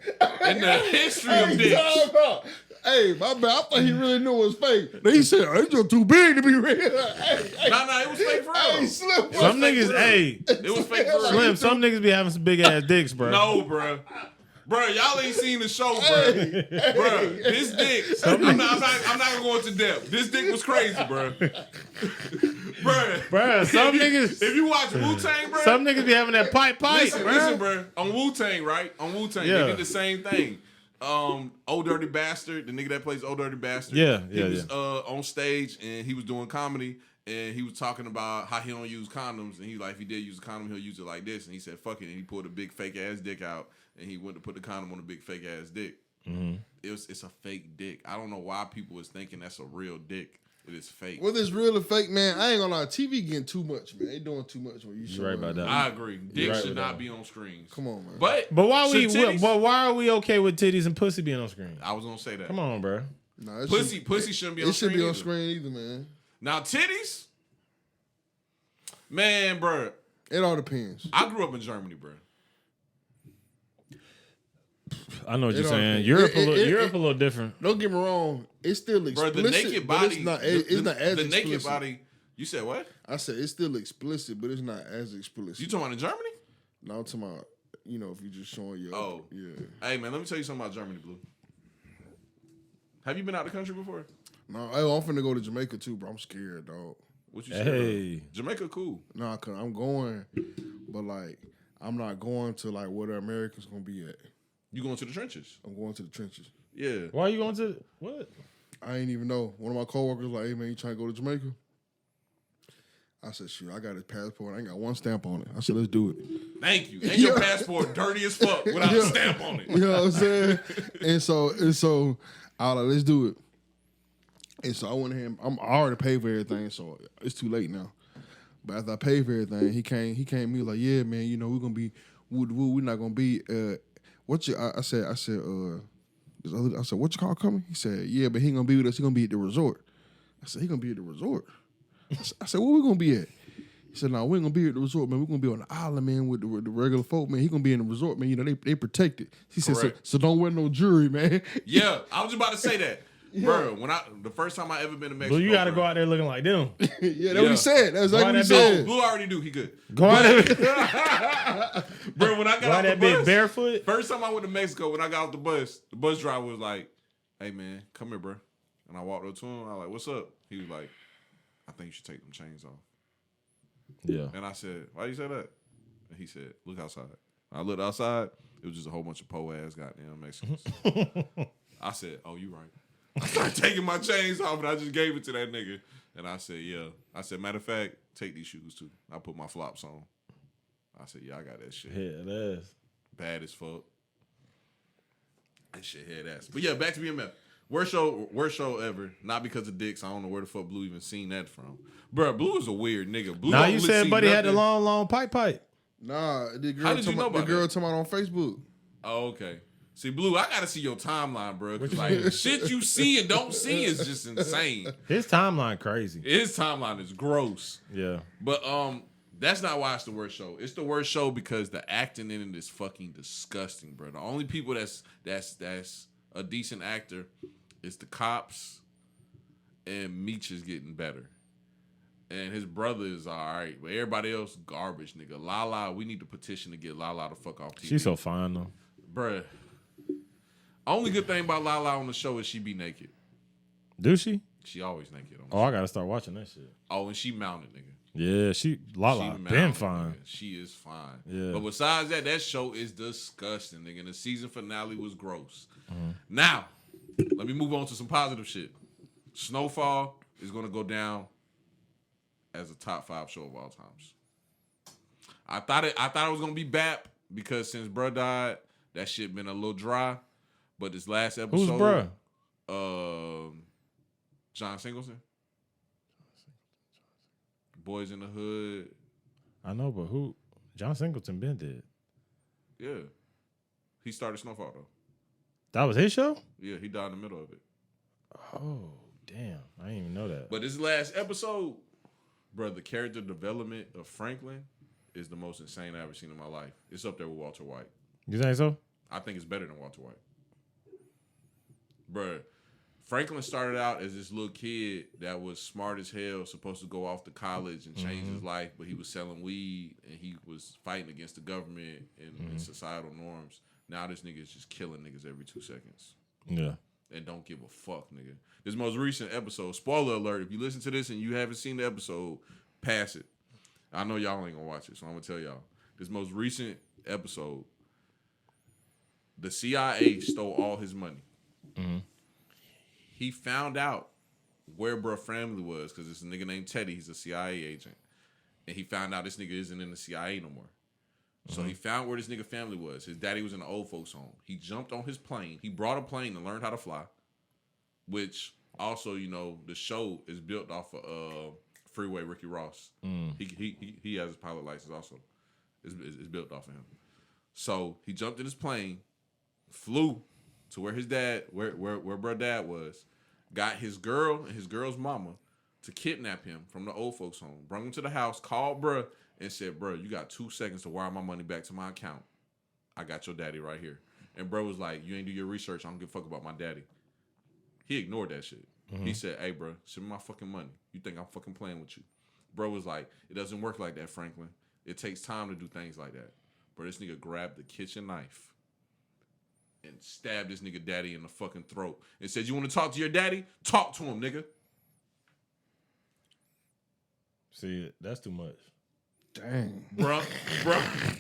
in the history of Hey, dicks. time out. Hey, my bad. I thought he really knew it was fake. Then he said, "It's just too big to be real." Hey, Nah, it was fake for hey, real. Slim. Some fake niggas, for real. hey, It was fake for real. Slim, some niggas be having some big ass dicks, bro. No, bruh. Bruh, y'all ain't seen the show, bruh. Bruh, this dick. I'm not gonna go into depth. This dick was crazy, bruh. Bruh, some niggas, If you watch Wu-Tang, bruh. some niggas be having that pipe, Listen, bruh. bruh. On Wu-Tang, right? On Wu-Tang, Yeah. they did the same thing. Old Dirty Bastard, the nigga that plays Old Dirty Bastard. Yeah, He was on stage and he was doing comedy, And he was talking about how he don't use condoms, and he like, if he did use a condom, he'll use it like this. And he said, "Fuck it," and he pulled a big fake ass dick out, and he went to put the condom on a big fake ass dick. Mm-hmm. It's a fake dick. I don't know why people was thinking that's a real dick. It is fake. Whether it's real or fake, man, I ain't gonna lie. TV getting too much, man. They doing too much when you show. Right about that. I agree. Dick should not be on screens. Come on, man. But why are we okay with titties and pussy being on screen? I was gonna say that. Come on, bro. Nah, pussy shouldn't be on screen. It should be on either. screen either, man. Now titties, man, bro. It all depends. I grew up in Germany, bro. I know what you're saying. Europe a little different. Don't get me wrong. It's still explicit. Bro, the naked body. It's not as the explicit. naked body. You said what? I said it's still explicit, but it's not as explicit. You talking about in Germany? No, I'm talking about, if you just showing your. Oh. Yeah. Hey, man, let me tell you something about Germany, Blue. Have you been out the country before? No, I'm finna go to Jamaica too, bro. I'm scared, dog. What you scared Hey. Jamaica cool. Nah, cause I'm going, but like I'm not going to like where the Americans gonna be at. You going to the trenches? I'm going to the trenches. Yeah. Why are you going to what? I ain't even know. One of my coworkers like, "Hey man, you trying to go to Jamaica?" I said, "Shoot, I got his passport. I ain't got one stamp on it." I said, "Let's do it." Thank you. And your passport dirty as fuck without a stamp on it. You know what I'm saying? and so I was like, "Let's do it." And so I went ahead. I already paid for everything, so it's too late now. But after I paid for everything, he came. He was like, "Yeah, man, we're gonna be. We're not gonna be. I said, what you call coming? He said, "Yeah, but he ain't gonna be with us. He gonna be at the resort." I said, "He gonna be at the resort?" I said, "Where we gonna be at?" He said, "No, we ain't gonna be at the resort, man. We're gonna be on the island, man, with the regular folk, man. He gonna be in the resort, man. They protect it." He said, so don't wear no jewelry, man. Yeah, I was just about to say that. Yeah. Bro, the first time I ever been to Mexico, Well, you got to go out there looking like them. Yeah, that's what he said. That's exactly what he said. Blue already do. He good. Go out there. Bro, when I got off the bus, barefoot. First time I went to Mexico, when I got off the bus driver was like, "Hey man, come here, bro." And I walked up to him. I was like, "What's up?" He was like, "I think you should take them chains off." Yeah. And I said, "Why you say that?" And he said, "Look outside." I looked outside. It was just a whole bunch of po-ass goddamn Mexicans. I said, "Oh, you right." I started taking my chains off, and I just gave it to that nigga. And I said, "Yeah." I said, "Matter of fact, take these shoes too." I put my flops on. I said, "Yeah, I got that shit." Head ass. Bad as fuck. That shit head ass. But yeah, back to BMF. Worst show ever. Not because of dicks. I don't know where the fuck Blue even seen that from. Bruh, Blue is a weird nigga. Blue Now you said Buddy had the long pipe. Nah, the girl How did you know about the girl that? talking about on Facebook. Oh, okay. See, Blue, I gotta see your timeline, bro. Cause like shit you see and don't see is just insane. His timeline crazy. His timeline is gross. Yeah. But that's not why it's the worst show. It's the worst show because the acting in it is fucking disgusting, bro. The only people that's a decent actor is the cops, and Meech is getting better. And his brother is all right, but everybody else garbage, nigga. Lala, we need to petition to get Lala the fuck off TV. She's so fine though. Bruh. Only good thing about Lala on the show is she be naked. Do she? She always naked on the Oh, I gotta start watching that shit. Oh, and she mounted, nigga. Yeah, Lala been fine. Nigga. She is fine. Yeah. But besides that show is disgusting, nigga. And the season finale was gross. Now, let me move on to some positive shit. Snowfall is gonna go down as a top 5 show of all times. I thought it was gonna be BAP because since bruh died, that shit been a little dry. But this last episode, Who's bruh? John Singleton. Boys in the Hood. I know, but who? John Singleton been dead. Yeah. He started Snowfall though. That was his show? Yeah, he died in the middle of it. Oh, damn. I didn't even know that. But this last episode, bro, the character development of Franklin is the most insane I've ever seen in my life. It's up there with Walter White. You think so? I think it's better than Walter White. Bruh, Franklin started out as this little kid that was smart as hell, supposed to go off to college and change his life, but he was selling weed and he was fighting against the government and societal norms. Now this nigga is just killing niggas every 2 seconds. Yeah. And don't give a fuck, nigga. This most recent episode, spoiler alert, if you listen to this and you haven't seen the episode, pass it. I know y'all ain't gonna watch it, so I'm gonna tell y'all. This most recent episode, the CIA stole all his money. He found out where bruh family was, because it's a nigga named Teddy. He's a CIA agent. And he found out this nigga isn't in the CIA no more. So he found where this nigga family was. His daddy was in an old folks home. He jumped on his plane. He brought a plane and learned how to fly, which also, you know, the show is built off of Freeway Ricky Ross. He has his pilot license also. It's built off of him. So he jumped in his plane, flew to where his dad, where bro dad was, got his girl and his girl's mama to kidnap him from the old folks home, brought him to the house, called bruh, and said, bruh, you got 2 seconds to wire my money back to my account. I got your daddy right here. And bro was like, you ain't do your research. I don't give a fuck about my daddy. He ignored that shit. He said, hey, bro, send me my fucking money. You think I'm fucking playing with you? Bro was like, it doesn't work like that, Franklin. It takes time to do things like that. Bro, this nigga grabbed the kitchen knife and stabbed this nigga daddy in the fucking throat and said, you want to talk to your daddy? Talk to him, nigga. See, that's too much. Dang. Bruh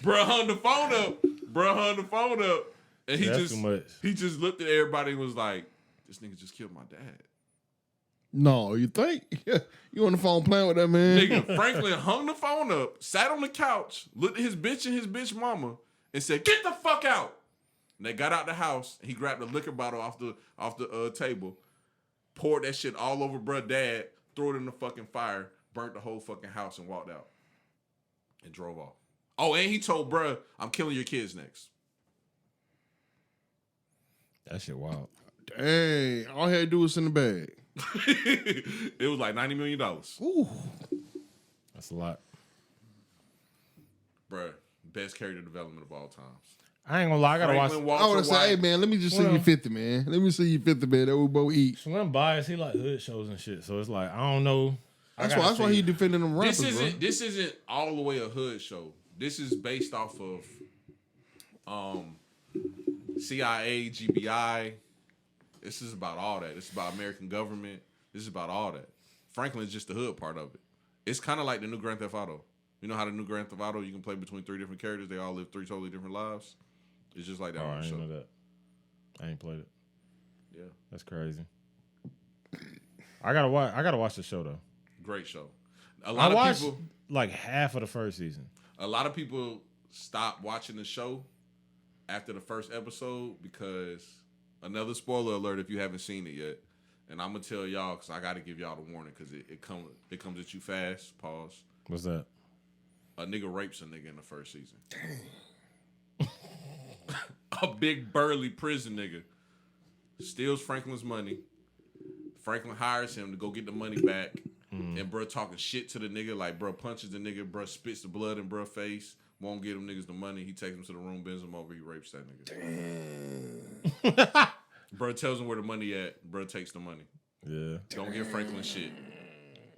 hung the phone up. Bruh hung the phone up. And he just looked at everybody and was like, this nigga just killed my dad. No, you think? You on the phone playing with that man? Nigga, Franklin hung the phone up, sat on the couch, looked at his bitch and his bitch mama, and said, get the fuck out. And they got out the house, and he grabbed a liquor bottle off the table, poured that shit all over bruh dad, threw it in the fucking fire, burnt the whole fucking house, and walked out. And drove off. Oh, and he told bruh, I'm killing your kids next. That shit wild. Dang. All he had to do was in the bag. It was like $90 million. Ooh. That's a lot. Bruh, best character development of all times. I ain't gonna lie, I gotta watch. I would have said, hey, man, let me just see you 50, man. Let me see you 50, man. That we both eat. Slim bias, he like hood shows and shit. So it's like, I don't know. That's why he defending them rappers, This isn't all the way a hood show. This is based off of CIA, GBI. This is about all that. This is about American government. This is about all that. Franklin's just the hood part of it. It's kind of like the new Grand Theft Auto. You know how the new Grand Theft Auto, you can play between 3 different characters. They all live 3 totally different lives. It's just like that on the show. I didn't know that. I ain't played it. Yeah. That's crazy. I gotta watch the show though. Great show. I watched like half of the first season. A lot of people stopped watching the show after the first episode because another spoiler alert if you haven't seen it yet. And I'm gonna tell y'all because I got to give y'all the warning because it comes at you fast. Pause. What's that? A nigga rapes a nigga in the first season. Dang. A big burly prison nigga steals Franklin's money. Franklin hires him to go get the money back. And bro talking shit to the nigga, like bro punches the nigga, bro spits the blood in bro face, won't give them niggas the money. He takes him to the room, bends him over, he rapes that nigga. Damn. Bro tells him where the money at, bro takes the money. Yeah. Don't give Franklin shit.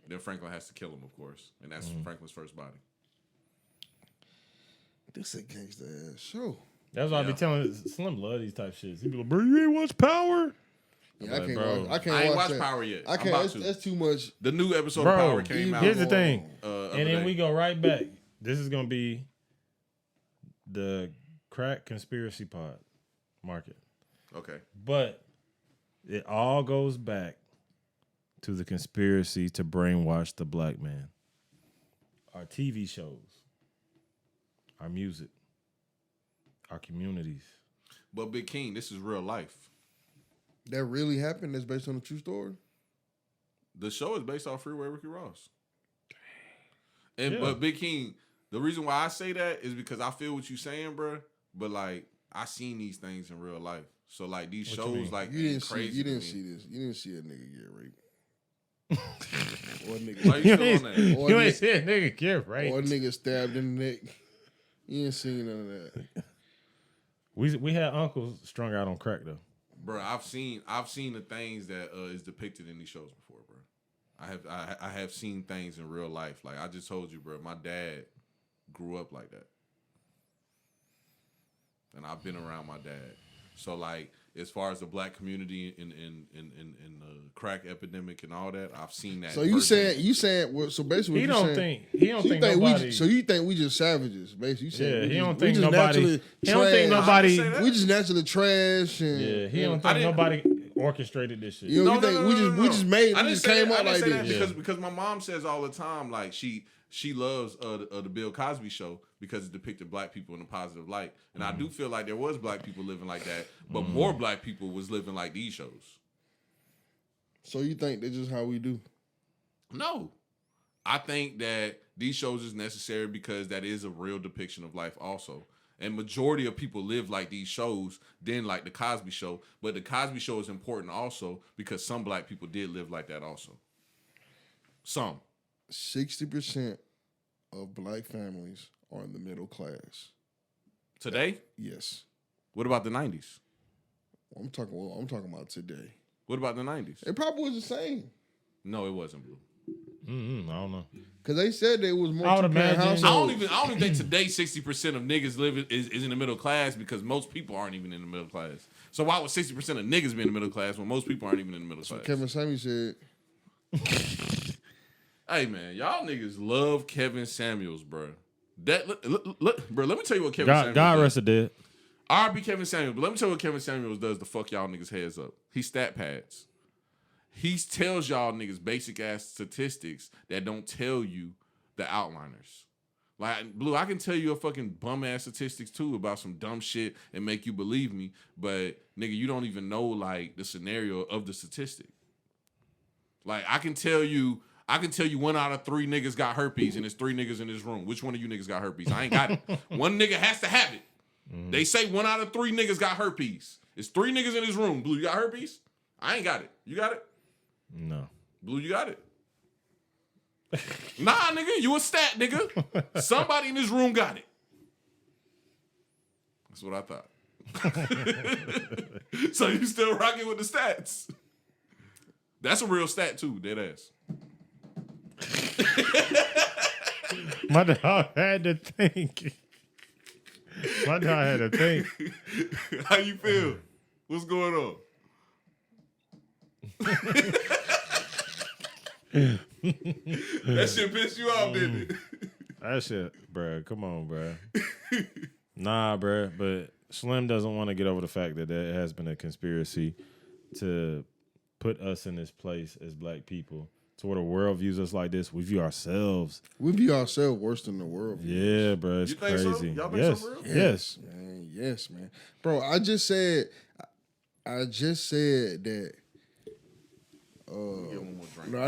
Then Franklin has to kill him, of course. And that's Franklin's first body. This a gangsta ass show. That's why I be telling Slim love these type shits. He be like, bro, you ain't watch Power? Yeah, I ain't watched Power yet. I can't. That's too much. The new episode of Power came out. Here's the thing. And then day. we go right back. This is going to be the crack conspiracy pod market. Okay. But it all goes back to the conspiracy to brainwash the black man. Our TV shows, our music, our communities. But Big King, this is real life. That really happened? That's based on a true story? The show is based off Freeway Ricky Ross. And But Big King, the reason why I say that is because I feel what you're saying, bro. But like I seen these things in real life. So like these shows like you didn't crazy. You didn't see this. You didn't see a nigga get raped. Or a nigga. Why you still on that? You ain't see a nigga get raped. Or a nigga stabbed in the neck. You ain't seen none of that. We had uncles strung out on crack though. Bro, I've seen the things that is depicted in these shows before, bro. I have seen things in real life. Like I just told you, bro, my dad grew up like that. And I've been around my dad. So like as far as the black community in the crack epidemic and all that, I've seen that. So you saying well, so basically he don't think nobody. So you think we just savages, basically? You saying he don't think nobody we just naturally trash and he don't think nobody orchestrated this shit. You know, we just came up like this. Because my mom says all the time, like she loves the Bill Cosby show because it depicted black people in a positive light, and I do feel like there was black people living like that, but more black people was living like these shows. So you think that's just how we do? No, I think that these shows is necessary because that is a real depiction of life also. And majority of people live like these shows than like the Cosby Show. But the Cosby Show is important also because some black people did live like that also. Some. 60% of black families are in the middle class. Today? Yes. What about the 90s? I'm talking about today. What about the 90s? It probably was the same. No, it wasn't, Blue. I don't know. Because they said there was more I would two-parent imagine. households. I don't even think today 60% of niggas live is in the middle class because most people aren't even in the middle class. So why would 60% of niggas be in the middle class when most people aren't even in the middle class? Kevin Samuels said. Hey man, y'all niggas love Kevin Samuels, bro. Bro, let me tell you what Kevin Samuels God does. rest dead. R.B. Kevin Samuels, but let me tell you what Kevin Samuels does to fuck y'all niggas heads up. He stat pads. He tells y'all niggas basic ass statistics that don't tell you the outliners. Like, Blue, I can tell you a fucking bum ass statistics too about some dumb shit and make you believe me, but nigga, you don't even know like the scenario of the statistic. Like, I can tell you 1 out of 3 niggas got herpes and it's 3 niggas in this room. Which one of you niggas got herpes? I ain't got it. One nigga has to have it. They say 1 out of 3 niggas got herpes. It's 3 niggas in this room. Blue, you got herpes? I ain't got it. You got it? No. Blue, you got it? Nah, nigga, you a stat, nigga. Somebody in this room got it. That's what I thought. So you still rocking with the stats? That's a real stat too, dead ass. My dog had to think. How you feel? What's going on? That shit pissed you off, didn't it? That shit, bruh. Come on, bruh. Nah, bruh. But Slim doesn't want to get over the fact that there has been a conspiracy to put us in this place as black people. To where the world views us like this, we view ourselves. We view ourselves worse than the world views. Yeah, bro. It's You think crazy. so? Y'all think Yes. so for real? Yes. Man. Yes, man. Bro, I just said that. Get one more drink. No,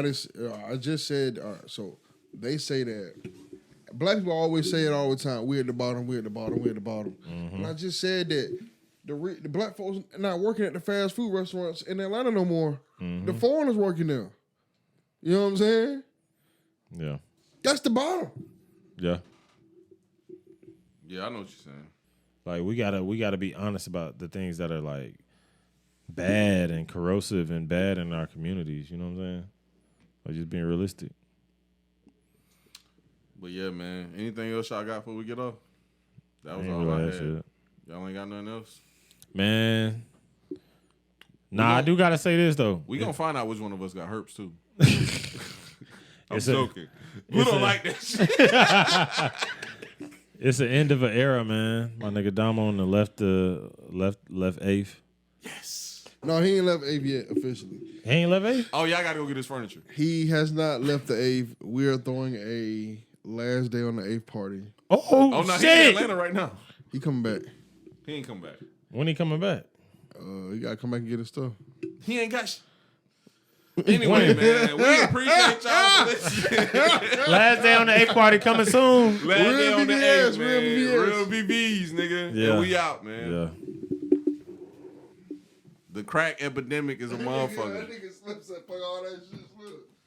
I just said. All right, so they say that black people always say it all the time. We're at the bottom. We're at the bottom. We're at the bottom. And I just said that the black folks not working at the fast food restaurants in Atlanta no more. The foreigners working there. You know what I'm saying? Yeah. That's the bottom. Yeah. Yeah, I know what you're saying. Like we gotta be honest about the things that are like bad and corrosive and bad in our communities. You know what I'm saying? Like just being realistic. But yeah, man. Anything else y'all got before we get off? That was Ain't all really I that had. shit. Y'all ain't got nothing else? Man. Nah, I do gotta say this though. We gonna find out which one of us got herpes too. I'm It's joking. We don't like that shit. It's the end of an era, man. My nigga Damo on the left eighth. Yes. No, he ain't left 8th yet officially. He ain't left eighth? Oh, yeah, I gotta go get his furniture. He has not left the 8th. We are throwing a last day on the 8th party. Oh no, he's in shit! Atlanta right now. He coming back. He ain't come back. When he coming back? He gotta come back and get his stuff. He ain't got Anyway, man, we appreciate y'all for listening. Last day on the 8th party coming soon. Last day on the 8th, man. real Real BBs, nigga. Yeah. And we out, man. Yeah. The crack epidemic is a motherfucker. That nigga slips and fuck all that shit.